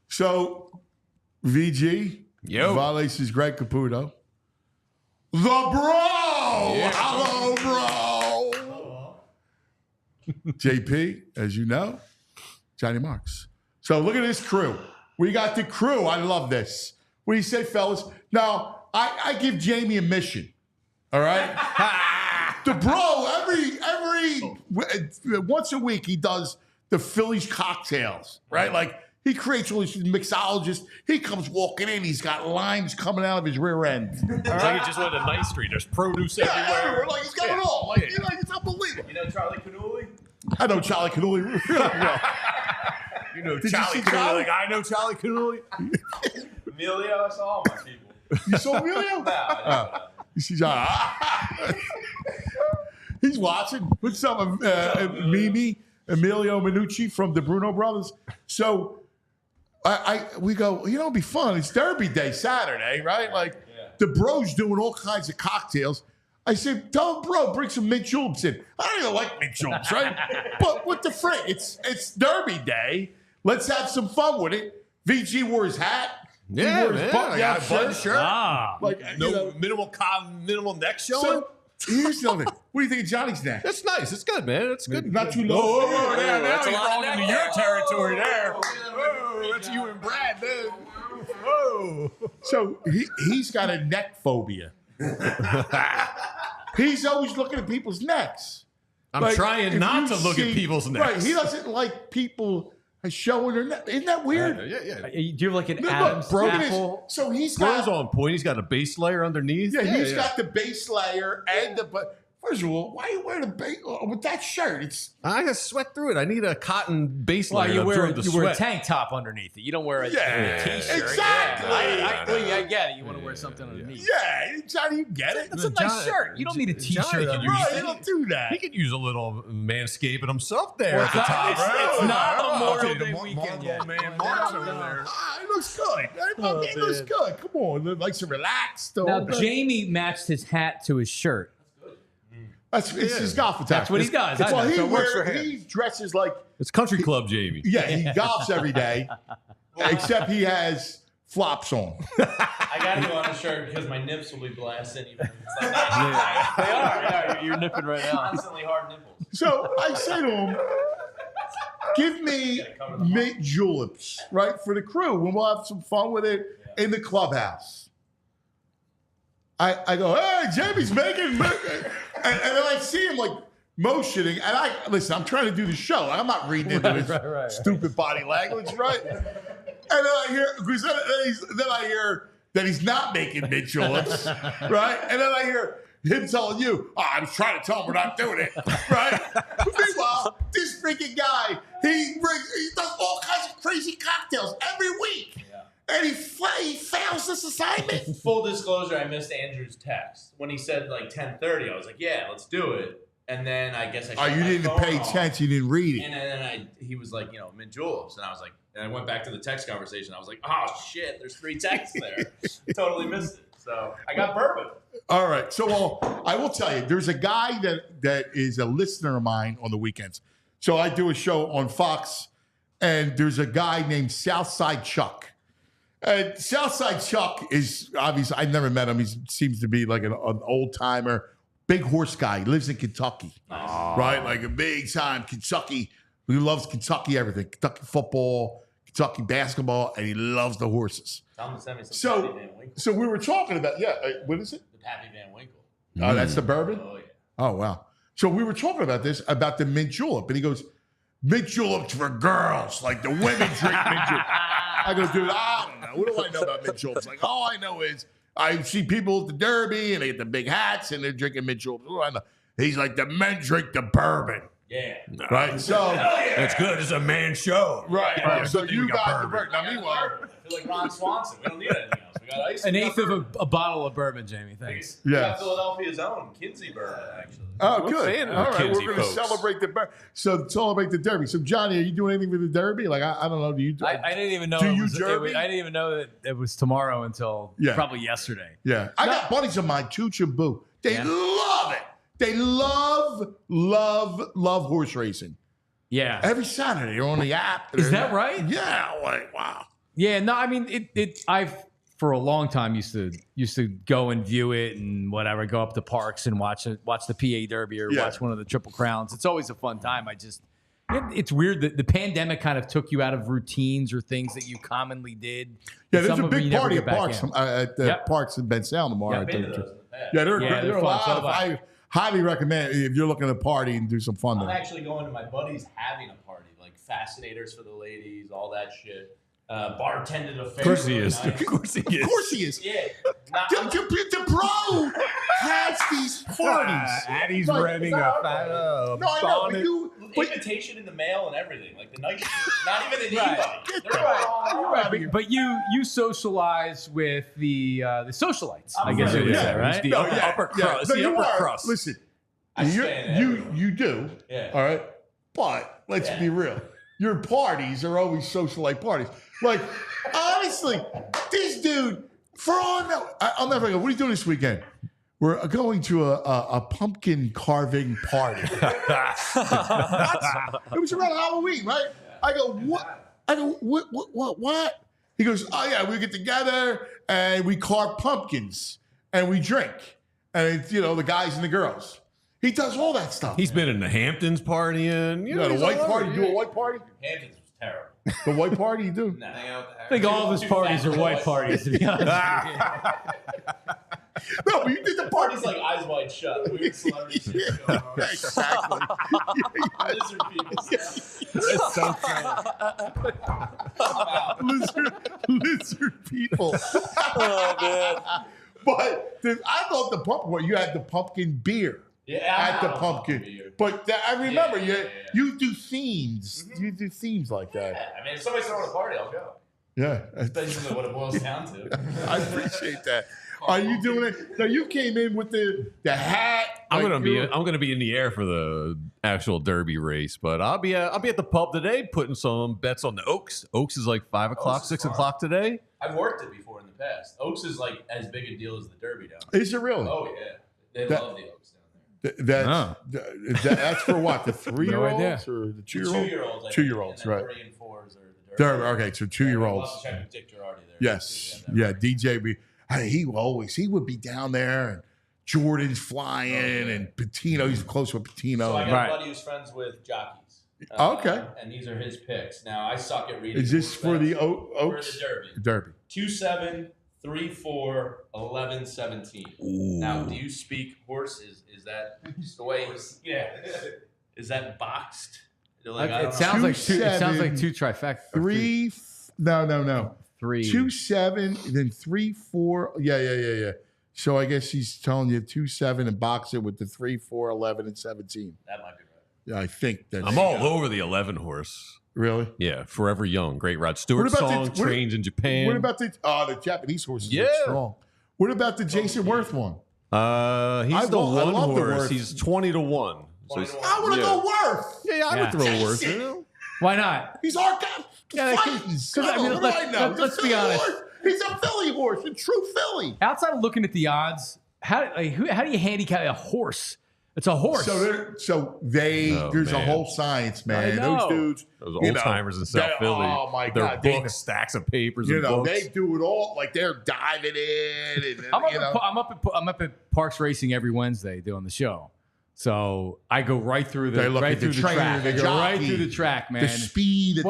[SPEAKER 1] So, VG, Vales is Greg Caputo. The bro.
[SPEAKER 3] Yeah.
[SPEAKER 1] Hello, bro. JP, as you know, Johnny Marks. So look at this crew. We got the crew. I love this. What do you say, fellas? Now, I give Jamie a mission. All right? The bro, every once a week, he does the Phillies cocktails, right? Like, he creates all these mixologists. He comes walking in. He's got limes coming out of his rear end.
[SPEAKER 9] It's like he just went to Ninth Street. There's produce everywhere.
[SPEAKER 1] Like, he's got it all. Like, it's unbelievable.
[SPEAKER 9] You know Charlie Cannulli?
[SPEAKER 1] I know Charlie Cannulli really well.
[SPEAKER 9] You know
[SPEAKER 1] Did
[SPEAKER 9] Charlie
[SPEAKER 1] you see Charlie?
[SPEAKER 9] Cannulli. Like, I know Charlie Cannulli.
[SPEAKER 2] Emilio, I saw all my people.
[SPEAKER 1] You saw Emilio? You see John? He's watching. What's up, Mimi, Emilio Minucci from the Bruno Brothers. So we go, it'd be fun. It's Derby Day, Saturday, right? Like, the bro's doing all kinds of cocktails. I said, tell him, bro, bring some mint juleps in. I don't even like mint juleps, right? But what the frick? It's Derby Day. Let's have some fun with it. VG wore his hat.
[SPEAKER 9] Yeah,
[SPEAKER 1] he wore his
[SPEAKER 9] man.
[SPEAKER 1] button
[SPEAKER 9] I got a
[SPEAKER 1] shirt.
[SPEAKER 9] button shirt.
[SPEAKER 1] Like,
[SPEAKER 9] No minimal neck showing.
[SPEAKER 1] So here's the other thing. What do you think of Johnny's neck?
[SPEAKER 9] That's nice. It's good, man. It's good.
[SPEAKER 1] Not too low.
[SPEAKER 9] Now
[SPEAKER 7] that's a
[SPEAKER 9] you're
[SPEAKER 7] lot of
[SPEAKER 9] going into
[SPEAKER 7] neck
[SPEAKER 9] your
[SPEAKER 7] there.
[SPEAKER 9] territory there. Whoa, that's you and Brad, dude. Whoa.
[SPEAKER 1] So he's got a neck phobia. He's always looking at people's necks.
[SPEAKER 9] I'm
[SPEAKER 1] Like,
[SPEAKER 9] trying
[SPEAKER 1] if
[SPEAKER 9] not
[SPEAKER 1] you
[SPEAKER 9] to look at
[SPEAKER 1] see-
[SPEAKER 9] people's necks.
[SPEAKER 1] Right, he doesn't like people showing their neck. Isn't that weird?
[SPEAKER 9] Yeah.
[SPEAKER 8] Do you have like an
[SPEAKER 1] Look,
[SPEAKER 8] Adam's
[SPEAKER 1] Brogan is-
[SPEAKER 8] apple?
[SPEAKER 1] so he's
[SPEAKER 9] Bro's
[SPEAKER 1] got,
[SPEAKER 9] on point. He's got a base layer underneath.
[SPEAKER 1] he's got the base layer and the. But first of all, why are you wearing a base with that shirt? It's
[SPEAKER 9] I got to sweat through it. I need a cotton base
[SPEAKER 8] Well,
[SPEAKER 9] layer
[SPEAKER 8] you
[SPEAKER 9] to
[SPEAKER 8] wear
[SPEAKER 9] absorb the
[SPEAKER 8] you wear a
[SPEAKER 9] sweat.
[SPEAKER 8] tank top underneath it. You don't wear a t-shirt.
[SPEAKER 1] exactly.
[SPEAKER 8] I get it. You want to wear something underneath.
[SPEAKER 1] Yeah, Johnny, you get it.
[SPEAKER 8] That's a nice shirt. You don't need a t-shirt.
[SPEAKER 9] Johnny can use
[SPEAKER 1] Right,
[SPEAKER 9] it.
[SPEAKER 1] you don't do that.
[SPEAKER 9] He could use a little manscaping himself there
[SPEAKER 8] Well,
[SPEAKER 9] at the top.
[SPEAKER 8] it's not Memorial Day
[SPEAKER 9] Marvel
[SPEAKER 8] weekend yet.
[SPEAKER 9] Man Marks over there.
[SPEAKER 1] It looks good. It looks good. Come on, it likes to relax.
[SPEAKER 8] Now, Jamie matched his hat to his shirt.
[SPEAKER 1] It's his golf attack.
[SPEAKER 8] That's what he does. I
[SPEAKER 1] Well,
[SPEAKER 8] know.
[SPEAKER 1] he,
[SPEAKER 8] So it works for him.
[SPEAKER 1] he dresses like,
[SPEAKER 9] It's Country Club Jamie.
[SPEAKER 1] he golfs every day, except he has flops on.
[SPEAKER 2] I got to go on a shirt because my nips will be blasting. Even it's like, they are.
[SPEAKER 8] You're nipping right now.
[SPEAKER 2] Constantly hard nipples.
[SPEAKER 1] So I say to him, give me mint juleps, right, for the crew, and we'll have some fun with it in the clubhouse. I go, hey, Jamie's making, and then I see him like motioning, and I'm trying to do the show. I'm not reading into his stupid body language, right? And then I hear, because then I hear that he's not making mint juleps, right? And then I hear him telling you, I was trying to tell him we're not doing it, right? Meanwhile, this freaking guy, he does all kinds of crazy cocktails every week. And he fails this assignment.
[SPEAKER 2] Full disclosure, I missed Andrew's text. When he said like 10:30, I was like, yeah, let's do it. And then I guess I shut
[SPEAKER 1] You
[SPEAKER 2] my
[SPEAKER 1] didn't
[SPEAKER 2] phone
[SPEAKER 1] pay
[SPEAKER 2] off.
[SPEAKER 1] attention. You didn't read it.
[SPEAKER 2] And then he was like, mint juleps. And I was like, and I went back to the text conversation. I was like, oh shit, there's 3 texts there. Totally missed it. So I got bourbon.
[SPEAKER 1] All right. So I will tell you, there's a guy that is a listener of mine on the weekends. So I do a show on Fox, and there's a guy named Southside Chuck. And Southside Chuck is obviously, I've never met him. He seems to be like an old timer, big horse guy. He lives in Kentucky, right? Like a big time Kentucky. He loves Kentucky everything, Kentucky football, Kentucky basketball, and he loves the horses.
[SPEAKER 2] Tell him to send me some Pappy Van Winkle.
[SPEAKER 1] So we were talking about, what is it?
[SPEAKER 2] The Pappy Van Winkle.
[SPEAKER 1] Oh, that's the bourbon?
[SPEAKER 2] Oh, yeah.
[SPEAKER 1] Oh, wow. So we were talking about this, about the mint julep. And he goes, mint juleps for girls. Like the women drink mint julep. I go, dude, I don't know. What do I know about mint juleps? Like, all I know is I see people at the Derby and they get the big hats and they're drinking mint juleps. What do I know? He's like, the men drink the bourbon.
[SPEAKER 2] Yeah.
[SPEAKER 1] Right? So,
[SPEAKER 9] That's good. It's a man show.
[SPEAKER 1] right. So
[SPEAKER 9] Good thing
[SPEAKER 1] you
[SPEAKER 9] we got
[SPEAKER 1] got the
[SPEAKER 9] bourbon.
[SPEAKER 1] bourbon. Now, meanwhile,
[SPEAKER 2] I feel like Ron Swanson. We don't need anything else. We got ice.
[SPEAKER 8] An
[SPEAKER 2] we got
[SPEAKER 8] eighth of
[SPEAKER 2] bourbon.
[SPEAKER 8] a bottle of bourbon, Jamie. Thanks.
[SPEAKER 2] We
[SPEAKER 1] yes.
[SPEAKER 2] got Philadelphia's own Kinsey bourbon, actually.
[SPEAKER 1] Oh,
[SPEAKER 9] I'm a
[SPEAKER 1] good.
[SPEAKER 9] fan of
[SPEAKER 1] All
[SPEAKER 9] the
[SPEAKER 1] right,
[SPEAKER 9] Kinsey
[SPEAKER 1] we're going to
[SPEAKER 9] folks.
[SPEAKER 1] celebrate the Derby. So celebrate the Derby. So Johnny, are you doing anything with the Derby? Like I don't know. Do you?
[SPEAKER 8] I didn't even know.
[SPEAKER 1] Do
[SPEAKER 8] it
[SPEAKER 1] you
[SPEAKER 8] was,
[SPEAKER 1] derby?
[SPEAKER 8] I didn't even know that it was tomorrow until probably yesterday.
[SPEAKER 1] Yeah, I got buddies of mine, Chooch and Boo. They
[SPEAKER 8] Yeah.
[SPEAKER 1] love it. They love horse racing.
[SPEAKER 8] Yeah.
[SPEAKER 1] Every Saturday, you're on the app.
[SPEAKER 8] Is that right?
[SPEAKER 1] Yeah. Like, wow.
[SPEAKER 8] Yeah, no, I mean I've for a long time used to go and view it and whatever, go up to parks and watch the PA Derby or watch one of the Triple Crowns. It's always a fun time. It's weird that the pandemic kind of took you out of routines or things that you commonly did.
[SPEAKER 1] Yeah, there's a big party at Parks at the Parks in Ben Salem tomorrow. Yeah, they're a lot of. I highly recommend if you're looking to party and do some fun.
[SPEAKER 2] I'm actually going to my buddy's having a party, like fascinators for the ladies, all that shit. Bartended affair.
[SPEAKER 3] Of course he is. Of course he is.
[SPEAKER 1] Of course he is.
[SPEAKER 2] Yeah.
[SPEAKER 1] The pro has these parties.
[SPEAKER 9] Addie's renting a
[SPEAKER 1] No, I know. But
[SPEAKER 2] invitation in the mail and everything, like the night shit. Not even an e-bike.
[SPEAKER 8] But you socialize with the socialites, I guess
[SPEAKER 2] right.
[SPEAKER 8] you would say, right?
[SPEAKER 3] The upper crust.
[SPEAKER 1] No,
[SPEAKER 3] The
[SPEAKER 1] you
[SPEAKER 3] upper
[SPEAKER 1] are.
[SPEAKER 3] crust.
[SPEAKER 1] Listen,
[SPEAKER 2] I stand
[SPEAKER 1] you do.
[SPEAKER 2] Yeah.
[SPEAKER 1] All right. But let's be real. Your parties are always socialite parties. Like, honestly, this dude, I'll never forget. What are you doing this weekend? We're going to a pumpkin carving party. What? It was around Halloween, right? I go, what? I go, what? He goes, oh yeah, we get together and we carve pumpkins and we drink. And it's, the guys and the girls. He does all that stuff.
[SPEAKER 3] He's been in the Hamptons partying.
[SPEAKER 1] You know, the white party. You do a white party?
[SPEAKER 2] Hamptons was terrible.
[SPEAKER 1] The white party you do?
[SPEAKER 2] Nah.
[SPEAKER 8] I think all of his parties are white parties, to be honest.
[SPEAKER 1] No, but you did the
[SPEAKER 2] Parties like Eyes Wide Shut. Weird celebrity shit going on.
[SPEAKER 1] Exactly.
[SPEAKER 2] Lizard people stuff.
[SPEAKER 9] It's so funny.
[SPEAKER 1] Lizard people.
[SPEAKER 7] Oh, man.
[SPEAKER 1] But I thought the pumpkin, you had the pumpkin beer at the pumpkin.
[SPEAKER 2] Beer.
[SPEAKER 1] But I remember
[SPEAKER 2] Yeah.
[SPEAKER 1] you do themes. Mm-hmm. You do themes like that.
[SPEAKER 2] Yeah, I mean, if somebody's throwing a party, I'll go.
[SPEAKER 1] Yeah.
[SPEAKER 2] That's basically what it boils down to.
[SPEAKER 1] I appreciate that. Are you doing it? Now you came in with the hat.
[SPEAKER 3] I'm gonna be in the air for the actual Derby race, but I'll be at the pub today putting some bets on the Oaks. Oaks is like 5 o'clock, 6 o'clock today.
[SPEAKER 2] I've worked it before in the past. Oaks is like as big a deal as the Derby down there.
[SPEAKER 1] Is it really?
[SPEAKER 2] Oh yeah, they love the Oaks down there.
[SPEAKER 1] That's for what? The 3-year-olds
[SPEAKER 8] No
[SPEAKER 1] or the 2-year-olds?
[SPEAKER 2] 2-year-olds.
[SPEAKER 1] 2-year-olds, right?
[SPEAKER 2] 3 and 4s are the
[SPEAKER 1] Derby.
[SPEAKER 2] Derby.
[SPEAKER 1] Okay, so 2-year-olds.
[SPEAKER 2] I'll check with Dick Girardi there.
[SPEAKER 1] Yes. Yeah, DJ. He would be down there and Jordan's flying and Patino. He's close with Patino.
[SPEAKER 2] So I got a buddy who's friends with jockeys.
[SPEAKER 1] Okay.
[SPEAKER 2] And these are his picks. Now I suck at reading.
[SPEAKER 1] Is this for the Oaks?
[SPEAKER 2] For the Derby.
[SPEAKER 1] Derby.
[SPEAKER 2] 2-7, 3-4, 11, 17. Now, do you speak horses? Is that the way? Yeah. Is that boxed? Like,
[SPEAKER 8] It sounds like two trifecta.
[SPEAKER 1] No.
[SPEAKER 8] 3.
[SPEAKER 1] 2-7, then 3-4. Yeah. So I guess he's telling you 2-7 and box it with the 3-4, 11, and 17.
[SPEAKER 2] That might be right.
[SPEAKER 1] Yeah, I think that's.
[SPEAKER 3] I'm all over the 11 horse.
[SPEAKER 1] Really?
[SPEAKER 3] Yeah, Forever Young, great Rod Stewart song, trains in Japan.
[SPEAKER 1] What about the Japanese horses?
[SPEAKER 3] Yeah,
[SPEAKER 1] strong. What about the Jason Worth one?
[SPEAKER 3] He's the one
[SPEAKER 1] love the
[SPEAKER 3] horse.
[SPEAKER 1] Worth.
[SPEAKER 3] He's 20-1. So
[SPEAKER 1] I want to go Worth.
[SPEAKER 3] Yeah, I would throw Worth. You know?
[SPEAKER 8] Why not?
[SPEAKER 1] He's our guy.
[SPEAKER 8] Let's be honest.
[SPEAKER 1] He's a Philly horse, a true Philly.
[SPEAKER 8] Outside of looking at the odds, how do you handicap a horse? It's a horse.
[SPEAKER 1] There's a whole science, man. Those dudes,
[SPEAKER 3] those old timers in South Philly.
[SPEAKER 1] Oh my
[SPEAKER 3] God,
[SPEAKER 1] their
[SPEAKER 3] books, stacks of papers. And books.
[SPEAKER 1] They do it all like they're diving in. And,
[SPEAKER 8] I'm up at Parks Racing every Wednesday doing the show. So I go right through the track. I go right through the track, man.
[SPEAKER 1] The speed.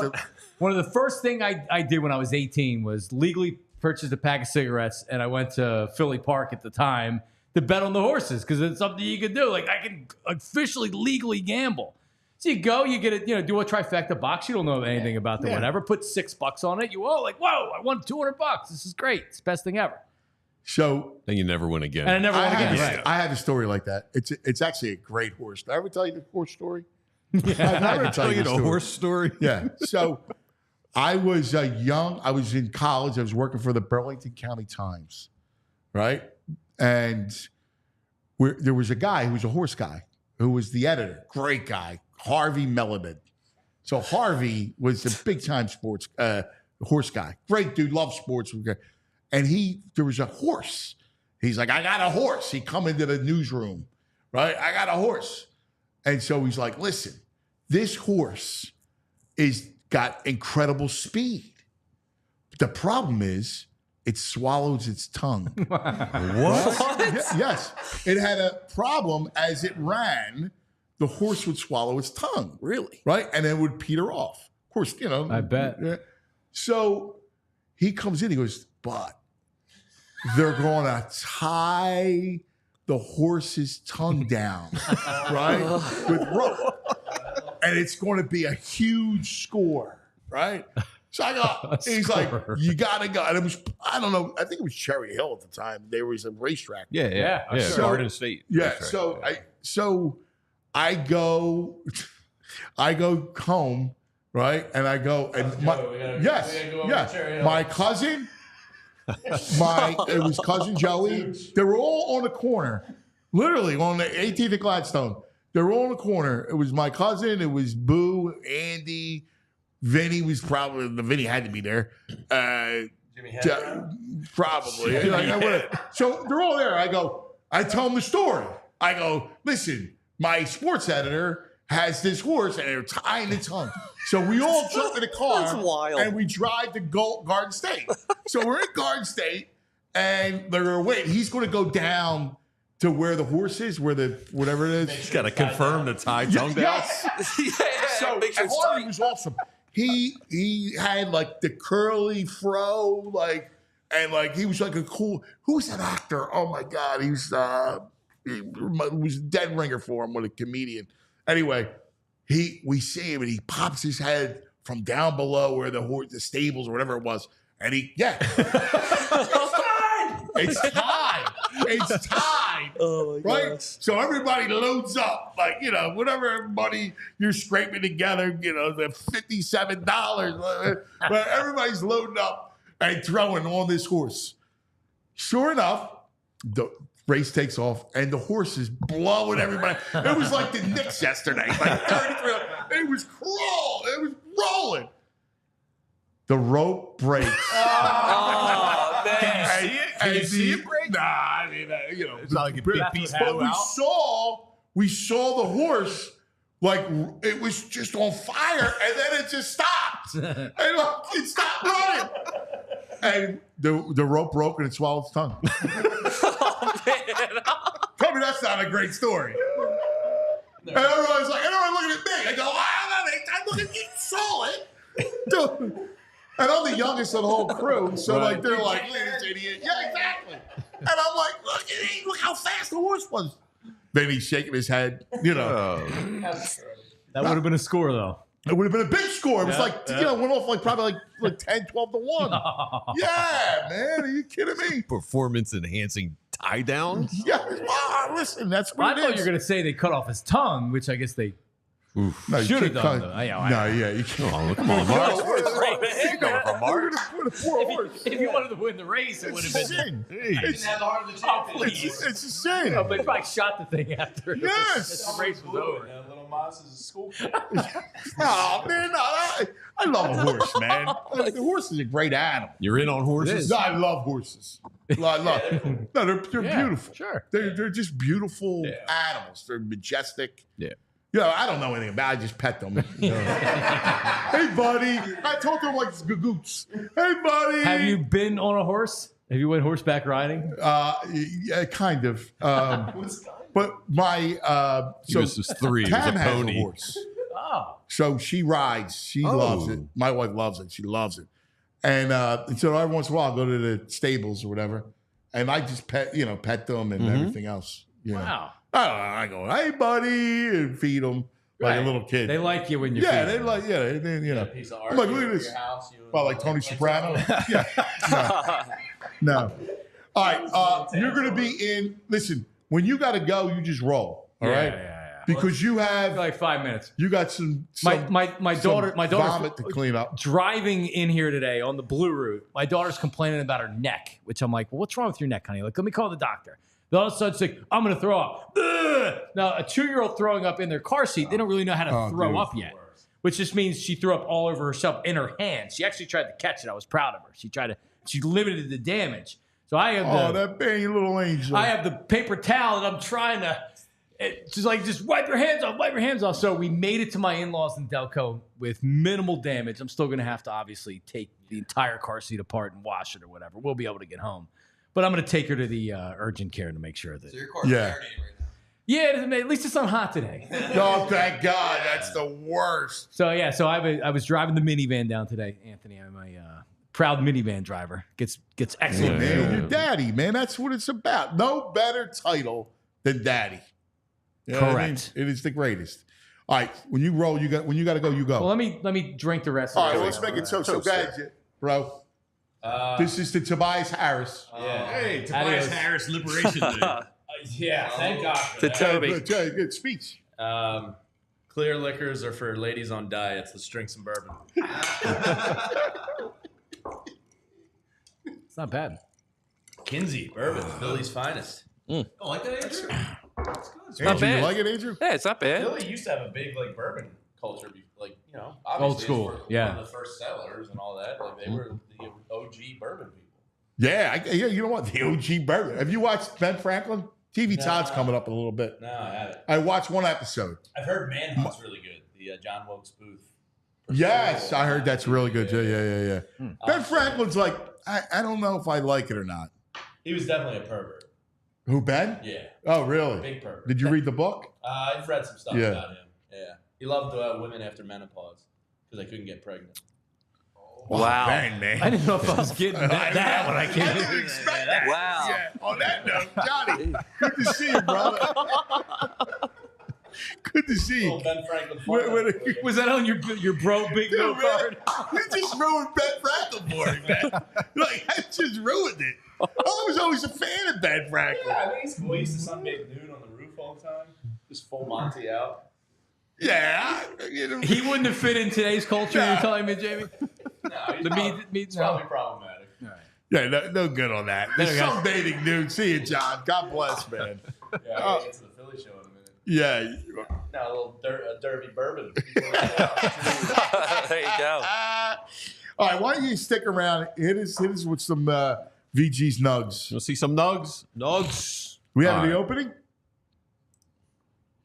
[SPEAKER 8] One of the first thing I did when I was 18 was legally purchase a pack of cigarettes, and I went to Philly Park at the time to bet on the horses because it's something you can do. Like I can officially legally gamble. So you go, you get it, do a trifecta box. You don't know anything about the whatever. Put $6 on it. Whoa, I won $200. This is great. It's the best thing ever.
[SPEAKER 1] So
[SPEAKER 3] then you never win again.
[SPEAKER 8] And I never won again.
[SPEAKER 1] I had a story like that. It's actually a great horse. Did I ever tell you the horse story?
[SPEAKER 3] Yeah, I never tell you the horse story.
[SPEAKER 1] Yeah. So I was young. I was in college. I was working for the Burlington County Times, right? And there was a guy who was a horse guy who was the editor. Great guy, Harvey Melliman. So Harvey was a big time sports horse guy. Great dude, loved sports. And there was a horse. He's like, I got a horse. He come into the newsroom, right? I got a horse. And so he's like, listen, this horse is got incredible speed. The problem is it swallows its tongue.
[SPEAKER 3] What?
[SPEAKER 1] Yes. It had a problem as it ran. The horse would swallow its tongue.
[SPEAKER 3] Really?
[SPEAKER 1] Right? And then would peter off. Of course, you know.
[SPEAKER 8] I bet.
[SPEAKER 1] Yeah. So he comes in, he goes, but they're going to tie the horse's tongue down, right? With rope. And it's going to be a huge score, right? So I got, he's like, you got to go. And it was, I don't know, I think it was Cherry Hill at the time. There was a racetrack.
[SPEAKER 3] Yeah.
[SPEAKER 8] Sure.
[SPEAKER 3] Garden State.
[SPEAKER 1] Yeah.
[SPEAKER 3] Racetrack.
[SPEAKER 1] So I go home, right? And I go, and my cousin, it was cousin Joey. They were all on the corner, literally on the 18th and Gladstone. They were all on the corner. It was my cousin. It was Boo, Andy, Vinny was probably, Vinny had to be there.
[SPEAKER 2] Jimmy Hedger?
[SPEAKER 1] Probably. So they're all there. I tell them the story. I go, listen, my sports editor has this horse and they're tying its tongue. So we all jump in the car.
[SPEAKER 7] That's wild.
[SPEAKER 1] And we drive to Garden State. So we're in Garden State and they're going to wait. He's going to go down to where the horse is, whatever it is.
[SPEAKER 3] He's got to confirm the tie tongue down.
[SPEAKER 1] Yes. So Harvey was awesome. He had like the curly fro, and he was like a cool. Who's that actor? Oh my God, he was dead ringer for him with a comedian. Anyway, we see him and he pops his head from down below where the stables or whatever it was, and it's tied. It's tied.
[SPEAKER 7] Oh my
[SPEAKER 1] right?
[SPEAKER 7] gosh.
[SPEAKER 1] So everybody loads up, whatever everybody you're scraping together, the $57. But everybody's loading up and throwing on this horse. Sure enough, the race takes off and the horse is blowing everybody. It was like the Knicks yesterday, like 33. It was crawling. It was rolling. The rope breaks.
[SPEAKER 7] Oh, man.
[SPEAKER 1] Can you see it break? Nah, I mean,
[SPEAKER 3] It's not like a big piece
[SPEAKER 1] but
[SPEAKER 3] blew out.
[SPEAKER 1] we saw the horse like it was just on fire, and then it just stopped, and it stopped running, and the rope broke and it swallowed its tongue.
[SPEAKER 7] Oh, man.
[SPEAKER 1] Tell me that's not a great story. And everyone looking at me. I go, I look at you, saw it. Dude. And I'm the youngest of the whole crew, so they're like, look at this idiot. Yeah, exactly. And I'm like, look how fast the horse was. Then he's shaking his head,
[SPEAKER 8] That would have been a score, though.
[SPEAKER 1] It would have been a big score. It was went off probably 10, 12 to 1. Yeah, man. Are you kidding me?
[SPEAKER 3] Performance enhancing tie down.
[SPEAKER 1] Yeah. Listen, that's what
[SPEAKER 8] I
[SPEAKER 1] it
[SPEAKER 8] thought
[SPEAKER 1] is.
[SPEAKER 8] you were going to say they cut off his tongue, which I guess they
[SPEAKER 1] No, you
[SPEAKER 8] should have
[SPEAKER 1] can't
[SPEAKER 8] done.
[SPEAKER 1] cut-
[SPEAKER 8] Though.
[SPEAKER 1] You can't.
[SPEAKER 3] Come on, Mark.
[SPEAKER 8] If you wanted to win the race, it would have
[SPEAKER 1] It's a
[SPEAKER 8] been.
[SPEAKER 1] sin.
[SPEAKER 2] Didn't have the heart of the champion.
[SPEAKER 1] It's a sin.
[SPEAKER 8] No, but they probably shot the thing after.
[SPEAKER 1] Yes.
[SPEAKER 8] The race was over.
[SPEAKER 2] Little Moss is a school.
[SPEAKER 1] Oh, man, I love a horse, man. The horse is a great animal.
[SPEAKER 3] You're in on horses.
[SPEAKER 1] No, I love horses. They're beautiful.
[SPEAKER 8] Sure.
[SPEAKER 1] They're just beautiful animals. They're majestic.
[SPEAKER 3] Yeah.
[SPEAKER 1] I don't know anything about it. I just pet them. Hey, buddy. I talk to them like goots. Hey, buddy.
[SPEAKER 8] Have you been on a horse? Have you went horseback riding?
[SPEAKER 1] Yeah, kind of. But my
[SPEAKER 3] This is 3. It was
[SPEAKER 1] Tam
[SPEAKER 3] a
[SPEAKER 1] has
[SPEAKER 3] pony.
[SPEAKER 1] a horse.
[SPEAKER 8] Oh.
[SPEAKER 1] So she rides. She loves it. My wife loves it. She loves it. And so every once in a while, I'll go to the stables or whatever, and I just pet them and everything else.
[SPEAKER 8] Wow.
[SPEAKER 1] I go, hey, buddy, and feed them like a little kid.
[SPEAKER 8] They like you when you
[SPEAKER 1] yeah,
[SPEAKER 8] feed
[SPEAKER 1] they
[SPEAKER 8] them.
[SPEAKER 1] like,
[SPEAKER 2] A piece of art.
[SPEAKER 1] I'm like, look at this. About like Tony Soprano. No. All right, you're going to be in. Listen, when you got to go, you just roll. All right,
[SPEAKER 8] Yeah.
[SPEAKER 1] because you have
[SPEAKER 8] Like 5 minutes.
[SPEAKER 1] you got some
[SPEAKER 8] My daughter
[SPEAKER 1] vomit to clean up.
[SPEAKER 8] driving in here today on the blue route. My daughter's complaining about her neck, which I'm like, well, what's wrong with your neck, honey? Like, let me call the doctor. Then all of a sudden, she's like, I'm going to throw up. Ugh! Now, a 2-year-old throwing up in their car seat, they don't really know how to throw up yet, which just means she threw up all over herself in her hands. She actually tried to catch it. I was proud of her. She limited the damage. So I have
[SPEAKER 1] that baby little angel.
[SPEAKER 8] I have the paper towel and I'm trying to She's like, just wipe your hands off. So we made it to my in-laws in Delco with minimal damage. I'm still going to have to obviously take the entire car seat apart and wash it or whatever. We'll be able to get home. But I'm going to take her to the urgent care to make sure that.
[SPEAKER 7] So your car's marinating right now.
[SPEAKER 8] Yeah, at least it's not hot today.
[SPEAKER 1] Oh, thank God. That's the worst.
[SPEAKER 8] So, yeah, I was driving the minivan down today, Anthony. I'm a proud minivan driver. Gets excellent.
[SPEAKER 1] Man, you're daddy, man. That's what it's about. No better title than daddy. You know what I mean?
[SPEAKER 8] Correct.
[SPEAKER 1] It is the greatest. All right, when you roll, when you got to go, you go.
[SPEAKER 8] Well, let me drink the rest.
[SPEAKER 1] All
[SPEAKER 8] of
[SPEAKER 1] right,
[SPEAKER 8] it.
[SPEAKER 1] let's make it so bad, bro. This is the Tobias Harris.
[SPEAKER 9] Hey, Tobias Harris Liberation Day.
[SPEAKER 2] Yeah, thank God for
[SPEAKER 7] To
[SPEAKER 2] that.
[SPEAKER 7] Toby.
[SPEAKER 1] Good speech.
[SPEAKER 2] Clear liquors are for ladies on diets. Let's drink some bourbon.
[SPEAKER 8] It's not bad.
[SPEAKER 2] Kinsey bourbon, Philly's finest.
[SPEAKER 9] Oh, like that, Andrew?
[SPEAKER 1] Andrew,
[SPEAKER 7] not bad.
[SPEAKER 1] you like it, Andrew?
[SPEAKER 7] Yeah, it's not bad.
[SPEAKER 2] Philly used to have a big bourbon culture, obviously
[SPEAKER 8] Old school,
[SPEAKER 2] they were
[SPEAKER 8] yeah.
[SPEAKER 2] one of the first settlers and all that. Like they were the OG bourbon people.
[SPEAKER 1] Yeah, you know what? The OG bourbon. Have you watched Ben Franklin? TV Todd's coming up in a little bit.
[SPEAKER 2] No, I haven't.
[SPEAKER 1] I watched one episode.
[SPEAKER 2] I've heard Manhunt's really good. The John Wilkes Booth.
[SPEAKER 1] Yes, I heard that's really good. Yeah. Ben Franklin's like, I don't know if I like it or not.
[SPEAKER 2] He was definitely a pervert.
[SPEAKER 1] Who, Ben?
[SPEAKER 2] Yeah.
[SPEAKER 1] Oh, really?
[SPEAKER 2] Big pervert.
[SPEAKER 1] Did you read the book?
[SPEAKER 2] I've read some stuff
[SPEAKER 1] Yeah.
[SPEAKER 2] about him. Yeah. He loved women after menopause because they couldn't get pregnant.
[SPEAKER 7] Wow.
[SPEAKER 1] Ben, man.
[SPEAKER 8] I didn't know if I was getting that when I came
[SPEAKER 1] I
[SPEAKER 8] in.
[SPEAKER 1] didn't expect that.
[SPEAKER 7] Wow.
[SPEAKER 1] Yeah. On that note, Johnny, good to see you, brother. Good to see you.
[SPEAKER 2] Little Ben Franklin.
[SPEAKER 8] Was that on your bro big no card?
[SPEAKER 1] You just ruined Ben Franklin for me, man. Like, I just ruined it. I was always a fan of Ben Franklin.
[SPEAKER 2] Yeah, I think he's cool. He used to sunbathe nude on the roof all the time. Just full Monty out.
[SPEAKER 1] Yeah.
[SPEAKER 8] He wouldn't have fit in today's culture. You're telling me, Jamie?
[SPEAKER 2] No, he's
[SPEAKER 8] The
[SPEAKER 2] probably,
[SPEAKER 8] meat
[SPEAKER 2] it's probably problematic.
[SPEAKER 1] Yeah, no good on that. There's some dating dude. See you, John. God bless, man.
[SPEAKER 2] Yeah, I'm gonna get to the Philly show in a minute.
[SPEAKER 1] Yeah.
[SPEAKER 2] Now a little derby bourbon.
[SPEAKER 7] There you go.
[SPEAKER 1] All right, why don't you stick around? Hit us with some VG's nugs.
[SPEAKER 10] You'll see some nugs. Nugs.
[SPEAKER 1] We have
[SPEAKER 10] All
[SPEAKER 1] the
[SPEAKER 10] right.
[SPEAKER 1] opening?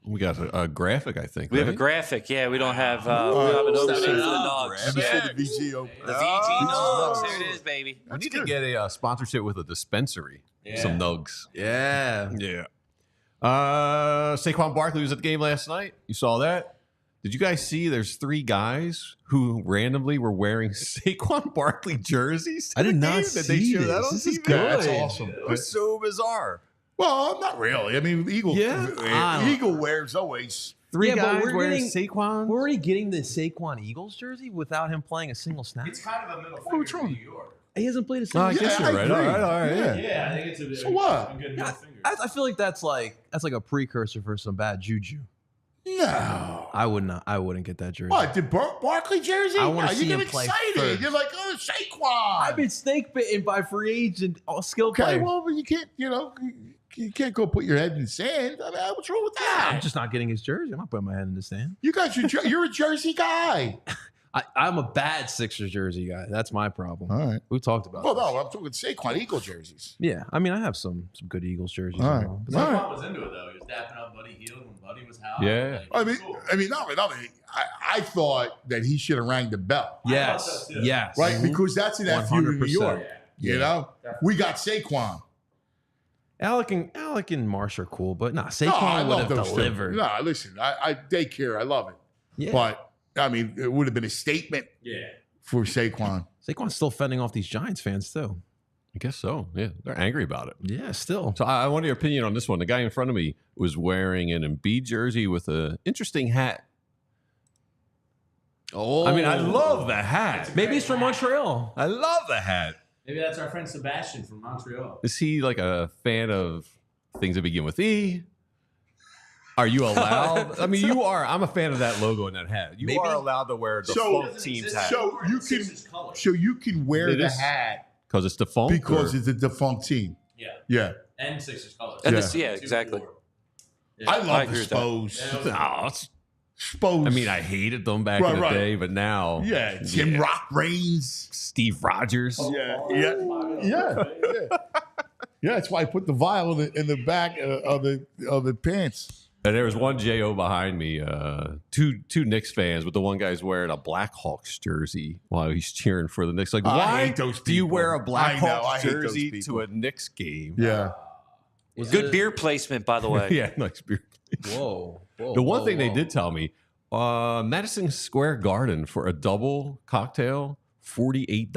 [SPEAKER 10] We got a graphic, I think.
[SPEAKER 7] We have a
[SPEAKER 10] right?
[SPEAKER 7] graphic. Yeah, we don't have an opening for the Nugs.
[SPEAKER 1] Let me
[SPEAKER 7] Yeah.
[SPEAKER 1] see the VG open.
[SPEAKER 7] The VG Nugs. There it is, baby.
[SPEAKER 10] We need to get a sponsorship with a dispensary.
[SPEAKER 2] Yeah.
[SPEAKER 10] Some nugs.
[SPEAKER 3] Yeah.
[SPEAKER 10] Yeah. Saquon Barkley was at the game last night. You saw that? Did you guys see there's 3 guys who randomly were wearing Saquon Barkley jerseys? to
[SPEAKER 3] I did
[SPEAKER 10] the
[SPEAKER 3] not
[SPEAKER 10] game? Did they
[SPEAKER 3] see
[SPEAKER 10] show
[SPEAKER 3] this.
[SPEAKER 10] that on
[SPEAKER 3] This is
[SPEAKER 10] TV?
[SPEAKER 3] good.
[SPEAKER 1] That's awesome.
[SPEAKER 10] It was so bizarre.
[SPEAKER 1] Well, not really. I mean, Eagle wears always.
[SPEAKER 10] 3
[SPEAKER 3] Yeah, but
[SPEAKER 10] guys
[SPEAKER 3] we're
[SPEAKER 10] wearing
[SPEAKER 3] getting-
[SPEAKER 10] Saquon.
[SPEAKER 3] We're already getting the Saquon Eagles jersey without him playing a single snap.
[SPEAKER 2] It's kind of a middle
[SPEAKER 1] What's
[SPEAKER 2] finger to
[SPEAKER 1] wrong?
[SPEAKER 2] New York.
[SPEAKER 3] He hasn't played a
[SPEAKER 10] Oh,
[SPEAKER 3] single
[SPEAKER 10] I
[SPEAKER 3] snap.
[SPEAKER 10] guess
[SPEAKER 1] Yeah,
[SPEAKER 10] you're
[SPEAKER 1] I
[SPEAKER 10] right.
[SPEAKER 1] agree.
[SPEAKER 10] All right.
[SPEAKER 1] Yeah.
[SPEAKER 2] Yeah, I think it's a
[SPEAKER 1] So what?
[SPEAKER 2] a good middle finger.
[SPEAKER 3] I feel like that's like a precursor for some bad juju.
[SPEAKER 1] No.
[SPEAKER 3] I wouldn't get that jersey.
[SPEAKER 1] What, the Barkley jersey?
[SPEAKER 3] I wanna
[SPEAKER 1] Oh,
[SPEAKER 3] see
[SPEAKER 1] you
[SPEAKER 3] him
[SPEAKER 1] get
[SPEAKER 3] play
[SPEAKER 1] excited.
[SPEAKER 3] first.
[SPEAKER 1] You're like, oh, Saquon.
[SPEAKER 3] I've been snake bitten by free agent skill
[SPEAKER 1] Okay,
[SPEAKER 3] players.
[SPEAKER 1] well, but you can't, you can't go put your head in the sand. I mean, what's wrong with that?
[SPEAKER 3] I'm just not getting his jersey. I'm not putting my head in the sand.
[SPEAKER 1] You got you're a Jersey guy.
[SPEAKER 3] I'm a bad Sixers jersey guy. That's my problem.
[SPEAKER 1] All right.
[SPEAKER 3] We talked about
[SPEAKER 1] Well,
[SPEAKER 3] this.
[SPEAKER 1] no, I'm talking Saquon Eagle jerseys.
[SPEAKER 3] Yeah, I mean, I have some good Eagles jerseys.
[SPEAKER 1] All right.
[SPEAKER 3] and all, but
[SPEAKER 1] All right.
[SPEAKER 2] Saquon was into it though. He was dapping up Buddy Hield when Buddy was hot.
[SPEAKER 10] Yeah.
[SPEAKER 2] Like,
[SPEAKER 1] Not I thought that he should have rang the bell,
[SPEAKER 3] Yes,
[SPEAKER 2] I thought so, too.
[SPEAKER 3] yes.
[SPEAKER 1] right? Because that's in that feud in New
[SPEAKER 3] 100%.
[SPEAKER 1] York. You know, we got Saquon.
[SPEAKER 3] Alec and Marsh are cool, but nah,
[SPEAKER 1] I
[SPEAKER 3] Saquon would
[SPEAKER 1] love
[SPEAKER 3] have
[SPEAKER 1] those two.
[SPEAKER 3] delivered.
[SPEAKER 1] No, listen, I daycare, I love it,
[SPEAKER 3] Yeah.
[SPEAKER 1] but I mean, it would have been a statement
[SPEAKER 2] Yeah.
[SPEAKER 1] for Saquon.
[SPEAKER 3] Saquon's still fending off these Giants fans too.
[SPEAKER 10] I guess so. Yeah. They're angry about it.
[SPEAKER 3] Yeah, still.
[SPEAKER 10] So I want your opinion on this one. The guy in front of me was wearing an Embiid jersey with an interesting hat.
[SPEAKER 3] Oh,
[SPEAKER 10] I mean, I love the hat.
[SPEAKER 3] Maybe he's from Montreal.
[SPEAKER 10] I love the hat.
[SPEAKER 2] Maybe that's our friend Sebastian from Montreal.
[SPEAKER 10] Is he like a fan of things that begin with E? Are you allowed? I mean, you are. I'm a fan of that logo and that hat. You
[SPEAKER 3] Maybe.
[SPEAKER 10] are allowed to wear the
[SPEAKER 1] So-
[SPEAKER 10] Funk team's hat
[SPEAKER 1] So you can wear
[SPEAKER 10] It
[SPEAKER 1] the
[SPEAKER 10] is-
[SPEAKER 1] hat
[SPEAKER 10] because it's the Funk.
[SPEAKER 1] because
[SPEAKER 10] or-
[SPEAKER 1] it's a defunct team.
[SPEAKER 2] Yeah.
[SPEAKER 1] Yeah,
[SPEAKER 2] And Sixers colors.
[SPEAKER 7] And
[SPEAKER 1] Yeah.
[SPEAKER 7] this, yeah, exactly.
[SPEAKER 2] Yeah.
[SPEAKER 1] I
[SPEAKER 7] I
[SPEAKER 1] love
[SPEAKER 7] agree
[SPEAKER 1] the
[SPEAKER 7] with that.
[SPEAKER 1] Spos.
[SPEAKER 2] Yeah, that was-
[SPEAKER 10] No, it's-
[SPEAKER 1] Spos.
[SPEAKER 10] I mean, I hated them back
[SPEAKER 1] Right,
[SPEAKER 10] in the
[SPEAKER 1] right.
[SPEAKER 10] day, but now,
[SPEAKER 1] yeah, Tim Rock Reigns.
[SPEAKER 10] Steve Rogers.
[SPEAKER 1] Yeah. That's why I put the vial in the back of the pants.
[SPEAKER 10] And there was one JO behind me, two Knicks fans, but the one guy's wearing a Blackhawks jersey while he's cheering for the Knicks. Like,
[SPEAKER 1] I
[SPEAKER 10] why
[SPEAKER 1] hate those
[SPEAKER 10] do you
[SPEAKER 1] people.
[SPEAKER 10] wear a
[SPEAKER 1] I
[SPEAKER 10] Blackhawks
[SPEAKER 1] hate those
[SPEAKER 10] jersey
[SPEAKER 1] people.
[SPEAKER 10] to a Knicks game?
[SPEAKER 1] Yeah.
[SPEAKER 7] Good beer placement, by the way.
[SPEAKER 10] Yeah, nice beer.
[SPEAKER 3] Whoa.
[SPEAKER 10] The one thing they did tell me, Madison Square Garden for a double cocktail, $48.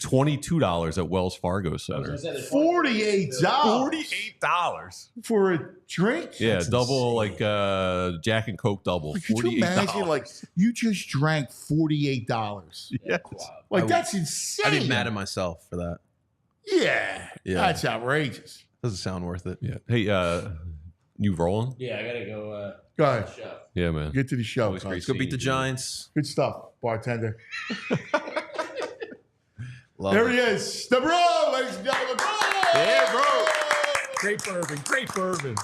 [SPEAKER 10] $22 at Wells Fargo Center.
[SPEAKER 1] $48.
[SPEAKER 10] $48
[SPEAKER 1] for a drink?
[SPEAKER 10] Yeah,
[SPEAKER 1] That's
[SPEAKER 10] double
[SPEAKER 1] insane.
[SPEAKER 10] like Jack and Coke double.
[SPEAKER 1] Could you imagine, like, you just drank $48?
[SPEAKER 10] Yes.
[SPEAKER 1] Like, that's insane.
[SPEAKER 3] I'd be mad at myself for that.
[SPEAKER 1] Yeah. That's outrageous.
[SPEAKER 3] Doesn't sound worth it.
[SPEAKER 10] Yeah. Hey, you rolling?
[SPEAKER 2] Yeah, I gotta go.
[SPEAKER 1] Go ahead.
[SPEAKER 2] Show.
[SPEAKER 10] Yeah, man.
[SPEAKER 1] Get to the show.
[SPEAKER 10] Always great
[SPEAKER 1] Cuz.
[SPEAKER 3] Go beat the
[SPEAKER 10] seeing you.
[SPEAKER 3] Giants.
[SPEAKER 1] Good stuff, bartender.
[SPEAKER 3] Love
[SPEAKER 1] There
[SPEAKER 3] it.
[SPEAKER 1] he is. The bro, ladies and gentlemen. Bro!
[SPEAKER 8] Yeah, bro. Great bourbon. Great bourbon.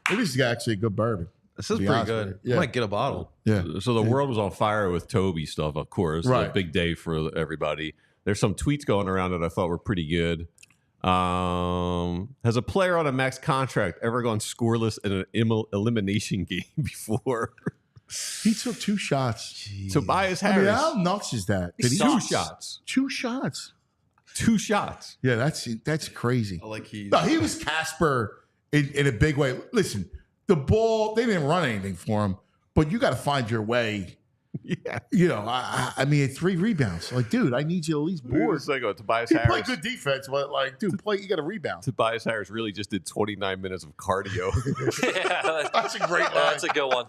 [SPEAKER 1] This is actually a good bourbon.
[SPEAKER 3] This is
[SPEAKER 1] be
[SPEAKER 3] pretty
[SPEAKER 1] honest with
[SPEAKER 3] good.
[SPEAKER 1] you.
[SPEAKER 3] I
[SPEAKER 1] Yeah.
[SPEAKER 3] might get a bottle.
[SPEAKER 1] Yeah.
[SPEAKER 10] So the world was on fire with Toby stuff, of course.
[SPEAKER 1] Right.
[SPEAKER 10] A big day for everybody. There's some tweets going around that I thought were pretty good. Has a player on a max contract ever gone scoreless in an elimination game before?
[SPEAKER 1] He took 2 shots.
[SPEAKER 10] Tobias
[SPEAKER 1] I mean,
[SPEAKER 10] Harris.
[SPEAKER 1] how nuts is that? Did he
[SPEAKER 10] Two shots.
[SPEAKER 1] 2 shots.
[SPEAKER 10] 2 shots.
[SPEAKER 1] Yeah, that's crazy.
[SPEAKER 3] Like he.
[SPEAKER 1] No, he was Casper in a big way. Listen, the ball, they didn't run anything for him, but you got to find your way.
[SPEAKER 10] Yeah.
[SPEAKER 1] You know, I mean, 3 rebounds. Like, dude, I need you to at least board.
[SPEAKER 10] It's like Tobias
[SPEAKER 1] He
[SPEAKER 10] Harris.
[SPEAKER 1] played good defense, but like, dude, you got to rebound.
[SPEAKER 10] Tobias Harris really just did 29 minutes of cardio.
[SPEAKER 7] Yeah,
[SPEAKER 1] That's a great line.
[SPEAKER 7] that's a good one.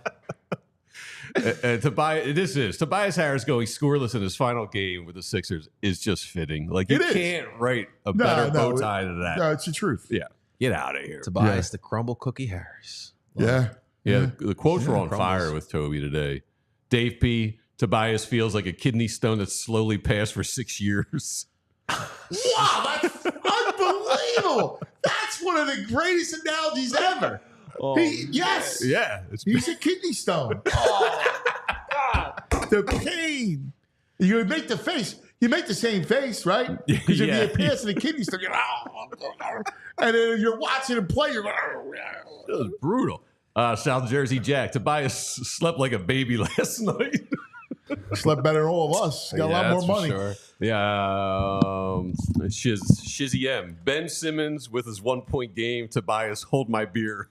[SPEAKER 10] And Tobias Harris going scoreless in his final game with the Sixers is just fitting. Like, you
[SPEAKER 1] It is.
[SPEAKER 10] can't write a better bow tie than that.
[SPEAKER 1] No, it's the truth.
[SPEAKER 10] Yeah. Get out of here.
[SPEAKER 3] Tobias the Crumble Cookie Harris.
[SPEAKER 1] Yeah.
[SPEAKER 10] Yeah, the quotes were
[SPEAKER 3] Yeah,
[SPEAKER 10] on
[SPEAKER 3] crumbles.
[SPEAKER 10] fire with Toby today. Dave P. Tobias feels like a kidney stone that's slowly passed for 6 years.
[SPEAKER 1] Wow, that's unbelievable. That's one of the greatest analogies ever. Yes.
[SPEAKER 10] Yeah. It's
[SPEAKER 1] He's a kidney stone. Oh, God. The pain. You make the face. You make the same face, right? Because if
[SPEAKER 10] Yeah.
[SPEAKER 1] you're passing the kidney stone, you're and then if you're watching him play, you're
[SPEAKER 10] It was brutal. South Jersey Jack. Tobias slept like a baby last night.
[SPEAKER 1] slept better than all of us. Got a lot
[SPEAKER 10] Yeah,
[SPEAKER 1] more
[SPEAKER 10] that's for
[SPEAKER 1] money.
[SPEAKER 10] Sure. Yeah. Shizzy M. Ben Simmons with his 1-point game. Tobias, hold my beer.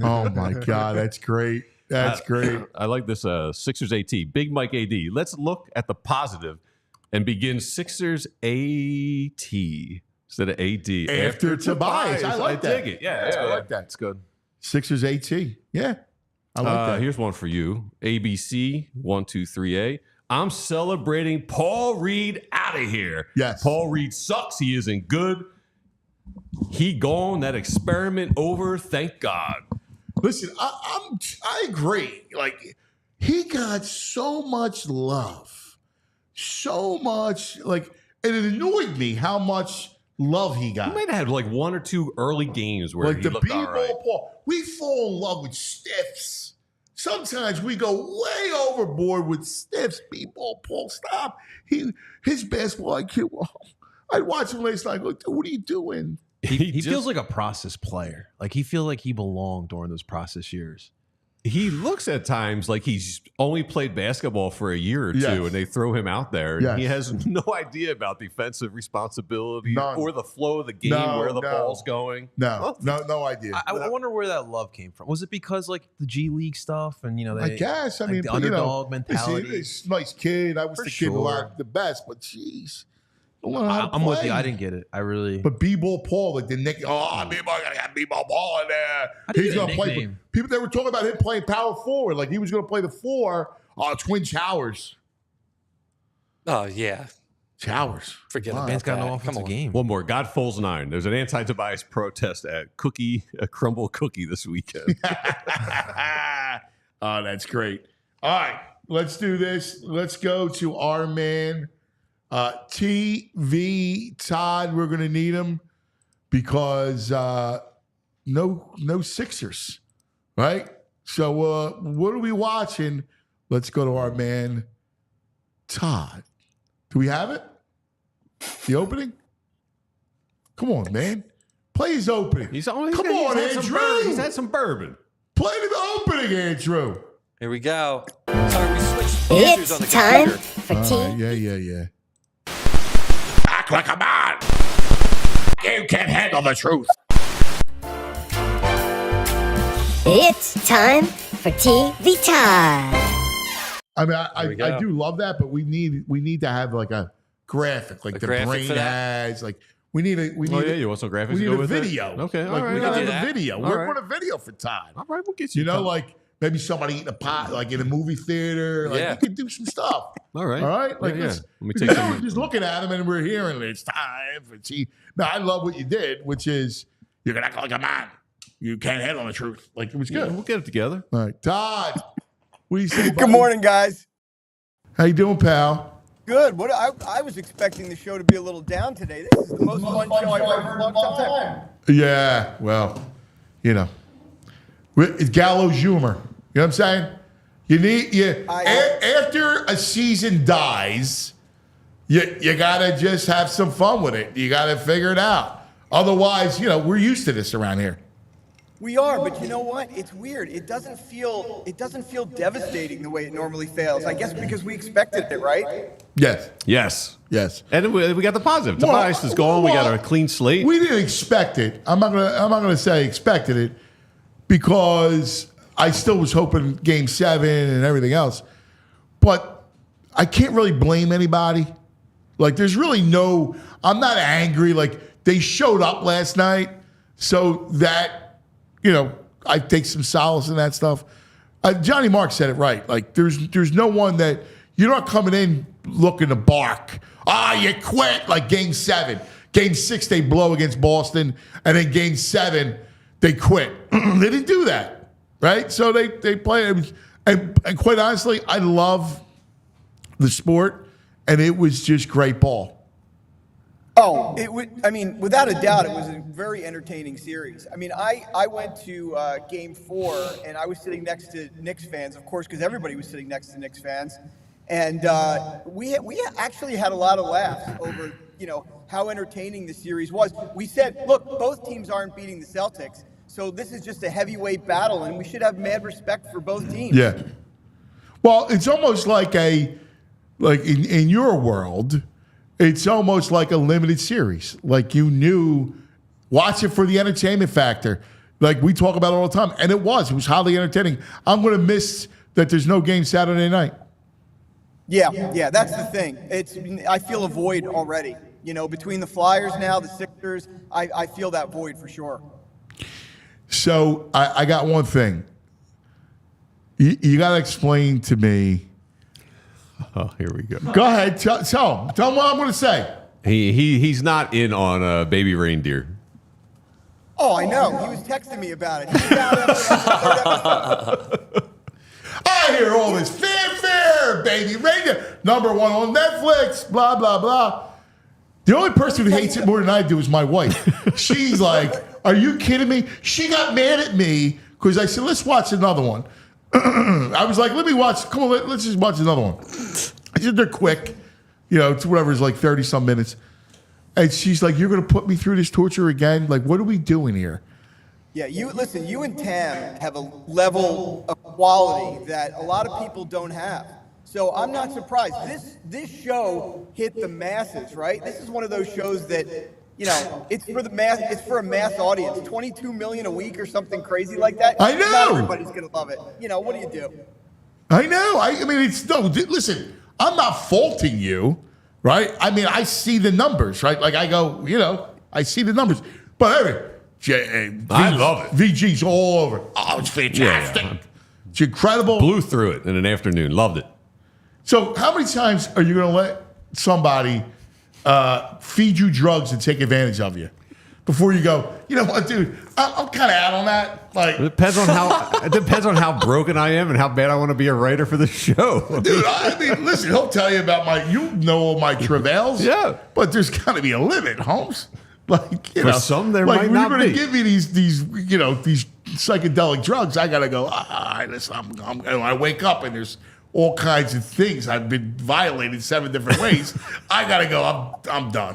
[SPEAKER 1] Oh my God, that's great. That's great.
[SPEAKER 10] I like this Sixers AT. Big Mike AD. Let's look at the positive and begin Sixers AT instead of AD.
[SPEAKER 1] After Tobias. I like that.
[SPEAKER 10] dig it. Yeah,
[SPEAKER 1] I like that.
[SPEAKER 3] It's good.
[SPEAKER 1] Sixers AT. Yeah. I like that.
[SPEAKER 10] Here's one for you. ABC 123A. I'm celebrating Paul Reed out of here.
[SPEAKER 1] Yes.
[SPEAKER 10] Paul Reed sucks. He isn't good. He gone. That experiment over. Thank God.
[SPEAKER 1] Listen, I agree. Like, he got so much love, so much, like, and it annoyed me how much love he got.
[SPEAKER 10] He might have had like 1 or 2 early games where
[SPEAKER 1] Like
[SPEAKER 10] he
[SPEAKER 1] the
[SPEAKER 10] looked
[SPEAKER 1] B-ball
[SPEAKER 10] all right.
[SPEAKER 1] Paul. We fall in love with stiffs. Sometimes we go way overboard with stiffs. B-ball Paul, stop. His basketball IQ. I'd watch him last night. I go, dude, what are you doing?
[SPEAKER 3] He feels like a process player. Like he feels like he belonged during those process years.
[SPEAKER 10] He looks at times like he's only played basketball for a year or two,
[SPEAKER 1] Yes.
[SPEAKER 10] and they throw him out there. And
[SPEAKER 1] Yes.
[SPEAKER 10] he has no idea about defensive responsibility
[SPEAKER 1] None.
[SPEAKER 10] or the flow of the game,
[SPEAKER 1] No,
[SPEAKER 10] where the
[SPEAKER 1] no.
[SPEAKER 10] ball's going.
[SPEAKER 1] No idea.
[SPEAKER 3] I wonder where that love came from. Was it because like the G League stuff and
[SPEAKER 1] I guess. I
[SPEAKER 3] like
[SPEAKER 1] mean,
[SPEAKER 3] the
[SPEAKER 1] but, you know,
[SPEAKER 3] underdog mentality?
[SPEAKER 1] He's a nice kid. I was
[SPEAKER 3] For
[SPEAKER 1] the kid a
[SPEAKER 3] sure.
[SPEAKER 1] lot the best, but jeez. Don't know how to
[SPEAKER 3] I'm with
[SPEAKER 1] play.
[SPEAKER 3] you. I didn't get it. I really.
[SPEAKER 1] But B-ball Paul, like the Nick, B-ball, gotta get B-ball Paul in there.
[SPEAKER 3] How do you
[SPEAKER 1] He's
[SPEAKER 3] get a
[SPEAKER 1] gonna play.
[SPEAKER 3] nickname?
[SPEAKER 1] People, they were talking about him playing power forward, like he was gonna play the 4. Twin Towers.
[SPEAKER 7] Oh yeah,
[SPEAKER 1] Towers.
[SPEAKER 7] forget
[SPEAKER 1] Wow.
[SPEAKER 7] about
[SPEAKER 3] Man's got
[SPEAKER 7] that.
[SPEAKER 3] no
[SPEAKER 7] Come
[SPEAKER 3] offensive
[SPEAKER 7] on.
[SPEAKER 3] game.
[SPEAKER 10] One more. God Foles 9. There's an anti-Tobias protest at a Crumble Cookie this weekend.
[SPEAKER 1] Oh, that's great. All right, let's do this. Let's go to our man, TV Todd. We're gonna need him because no Sixers, right? So what are we watching? Let's go to our man, Todd. Do we have it? The opening? Come on, man. Play his opening.
[SPEAKER 10] He's had
[SPEAKER 1] Come
[SPEAKER 10] some
[SPEAKER 1] on,
[SPEAKER 10] bourbon.
[SPEAKER 1] Andrew.
[SPEAKER 10] He's had some bourbon.
[SPEAKER 1] Play the opening, Andrew.
[SPEAKER 7] Here we go. Sorry, we switched answers on the
[SPEAKER 11] time
[SPEAKER 7] computer.
[SPEAKER 11] for
[SPEAKER 1] Yeah.
[SPEAKER 5] Act like a man. You can't handle the truth.
[SPEAKER 11] It's time for TV time.
[SPEAKER 1] I mean, I do love that, but we need to have like a graphic, like
[SPEAKER 7] A
[SPEAKER 1] the
[SPEAKER 7] graphic
[SPEAKER 1] brain
[SPEAKER 7] for that?
[SPEAKER 1] has. Like we need
[SPEAKER 10] you want some graphics
[SPEAKER 1] we
[SPEAKER 10] to
[SPEAKER 1] need
[SPEAKER 10] go
[SPEAKER 1] a
[SPEAKER 10] with it?
[SPEAKER 1] video.
[SPEAKER 10] Okay, all
[SPEAKER 1] like,
[SPEAKER 10] right.
[SPEAKER 1] we
[SPEAKER 7] can
[SPEAKER 1] gotta
[SPEAKER 7] do
[SPEAKER 1] have
[SPEAKER 7] that.
[SPEAKER 1] a video.
[SPEAKER 10] All
[SPEAKER 1] We're
[SPEAKER 10] right.
[SPEAKER 1] put a video for Todd.
[SPEAKER 10] All right, we'll get you.
[SPEAKER 1] You know,
[SPEAKER 10] time.
[SPEAKER 1] like maybe somebody eating a pot, like in a movie theater. Like
[SPEAKER 7] Yeah.
[SPEAKER 1] we could do some stuff.
[SPEAKER 10] all right.
[SPEAKER 1] All right, like
[SPEAKER 10] yeah.
[SPEAKER 1] let's-
[SPEAKER 10] Let me
[SPEAKER 1] because
[SPEAKER 10] take
[SPEAKER 1] now
[SPEAKER 10] some.
[SPEAKER 1] we're just looking at him and we're hearing it's time for tea. Now I love what you did, which is you're gonna act like a man. You can't handle the truth. Like it was
[SPEAKER 10] Yeah,
[SPEAKER 1] good.
[SPEAKER 10] we'll get it together.
[SPEAKER 1] All right, Todd. What do you say?
[SPEAKER 12] Good
[SPEAKER 1] buddy?
[SPEAKER 12] morning, guys.
[SPEAKER 1] How you doing, pal?
[SPEAKER 12] Good. What I was expecting the show to be a little down today. This is the most fun show I've heard in a long time.
[SPEAKER 1] Yeah, well, you know, it's gallows humor. You know what I'm saying? After a season dies, you gotta just have some fun with it. You gotta figure it out. Otherwise, we're used to this around here.
[SPEAKER 12] We are, but you know what? It's weird. It doesn't feel devastating the way it normally feels. I guess because we expected it, right?
[SPEAKER 1] Yes.
[SPEAKER 10] And we got the positive. Tobias is gone. We got a clean slate.
[SPEAKER 1] We didn't expect it. I'm not gonna say expected it because I still was hoping Game 7 and everything else. But I can't really blame anybody. Like, there's really I'm not angry. Like, they showed up last night, so that, I take some solace in that stuff. Johnny Mark said it right. Like, there's no one that you're not coming in looking to bark. You quit, like Game 7. Game 6, they blow against Boston, and then Game 7, they quit. They didn't do that, right? So they play, and quite honestly, I love the sport, and it was just great ball.
[SPEAKER 12] Oh, without a doubt, it was a very entertaining series. I mean, I went to Game 4, and I was sitting next to Knicks fans, of course, because everybody was sitting next to Knicks fans. And we actually had a lot of laughs over, how entertaining the series was. We said, look, both teams aren't beating the Celtics, so this is just a heavyweight battle, and we should have mad respect for both teams.
[SPEAKER 1] Yeah. Well, it's almost like in your world, it's almost like a limited series. Like watch it for the entertainment factor. Like we talk about it all the time. And it was highly entertaining. I'm going to miss that there's no game Saturday night.
[SPEAKER 12] Yeah, that's the thing. I feel a void already. Between the Flyers now, the Sixers, I feel that void for sure.
[SPEAKER 1] So I got one thing. You got to explain to me.
[SPEAKER 10] Oh, here we go.
[SPEAKER 1] Go ahead. Tell him what I'm going to say.
[SPEAKER 10] He's not in on Baby Reindeer.
[SPEAKER 12] Oh, I know. He was texting me about it. He found out after the third episode.
[SPEAKER 1] I hear all this fanfare, Baby Reindeer, #1 on Netflix, blah, blah, blah. The only person who hates it more than I do is my wife. She's like, are you kidding me? She got mad at me because I said, let's watch another one. I was like, come on, let's just watch another one. I said, they're quick. It's whatever, it's like 30-some minutes. And she's like, you're going to put me through this torture again? Like, what are we doing here?
[SPEAKER 12] Yeah, you and Tam have a level of quality that a lot of people don't have. So I'm not surprised. This show hit the masses, right? This is one of those shows that, it's for the mass. It's for a mass audience. 22 million a week or something crazy like that.
[SPEAKER 1] I know.
[SPEAKER 12] Not everybody's gonna love it. What do you do?
[SPEAKER 1] I know. I mean, listen, I'm not faulting you, right? I mean, I see the numbers, right? Like I go, I see the numbers. But anyway, I love it. VG's all over. Oh, it's fantastic.
[SPEAKER 10] Yeah.
[SPEAKER 1] It's incredible.
[SPEAKER 10] Blew through it in an afternoon. Loved it.
[SPEAKER 1] So how many times are you going to let somebody feed you drugs and take advantage of you before you go, you know what, dude, I'm kind of out on that. Like,
[SPEAKER 10] it depends on how broken I am and how bad I want to be a writer for the show.
[SPEAKER 1] Dude, I mean, listen, he'll tell you about all my travails.
[SPEAKER 10] Yeah.
[SPEAKER 1] But there's got to be a limit, Holmes. Like,
[SPEAKER 10] For some, there might not be.
[SPEAKER 1] When you're going to give me these psychedelic drugs, I got to go, listen, I wake up and there's all kinds of things. I've been violated 7 different ways. I got to go, I'm done.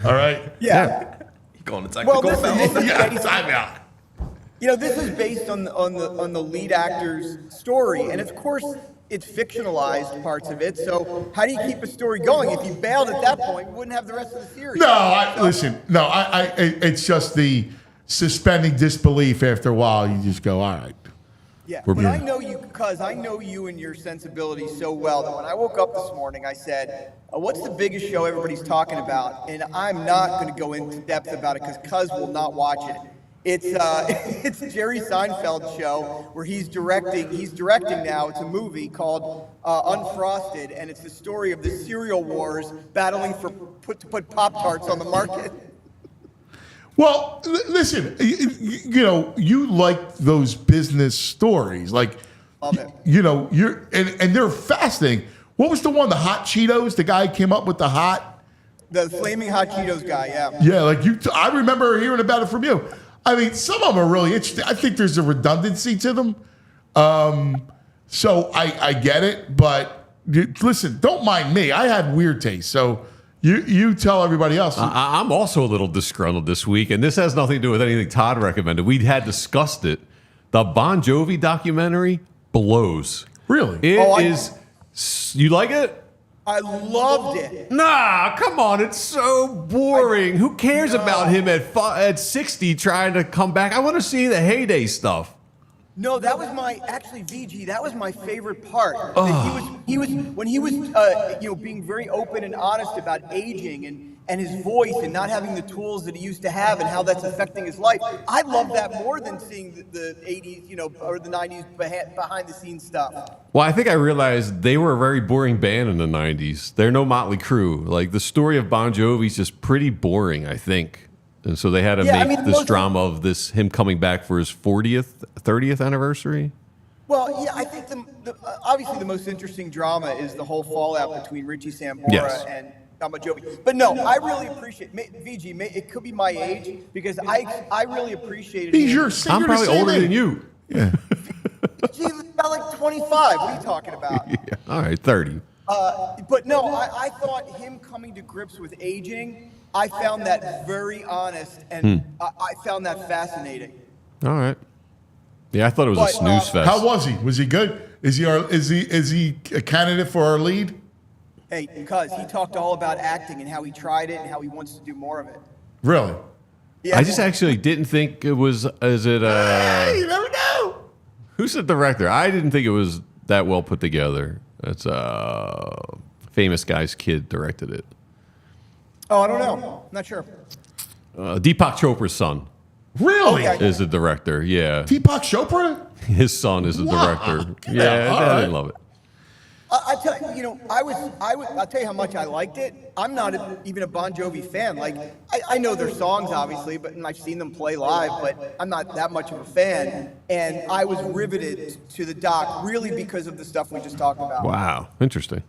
[SPEAKER 1] All right?
[SPEAKER 12] Yeah.
[SPEAKER 2] Going to
[SPEAKER 12] Well, listen,
[SPEAKER 1] Yeah, time out.
[SPEAKER 12] This is based on the lead actor's story, and of course it's fictionalized parts of it. So how do you keep a story going? If you bailed at that point, you wouldn't have the rest of the series.
[SPEAKER 1] No, it's just the suspending disbelief after a while. You just go, all right.
[SPEAKER 12] Yeah, but I know you because I know you and your sensibility so well that when I woke up this morning, I said, what's the biggest show everybody's talking about? And I'm not going to go into depth about it because Cuz will not watch it. It's Jerry Seinfeld's show where he's directing now. It's a movie called Unfrosted, and it's the story of the cereal wars battling to put Pop-Tarts on the market.
[SPEAKER 1] Well, listen, you like those business stories, like,
[SPEAKER 12] love it.
[SPEAKER 1] And they're fascinating. What was the one, the hot Cheetos? The guy who came up with the
[SPEAKER 12] flaming hot Cheetos guy, yeah.
[SPEAKER 1] Yeah, I remember hearing about it from you. I mean, some of them are really interesting. I think there's a redundancy to them. So I get it, but listen, don't mind me. I have weird taste, so you tell everybody else.
[SPEAKER 10] I'm also a little disgruntled this week, and this has nothing to do with anything Todd recommended. We had discussed it. The Bon Jovi documentary blows.
[SPEAKER 1] Really?
[SPEAKER 10] It is. You like it?
[SPEAKER 12] I loved it.
[SPEAKER 10] Nah, come on. It's so boring. Who cares about him at 60 trying to come back? I want to see the heyday stuff.
[SPEAKER 12] No, that was VG, that was my favorite part. He was being very open and honest about aging and his voice and not having the tools that he used to have and how that's affecting his life. I love that more than seeing the 80s, or the 90s behind the scenes stuff.
[SPEAKER 10] Well, I think I realized they were a very boring band in the 90s. They're no Motley Crue. Like, the story of Bon Jovi is just pretty boring, I think. And so they had to make this drama of him coming back for his 40th, 30th anniversary.
[SPEAKER 12] Well, yeah, I think obviously the most interesting drama is the whole fallout between Richie Sambora and Bon Jovi. But no, I really appreciate VG. It could be my age because I really appreciated.
[SPEAKER 1] He's your singer.
[SPEAKER 10] I'm probably older than you.
[SPEAKER 1] Yeah.
[SPEAKER 12] He's about like 25. What are you talking about?
[SPEAKER 10] Yeah. All right, 30.
[SPEAKER 12] But no, I thought him coming to grips with aging. I found that very honest, and I found that fascinating.
[SPEAKER 10] All right. Yeah, I thought it was a snooze fest.
[SPEAKER 1] How was he? Was he good? Is he a candidate for our lead?
[SPEAKER 12] Hey, because he talked all about acting and how he tried it and how he wants to do more of it.
[SPEAKER 1] Really?
[SPEAKER 12] Yeah.
[SPEAKER 10] I just actually didn't think it was. Is it?
[SPEAKER 1] You never know.
[SPEAKER 10] Who's the director? I didn't think it was that well put together. It's famous guy's kid directed it.
[SPEAKER 12] Oh, I don't know. Not sure.
[SPEAKER 10] Deepak Chopra's son.
[SPEAKER 1] Really?
[SPEAKER 10] Is the director? Yeah.
[SPEAKER 1] Deepak Chopra?
[SPEAKER 10] His son is the director. Yeah, I didn't love it.
[SPEAKER 12] I tell you, I'll tell you how much I liked it. I'm not even a Bon Jovi fan. Like, I know their songs, obviously, and I've seen them play live, but I'm not that much of a fan. And I was riveted to the doc, really because of the stuff we just talked about.
[SPEAKER 10] Wow, interesting.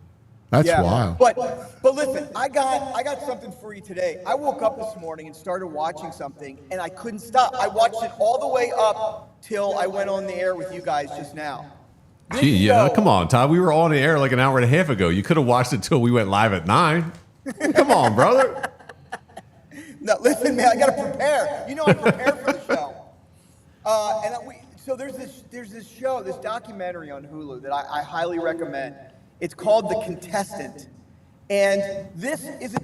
[SPEAKER 1] That's wild.
[SPEAKER 12] But listen, I got something for you today. I woke up this morning and started watching something, and I couldn't stop. I watched it all the way up till I went on the air with you guys just now.
[SPEAKER 10] Gee, yeah, come on, Todd. We were on the air like an hour and a half ago. You could have watched it till we went live at 9. Come on, brother.
[SPEAKER 12] No, listen, man, I got to prepare. I prepared for the show. So there's this show, this documentary on Hulu that I highly recommend. It's called The Contestant, and this is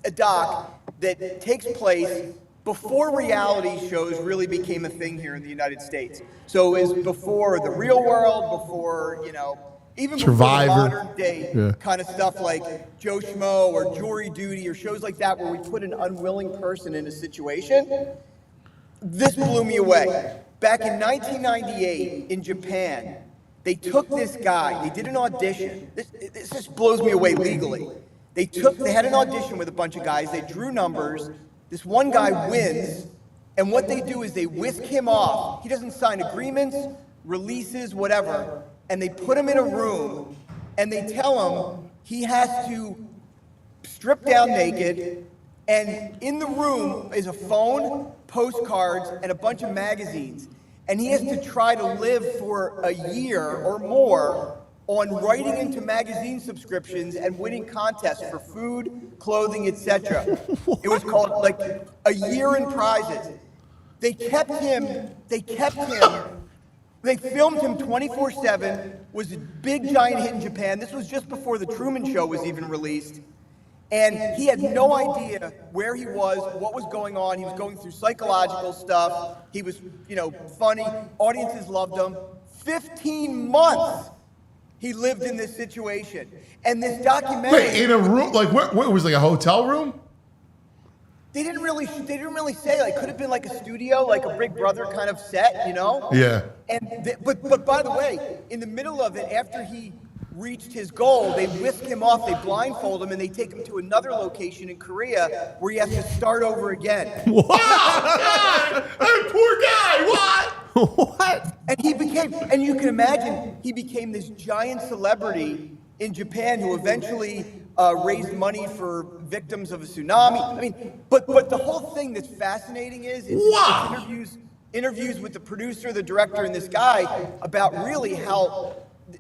[SPEAKER 12] a doc that takes place before reality shows really became a thing here in the United States. So it was before The Real World, before even
[SPEAKER 1] Survivor.
[SPEAKER 12] before the modern day kind of stuff like Joe Schmo or Jury Duty or shows like that where we put an unwilling person in a situation. This blew me away. Back in 1998 in Japan, they took this guy, they did an audition. This just blows me away legally. They had an audition with a bunch of guys, they drew numbers, this one guy wins, and what they do is they whisk him off. He doesn't sign agreements, releases, whatever, and they put him in a room, and they tell him he has to strip down naked, and in the room is a phone, postcards, and a bunch of magazines. And he has to try to live for a year or more on writing into magazine subscriptions and winning contests for food, clothing, etc. It was called like a year in prizes. They kept him. They filmed him 24/7. Was a big giant hit in Japan. This was just before the Truman Show was even released. And he had no idea where he was, what was going on. He was going through psychological stuff. He was, funny. Audiences loved him. 15 months he lived in this situation. And this documentary.
[SPEAKER 1] Wait, in a room? Like, what was like a hotel room?
[SPEAKER 12] They didn't really say. Like, could have been like a studio, like a Big Brother kind of set,
[SPEAKER 1] Yeah.
[SPEAKER 12] And but by the way, in the middle of it, after he reached his goal, they whisk him off, they blindfold him, and they take him to another location in Korea where he has to start over again.
[SPEAKER 1] What? God! That poor guy.
[SPEAKER 3] What?
[SPEAKER 12] And you can imagine, he became this giant celebrity in Japan who eventually raised money for victims of a tsunami. I mean, but the whole thing that's fascinating is interviews with the producer, the director, and this guy about really how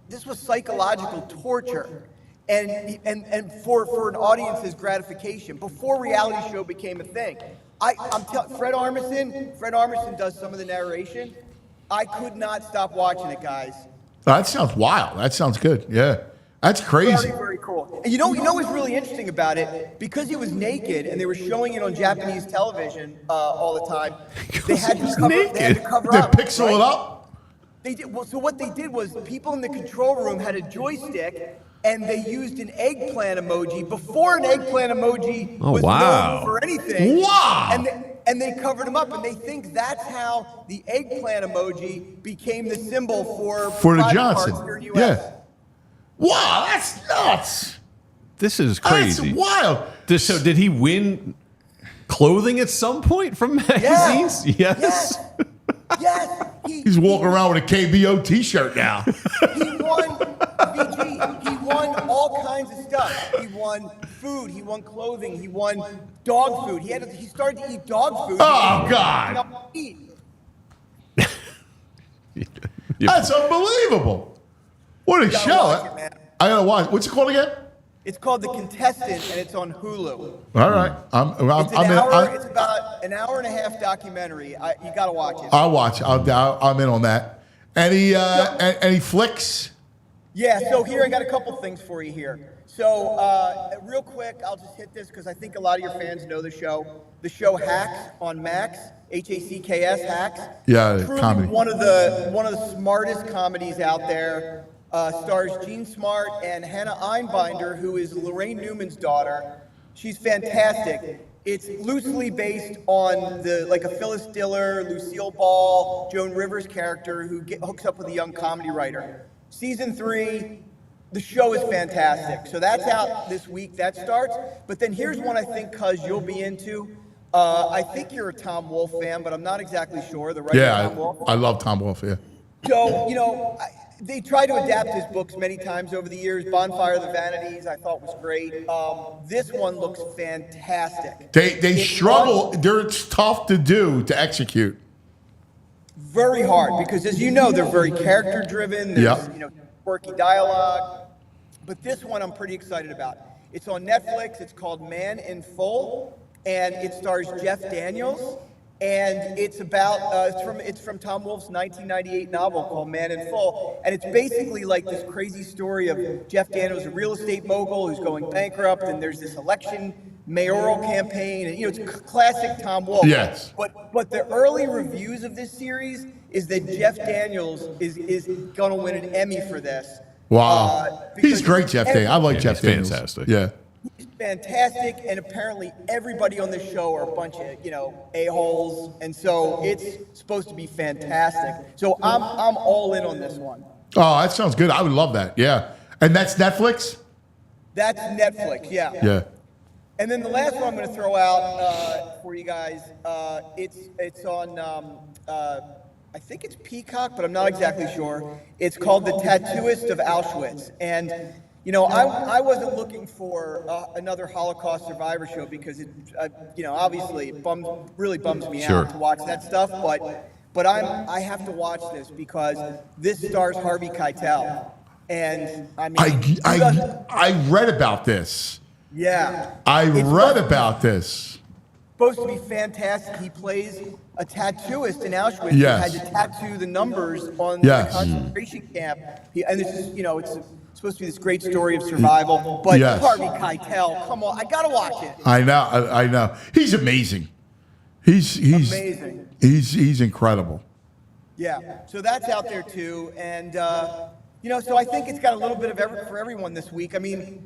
[SPEAKER 12] this was psychological torture, and for an audience's gratification before reality show became a thing. I'm telling Fred Armisen does some of the narration. I could not stop watching it, guys.
[SPEAKER 1] That sounds wild. That sounds good. Yeah, that's crazy.
[SPEAKER 12] Very, very cool. And you know what's really interesting about it? Because he was naked and they were showing it on Japanese television all the time. They had to cover up.
[SPEAKER 1] They pixel it up.
[SPEAKER 12] They did. Well, so what they did was people in the control room had a joystick, and they used an eggplant emoji before an eggplant emoji was known for anything.
[SPEAKER 1] Wow!
[SPEAKER 12] And they covered him up, and they think that's how the eggplant emoji became the symbol for
[SPEAKER 1] the Johnson.
[SPEAKER 12] Here in US.
[SPEAKER 1] Yeah. Wow, that's nuts.
[SPEAKER 10] This is crazy.
[SPEAKER 1] That's wild.
[SPEAKER 10] So did he win clothing at some point from magazines?
[SPEAKER 12] Yes. Yes.
[SPEAKER 1] He's walking around with a KBO T-shirt now.
[SPEAKER 12] He won VG. He won all kinds of stuff. He won food. He won clothing. He won dog food. He started to eat dog food.
[SPEAKER 1] Oh God! That's unbelievable. What a show! I gotta watch. What's it called again?
[SPEAKER 12] It's called The Contestant, and it's on Hulu.
[SPEAKER 1] All right,
[SPEAKER 12] It's about an hour and a half documentary. You got to watch it.
[SPEAKER 1] I'll watch. I'm in on that. Any flicks?
[SPEAKER 12] Yeah. So here I got a couple things for you here. So real quick, I'll just hit this because I think a lot of your fans know the show. The show Hacks on Max, HACKS, Hacks.
[SPEAKER 1] Yeah,
[SPEAKER 12] truly
[SPEAKER 1] comedy.
[SPEAKER 12] One of the smartest comedies out there. Stars Jean Smart and Hannah Einbinder, who is Lorraine Newman's daughter. She's fantastic. It's loosely based on a Phyllis Diller, Lucille Ball, Joan Rivers character who hooks up with a young comedy writer. Season 3, the show is fantastic. So that's out this week. That starts. But then here's one I think, Cuz, you'll be into. I think you're a Tom Wolfe fan, but I'm not exactly sure. The writer Tom Wolfe.
[SPEAKER 1] I love Tom Wolfe. Yeah.
[SPEAKER 12] So they tried to adapt his books many times over the years. Bonfire of the Vanities, I thought was great. This one looks fantastic.
[SPEAKER 1] They struggle. It's tough to execute.
[SPEAKER 12] Very hard because, as you know, they're very character driven. There's quirky dialogue. But this one I'm pretty excited about. It's on Netflix. It's called Man in Full, and it stars Jeff Daniels. And it's about it's from Tom Wolfe's 1998 novel called Man in Full, and it's basically like this crazy story of Jeff Daniels, a real estate mogul who's going bankrupt, and there's this election mayoral campaign, and it's classic Tom Wolfe.
[SPEAKER 1] Yes.
[SPEAKER 12] But the early reviews of this series is that Jeff Daniels is going to win an Emmy for this.
[SPEAKER 1] Wow, he's great, Jeff Daniels. I like Jeff Daniels.
[SPEAKER 10] Fantastic.
[SPEAKER 1] Yeah.
[SPEAKER 12] He's fantastic, and apparently everybody on the show are a bunch of a-holes, and so it's supposed to be fantastic. So I'm all in on this one.
[SPEAKER 1] Oh, that sounds good. I would love that. Yeah, and that's Netflix.
[SPEAKER 12] That's Netflix. Yeah.
[SPEAKER 1] Yeah.
[SPEAKER 12] And then the last one I'm going to throw out for you guys. It's on. I think it's Peacock, but I'm not exactly sure. It's called The Tattooist of Auschwitz, and. I wasn't looking for another Holocaust survivor show because it, obviously it really bums me out to watch that stuff. But I have to watch this because this stars Harvey Keitel, and I mean
[SPEAKER 1] I read about this.
[SPEAKER 12] Yeah,
[SPEAKER 1] I read about this.
[SPEAKER 12] supposed to be fantastic. He plays a tattooist in Auschwitz
[SPEAKER 1] Yes.
[SPEAKER 12] who had to tattoo the numbers on the concentration camp. And this is, it's supposed to be this great story of survival. But Harvey Keitel, come on, I gotta watch it.
[SPEAKER 1] I know. He's amazing. He's
[SPEAKER 12] amazing.
[SPEAKER 1] He's incredible.
[SPEAKER 12] Yeah, so that's out there too, and so I think it's got a little bit of for everyone this week. I mean,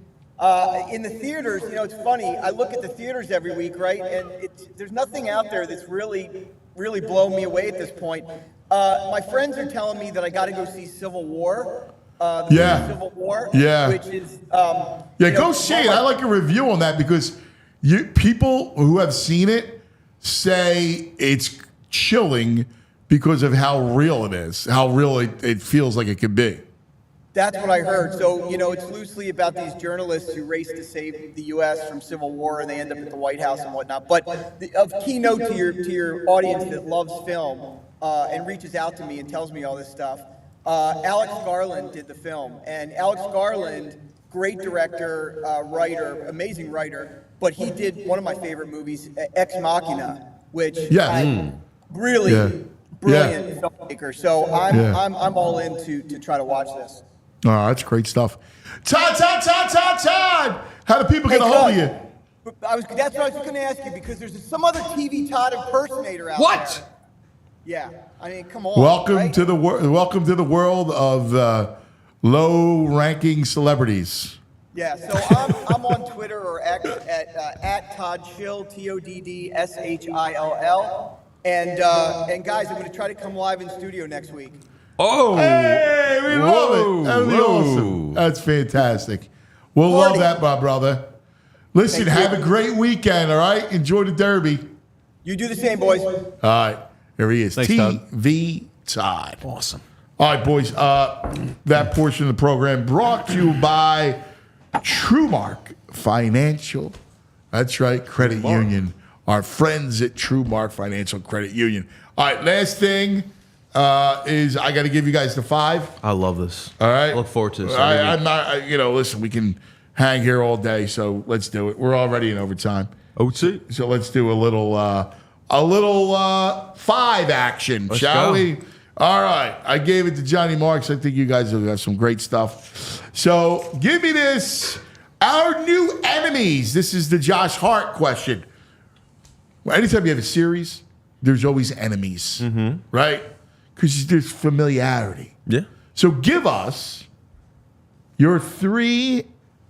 [SPEAKER 12] in the theaters, it's funny. I look at the theaters every week, right, and there's nothing out there that's really blown me away at this point. My friends are telling me that I got to go see Civil War. Civil War.
[SPEAKER 1] Yeah.
[SPEAKER 12] Which is
[SPEAKER 1] go see it. I like a review on that because people who have seen it say it's chilling because of how real it is, how real it feels like it could be.
[SPEAKER 12] That's what I heard. So, it's loosely about these journalists who race to save the U.S. from civil war, and they end up at the White House and whatnot. But of keynote to your audience that loves film and reaches out to me and tells me all this stuff, Alex Garland did the film. And Alex Garland, great director, writer, amazing writer, but he did one of my favorite movies, Ex Machina, which really brilliant filmmaker. So I'm all in to try to watch this.
[SPEAKER 1] Oh, that's great stuff. Todd! How do people get a hold of you?
[SPEAKER 12] That's what I was going to ask you, because there's some other TV Todd impersonator out there.
[SPEAKER 1] What?
[SPEAKER 12] Yeah, I mean, come on.
[SPEAKER 1] Welcome to the world of low-ranking celebrities.
[SPEAKER 12] Yeah, so I'm on Twitter or X at Todd Schill, TODDSHILL, and guys, I'm going to try to come live in studio next week.
[SPEAKER 10] Oh,
[SPEAKER 1] hey, we love it. That'd be awesome. That's fantastic. We'll love that, my brother. Listen, have a great weekend, all right? Enjoy the Derby.
[SPEAKER 12] You do the same, boys.
[SPEAKER 1] All right, here he is.
[SPEAKER 3] Thanks,
[SPEAKER 1] TV Todd.
[SPEAKER 3] Awesome.
[SPEAKER 1] All right, boys. That portion of the program brought to you by TruMark Financial. That's right, Credit Union. Our friends at TruMark Financial Credit Union. All right, last thing. Is I got to give you guys the 5.
[SPEAKER 3] I love this.
[SPEAKER 1] All right.
[SPEAKER 3] I look forward to this.
[SPEAKER 1] I'm not, listen, we can hang here all day, so let's do it. We're already in overtime. So let's do a little 5 action, shall we? All right. I gave it to Johnny Marks. I think you guys will have some great stuff. So give me this. Our new enemies. This is the Josh Hart question. Well, anytime you have a series, there's always enemies, right? Because there's familiarity.
[SPEAKER 3] Yeah.
[SPEAKER 1] So give us your 3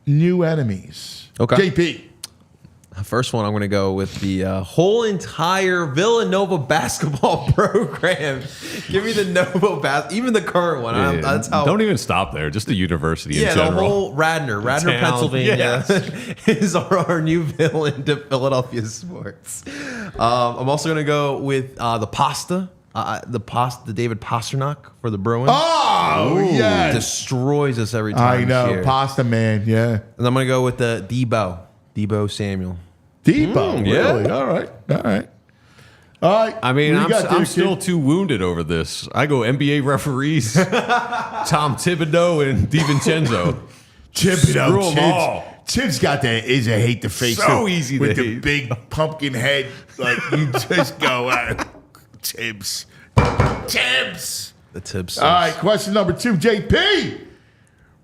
[SPEAKER 1] new enemies.
[SPEAKER 3] Okay.
[SPEAKER 1] JP.
[SPEAKER 3] First one, I'm going to go with the whole entire Villanova basketball program. Give me the Nova even the current one.
[SPEAKER 10] Yeah,
[SPEAKER 3] That's how.
[SPEAKER 10] Don't even stop there. Just the university in general.
[SPEAKER 3] Yeah, the whole Radnor, Pennsylvania is our new villain to Philadelphia sports. I'm also going to go with the pasta. The David Pasternak for the Bruins.
[SPEAKER 1] Oh, yeah.
[SPEAKER 3] Destroys us every time.
[SPEAKER 1] I know. Pasta man, yeah.
[SPEAKER 3] And I'm going to go with the Debo Samuel.
[SPEAKER 1] Debo, really? All right.
[SPEAKER 10] I mean, I'm still too wounded over this. I go NBA referees, Tom Thibodeau and DiVincenzo.
[SPEAKER 1] Thibodeau, Tibbs got that is a hate to face.
[SPEAKER 10] So easy
[SPEAKER 1] with
[SPEAKER 10] to
[SPEAKER 1] the
[SPEAKER 10] hate.
[SPEAKER 1] big pumpkin head. Like you just go Tibbs.
[SPEAKER 3] The Tibbs.
[SPEAKER 1] All right, question number 2, JP.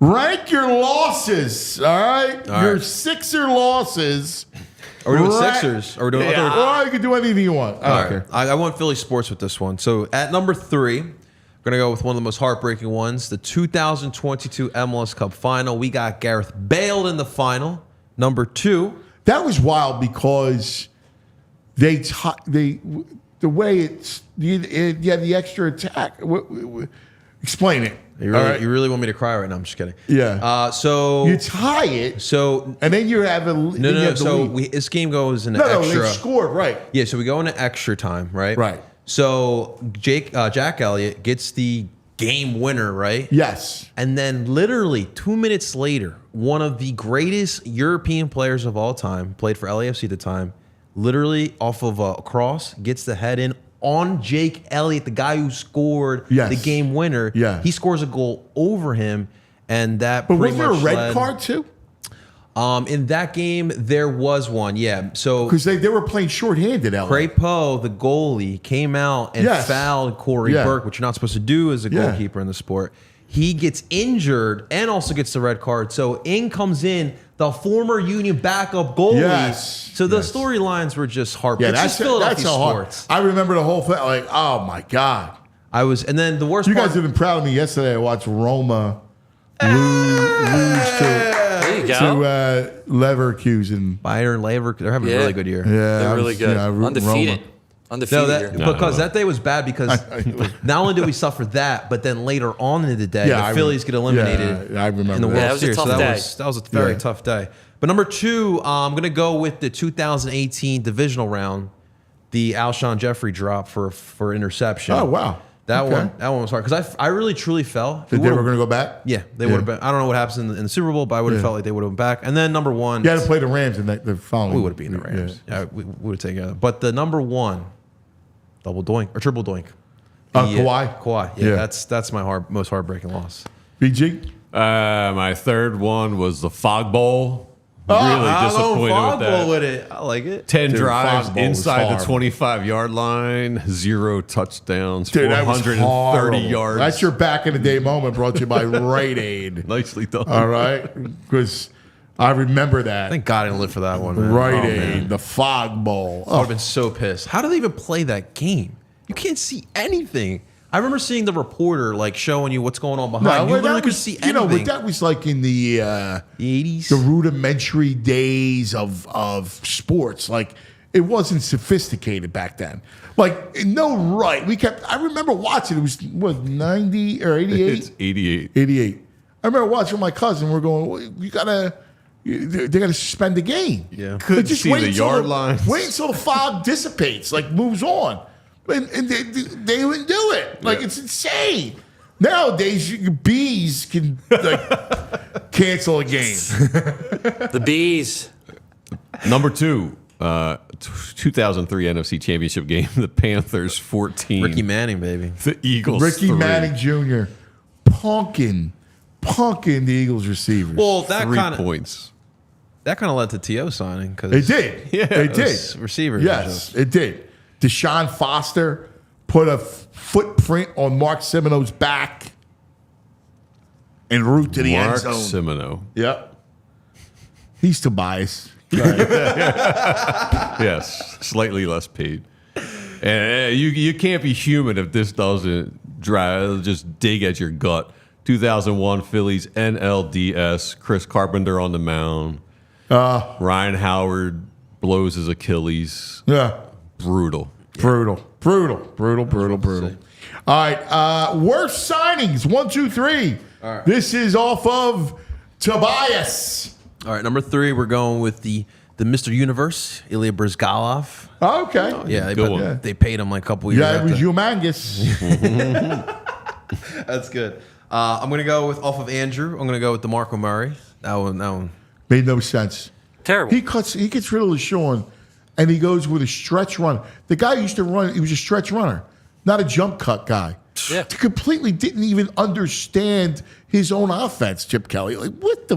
[SPEAKER 1] Rank your losses. All right, your Sixer losses.
[SPEAKER 3] Are we doing Sixers? Are we doing other?
[SPEAKER 1] Or you can do anything you want.
[SPEAKER 3] All right. I want Philly sports with this one. So at number 3, I'm going to go with one of the most heartbreaking ones, the 2022 MLS Cup final. We got Gareth Bale in the final. Number 2.
[SPEAKER 1] That was wild because the way it's you have the extra attack. Explain it.
[SPEAKER 3] You really want me to cry right now? I'm just kidding.
[SPEAKER 1] Yeah.
[SPEAKER 3] So
[SPEAKER 1] you tie it.
[SPEAKER 3] So
[SPEAKER 1] and then you have a
[SPEAKER 3] no. So this game goes into extra.
[SPEAKER 1] No, they scored right.
[SPEAKER 3] Yeah. So we go into extra time, right?
[SPEAKER 1] Right.
[SPEAKER 3] So Jack Elliott gets the game winner, right?
[SPEAKER 1] Yes.
[SPEAKER 3] And then literally 2 minutes later, one of the greatest European players of all time, played for LAFC at the time, literally off of a cross, gets the head in on Jake Elliott, the guy who scored the game winner.
[SPEAKER 1] Yeah.
[SPEAKER 3] He scores a goal over him, and that
[SPEAKER 1] But
[SPEAKER 3] pretty
[SPEAKER 1] was there a
[SPEAKER 3] much
[SPEAKER 1] red
[SPEAKER 3] led,
[SPEAKER 1] card too?
[SPEAKER 3] In that game, there was one. Yeah. So
[SPEAKER 1] because they were playing shorthanded.
[SPEAKER 3] Crepeau, the goalie, came out and fouled Corey Burke, which you're not supposed to do as a goalkeeper in the sport. He gets injured and also gets the red card. So in comes in the former Union backup goalie.
[SPEAKER 1] Yes.
[SPEAKER 3] So the storylines were just heartbreaking.
[SPEAKER 1] Yeah, that's
[SPEAKER 3] Philadelphia
[SPEAKER 1] sports. I remember the whole thing. Like, oh my God.
[SPEAKER 3] And then the worst
[SPEAKER 1] you
[SPEAKER 3] part.
[SPEAKER 1] guys have been proud of me yesterday. I watched Roma lose to Leverkusen.
[SPEAKER 3] Bayern Leverkusen. They're having a really good year.
[SPEAKER 1] Yeah,
[SPEAKER 7] they're really good.
[SPEAKER 1] Undefeated.
[SPEAKER 7] Undefeated.
[SPEAKER 3] Because that day was bad because not only did we suffer that, but then later on in the day, the Phillies get eliminated
[SPEAKER 1] I remember
[SPEAKER 3] in the World
[SPEAKER 7] Series.
[SPEAKER 3] So that was a very tough day. But number 2, I'm going to go with the 2018 divisional round, the Alshon Jeffrey drop for interception.
[SPEAKER 1] Oh, wow.
[SPEAKER 3] That one was hard because I really truly felt
[SPEAKER 1] they were going to go back.
[SPEAKER 3] Yeah, they would have been. I don't know what happens in the Super Bowl, but I would have felt like they would have been back. And then number 1,
[SPEAKER 1] you had to play the Rams in the following.
[SPEAKER 3] We would have beaten the Rams. Yeah, we would have taken it. But the number 1, double doink or triple doink.
[SPEAKER 1] Kawhi.
[SPEAKER 3] Yeah, that's my most heartbreaking loss.
[SPEAKER 1] BG.
[SPEAKER 10] My third one was the Fog Bowl. Really disappointed with that.
[SPEAKER 3] I like it.
[SPEAKER 10] 10 drives inside the 25-yard line, 0 touchdowns, 430 yards.
[SPEAKER 1] That's your back in the day moment brought to you by Rite Aid.
[SPEAKER 10] Nicely done.
[SPEAKER 1] All right, because I remember that.
[SPEAKER 3] Thank God I didn't live for that one, man.
[SPEAKER 1] Rite Aid, the Fog Bowl.
[SPEAKER 3] I would have been so pissed. How do they even play that game? You can't see anything. I remember seeing the reporter like showing you what's going on behind. You literally could see anything.
[SPEAKER 1] But that was like in the
[SPEAKER 3] 80s,
[SPEAKER 1] the rudimentary days of sports. Like it wasn't sophisticated back then. Like I remember watching. It was 90 or 88.
[SPEAKER 10] It's 88.
[SPEAKER 1] 88. I remember watching with my cousin. We're going. They gotta suspend the game.
[SPEAKER 10] Yeah, couldn't see the yard lines.
[SPEAKER 1] Wait until the fog dissipates. Like moves on. And they wouldn't do it. Like it's insane. Nowadays, bees can cancel a game.
[SPEAKER 7] The bees.
[SPEAKER 10] Number 2, 2003 NFC Championship game. The Panthers 14.
[SPEAKER 3] Ricky Manning, baby.
[SPEAKER 10] The Eagles.
[SPEAKER 1] Ricky
[SPEAKER 10] 3.
[SPEAKER 1] Manning Jr. punking the Eagles receivers.
[SPEAKER 3] Well, that
[SPEAKER 10] 3
[SPEAKER 3] kind of
[SPEAKER 10] points.
[SPEAKER 3] That kind of led to T.O. signing because
[SPEAKER 1] it did.
[SPEAKER 10] Yeah,
[SPEAKER 1] it did.
[SPEAKER 3] Receivers.
[SPEAKER 1] Yes, it did. Deshaun Foster put a footprint on Mark Semino's back en route to the end zone.
[SPEAKER 10] Mark Semino.
[SPEAKER 1] Yep. He's Tobias.
[SPEAKER 10] Yes, slightly less paid. And you can't be human if this doesn't just dig at your gut. 2001 Phillies NLDS. Chris Carpenter on the mound. Ryan Howard blows his Achilles.
[SPEAKER 1] Yeah.
[SPEAKER 10] Brutal.
[SPEAKER 1] Brutal. All right. Worst signings. 1, 2, 3.
[SPEAKER 3] All right.
[SPEAKER 1] This is off of Tobias.
[SPEAKER 3] All right. Number 3, we're going with the Mr. Universe, Ilya Brizgalov.
[SPEAKER 1] Oh, okay.
[SPEAKER 3] They paid him like a couple years.
[SPEAKER 1] Yeah, it was humongous.
[SPEAKER 3] That's good. I'm going to go off of Andrew. I'm going to go with DeMarco Murray. That one.
[SPEAKER 1] Made no sense.
[SPEAKER 7] Terrible.
[SPEAKER 1] He gets rid of LeSean, and he goes with a stretch run. The guy used to run, he was a stretch runner, not a jump cut guy.
[SPEAKER 7] Yeah.
[SPEAKER 1] Completely didn't even understand his own offense, Chip Kelly. Like, what the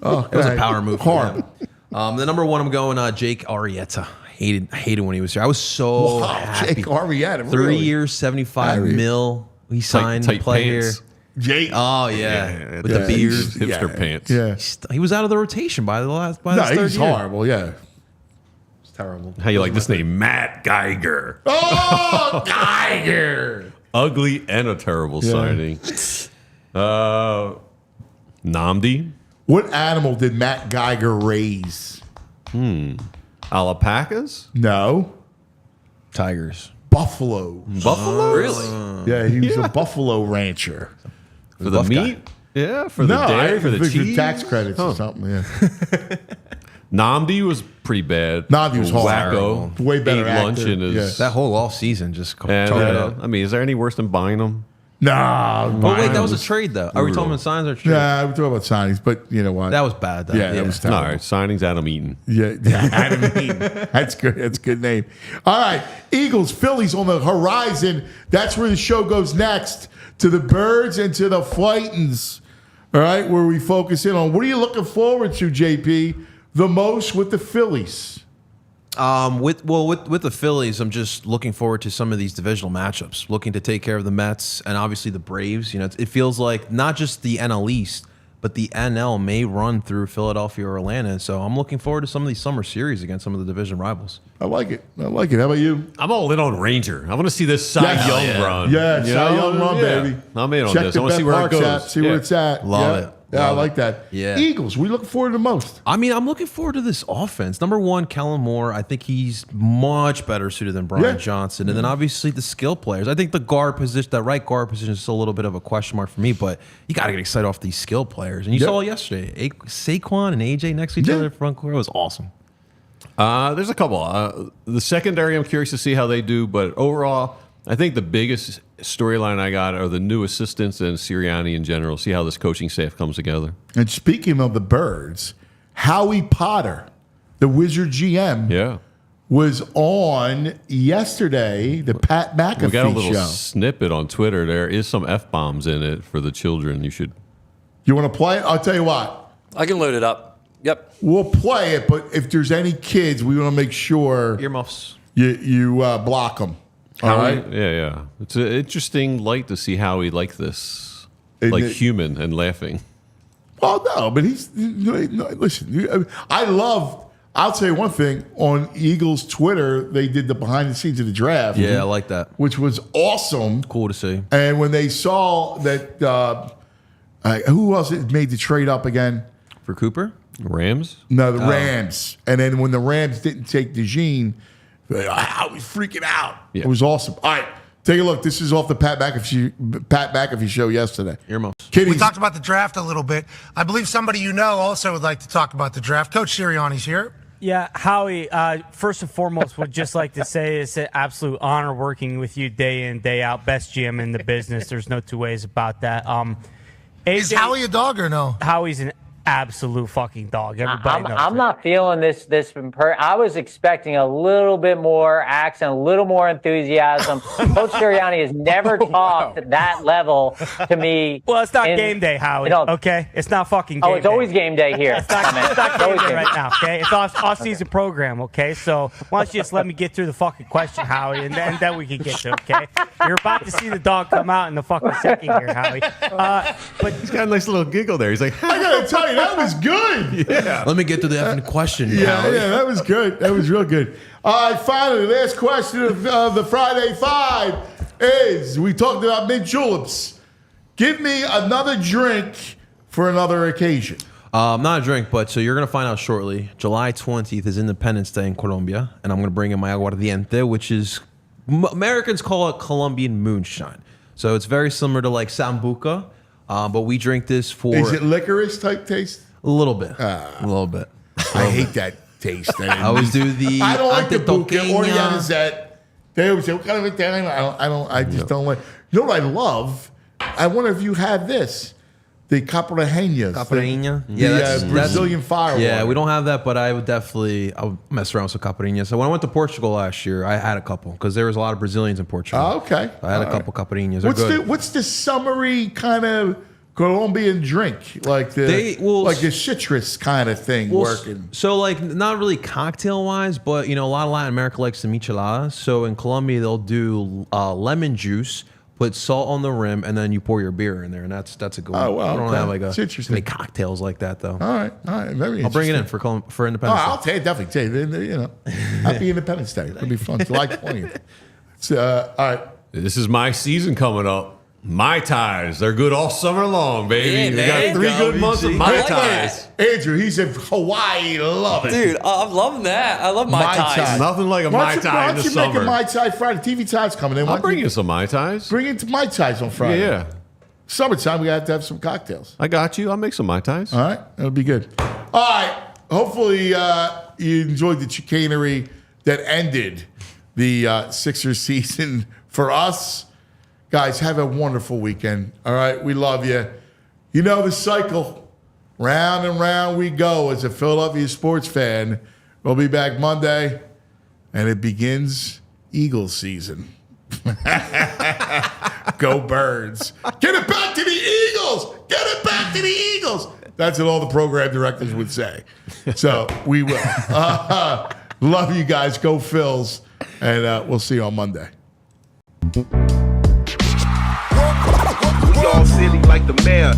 [SPEAKER 1] Oh,
[SPEAKER 3] it was a power move.
[SPEAKER 1] Horrible.
[SPEAKER 3] The number 1, I'm going Jake Arrieta. I hated when he was here. I was so happy.
[SPEAKER 1] Jake Arrieta,
[SPEAKER 3] 3 years, $75 million. He signed to play
[SPEAKER 10] pants.
[SPEAKER 3] here.
[SPEAKER 1] Jake.
[SPEAKER 3] Oh yeah, with the beard,
[SPEAKER 10] hipster pants.
[SPEAKER 1] Yeah,
[SPEAKER 3] he was out of the rotation by the
[SPEAKER 1] he's horrible. Yeah,
[SPEAKER 3] it's terrible.
[SPEAKER 10] How you like this name, Matt Geiger?
[SPEAKER 1] Oh, Geiger!
[SPEAKER 10] Ugly and a terrible signing. Namdi.
[SPEAKER 1] What animal did Matt Geiger raise?
[SPEAKER 10] Alpacas?
[SPEAKER 1] No.
[SPEAKER 3] Tigers.
[SPEAKER 1] Buffalo.
[SPEAKER 10] Buffalo?
[SPEAKER 7] Really?
[SPEAKER 1] Yeah, he was a buffalo rancher.
[SPEAKER 10] For the meat? Yeah, for the dairy, for the cheese?
[SPEAKER 1] tax credits or something, yeah.
[SPEAKER 10] Namdi was pretty bad.
[SPEAKER 1] Namdi was
[SPEAKER 10] wacko.
[SPEAKER 1] horrible. Way better
[SPEAKER 10] Ate lunch
[SPEAKER 1] actor.
[SPEAKER 10] in his...
[SPEAKER 3] That whole off season just
[SPEAKER 10] And,
[SPEAKER 3] choked it up.
[SPEAKER 10] I mean, is there any worse than buying them?
[SPEAKER 1] No.
[SPEAKER 3] Oh wait, that was a trade though. Are we talking about signs or trade?
[SPEAKER 1] Yeah, we're talking about signings, but you know what?
[SPEAKER 3] That was bad though.
[SPEAKER 1] Yeah, that was terrible.
[SPEAKER 10] All right, signings Adam Eaton.
[SPEAKER 1] Yeah, Adam Eaton. That's good. That's a good name. All right, Eagles, Phillies on the horizon. That's where the show goes next. To the Birds and to the Fightins. All right, where we focus in on what are you looking forward to, JP, the most with the Phillies?
[SPEAKER 3] With the Phillies, I'm just looking forward to some of these divisional matchups, looking to take care of the Mets and obviously the Braves. It feels like not just the NL East, but the NL may run through Philadelphia or Atlanta. So I'm looking forward to some of these summer series against some of the division rivals.
[SPEAKER 1] I like it. How about you?
[SPEAKER 10] I'm all in on Ranger. I want to see this Cy Young run.
[SPEAKER 1] Yeah, Cy Young run, baby.
[SPEAKER 10] I'm in on
[SPEAKER 1] Check
[SPEAKER 10] this. I want to see where it goes.
[SPEAKER 1] See where it's at.
[SPEAKER 3] Love it.
[SPEAKER 1] Yeah, I like that.
[SPEAKER 3] Yeah.
[SPEAKER 1] Eagles, we looking forward to the most.
[SPEAKER 3] I mean, I'm looking forward to this offense. Number one, Kellen Moore. I think he's much better suited than Brian Johnson. And then obviously the skill players. I think the guard position, that right guard position is still a little bit of a question mark for me, but you got to get excited off these skill players. And you saw it yesterday. Saquon and AJ next to each other in front court. It was awesome.
[SPEAKER 10] There's a couple. The secondary, I'm curious to see how they do, but overall, I think the biggest storyline I got are the new assistants and Sirianni in general. See how this coaching staff comes together.
[SPEAKER 1] And speaking of the Birds, Howie Potter, the Wizard GM, was on yesterday, the Pat McAfee show.
[SPEAKER 10] We got a little snippet on Twitter. There is some F-bombs in it for the children.
[SPEAKER 1] You want to play it? I'll tell you what.
[SPEAKER 7] I can load it up. Yep.
[SPEAKER 1] We'll play it, but if there's any kids, we want to make sure
[SPEAKER 3] earmuffs.
[SPEAKER 1] You block them. All right.
[SPEAKER 10] Yeah. It's an interesting light to see Howie like this, like human and laughing.
[SPEAKER 1] Well, no, but listen, I'll tell you one thing. On Eagles Twitter, they did the behind the scenes of the draft.
[SPEAKER 3] Yeah, I like that.
[SPEAKER 1] Which was awesome.
[SPEAKER 3] Cool to see.
[SPEAKER 1] And when they saw that, who else made the trade up again?
[SPEAKER 3] For Cooper?
[SPEAKER 10] Rams?
[SPEAKER 1] No, the Rams. And then when the Rams didn't take DeJean, I was freaking out. Yeah. It was awesome. All right, take a look. This is off the Pat McAfee show yesterday.
[SPEAKER 3] Earmuffs.
[SPEAKER 13] We talked about the draft a little bit. I believe somebody you know also would like to talk about the draft. Coach Sirianni's here.
[SPEAKER 14] Yeah, Howie, first and foremost, would just like to say it's an absolute honor working with you day in, day out. Best GM in the business. There's no two ways about that.
[SPEAKER 13] Is Howie a dog or no?
[SPEAKER 14] Howie's an absolute fucking dog. Everybody knows
[SPEAKER 15] I'm not feeling this. I was expecting a little bit more accent, a little more enthusiasm. Coach Sirianni has never talked at that level to me.
[SPEAKER 14] Well, it's not game day, Howie. Okay, it's not fucking game day.
[SPEAKER 15] Oh, it's always game day here.
[SPEAKER 14] It's not game day right now. Okay, it's off-season program. Okay, so why don't you just let me get through the fucking question, Howie, and then we can get to it. Okay, you're about to see the dog come out in the fucking second here, Howie. But
[SPEAKER 10] he's got a nice little giggle there. He's like,
[SPEAKER 1] I gotta tell you. That was good.
[SPEAKER 10] Yeah.
[SPEAKER 3] Let me get to the effing question.
[SPEAKER 1] Yeah, that was good. That was real good. All right, finally, last question of the Friday Five is, we talked about mint juleps. Give me another drink for another occasion.
[SPEAKER 3] Not a drink, but so you're going to find out shortly. July 20th is Independence Day in Colombia, and I'm going to bring in my aguardiente, which is, Americans call it Colombian moonshine. So it's very similar to like Sambuca. But we drink this for...
[SPEAKER 1] Is it licorice type taste?
[SPEAKER 3] A little bit. A little bit.
[SPEAKER 1] I hate that taste.
[SPEAKER 3] I always do the...
[SPEAKER 1] I don't like the buca or the anisette. They always say, what kind of Italian? I just don't like... You know what I love? I wonder if you had this. The Caparrainha.
[SPEAKER 3] Caparrainha?
[SPEAKER 1] Yeah, the Brazilian firewater.
[SPEAKER 3] Yeah, we don't have that, but I would mess around with some Caparrainha. So when I went to Portugal last year, I had a couple because there was a lot of Brazilians in Portugal.
[SPEAKER 1] Oh, okay.
[SPEAKER 3] So I had a couple Caparrainhas.
[SPEAKER 1] What's the summery kind of Colombian drink? Like the citrus kind of thing working.
[SPEAKER 3] So like not really cocktail wise, but a lot of Latin America likes the micheladas. So in Colombia, they'll do lemon juice, put salt on the rim, and then you pour your beer in there, and that's a good one.
[SPEAKER 1] Oh, well,
[SPEAKER 3] I don't have
[SPEAKER 1] interesting.
[SPEAKER 3] any cocktails like that though.
[SPEAKER 1] All right, very
[SPEAKER 3] I'll bring it in for Independence Day.
[SPEAKER 1] I'll definitely take it. Happy Independence Day. It'll be fun. July 20th. All right.
[SPEAKER 10] This is my season coming up. Mai Tais. They're good all summer long, baby. We got 3 good months of Mai Tais.
[SPEAKER 1] Andrew, he's in Hawaii. Love it.
[SPEAKER 7] Dude, I'm loving that. I love Mai Tais.
[SPEAKER 10] Nothing like a Mai Tai in the summer.
[SPEAKER 1] Why don't you make a Mai Tai Friday? TV Time's coming in.
[SPEAKER 10] I'll bring you some Mai Tais.
[SPEAKER 1] Bring it to Mai Tais on Friday.
[SPEAKER 10] Yeah.
[SPEAKER 1] Summertime, we got to have some cocktails.
[SPEAKER 10] I got you. I'll make some Mai Tais.
[SPEAKER 1] All right. That'll be good. All right. Hopefully you enjoyed the chicanery that ended the Sixers season for us. Guys, have a wonderful weekend. All right, we love you. You know the cycle. Round and round we go as a Philadelphia sports fan. We'll be back Monday, and it begins Eagles season. Go Birds. Get it back to the Eagles. Get it back to the Eagles. That's what all the program directors would say. So we will. Love you guys. Go Phils. And we'll see you on Monday.
[SPEAKER 16] We all silly like the mayor.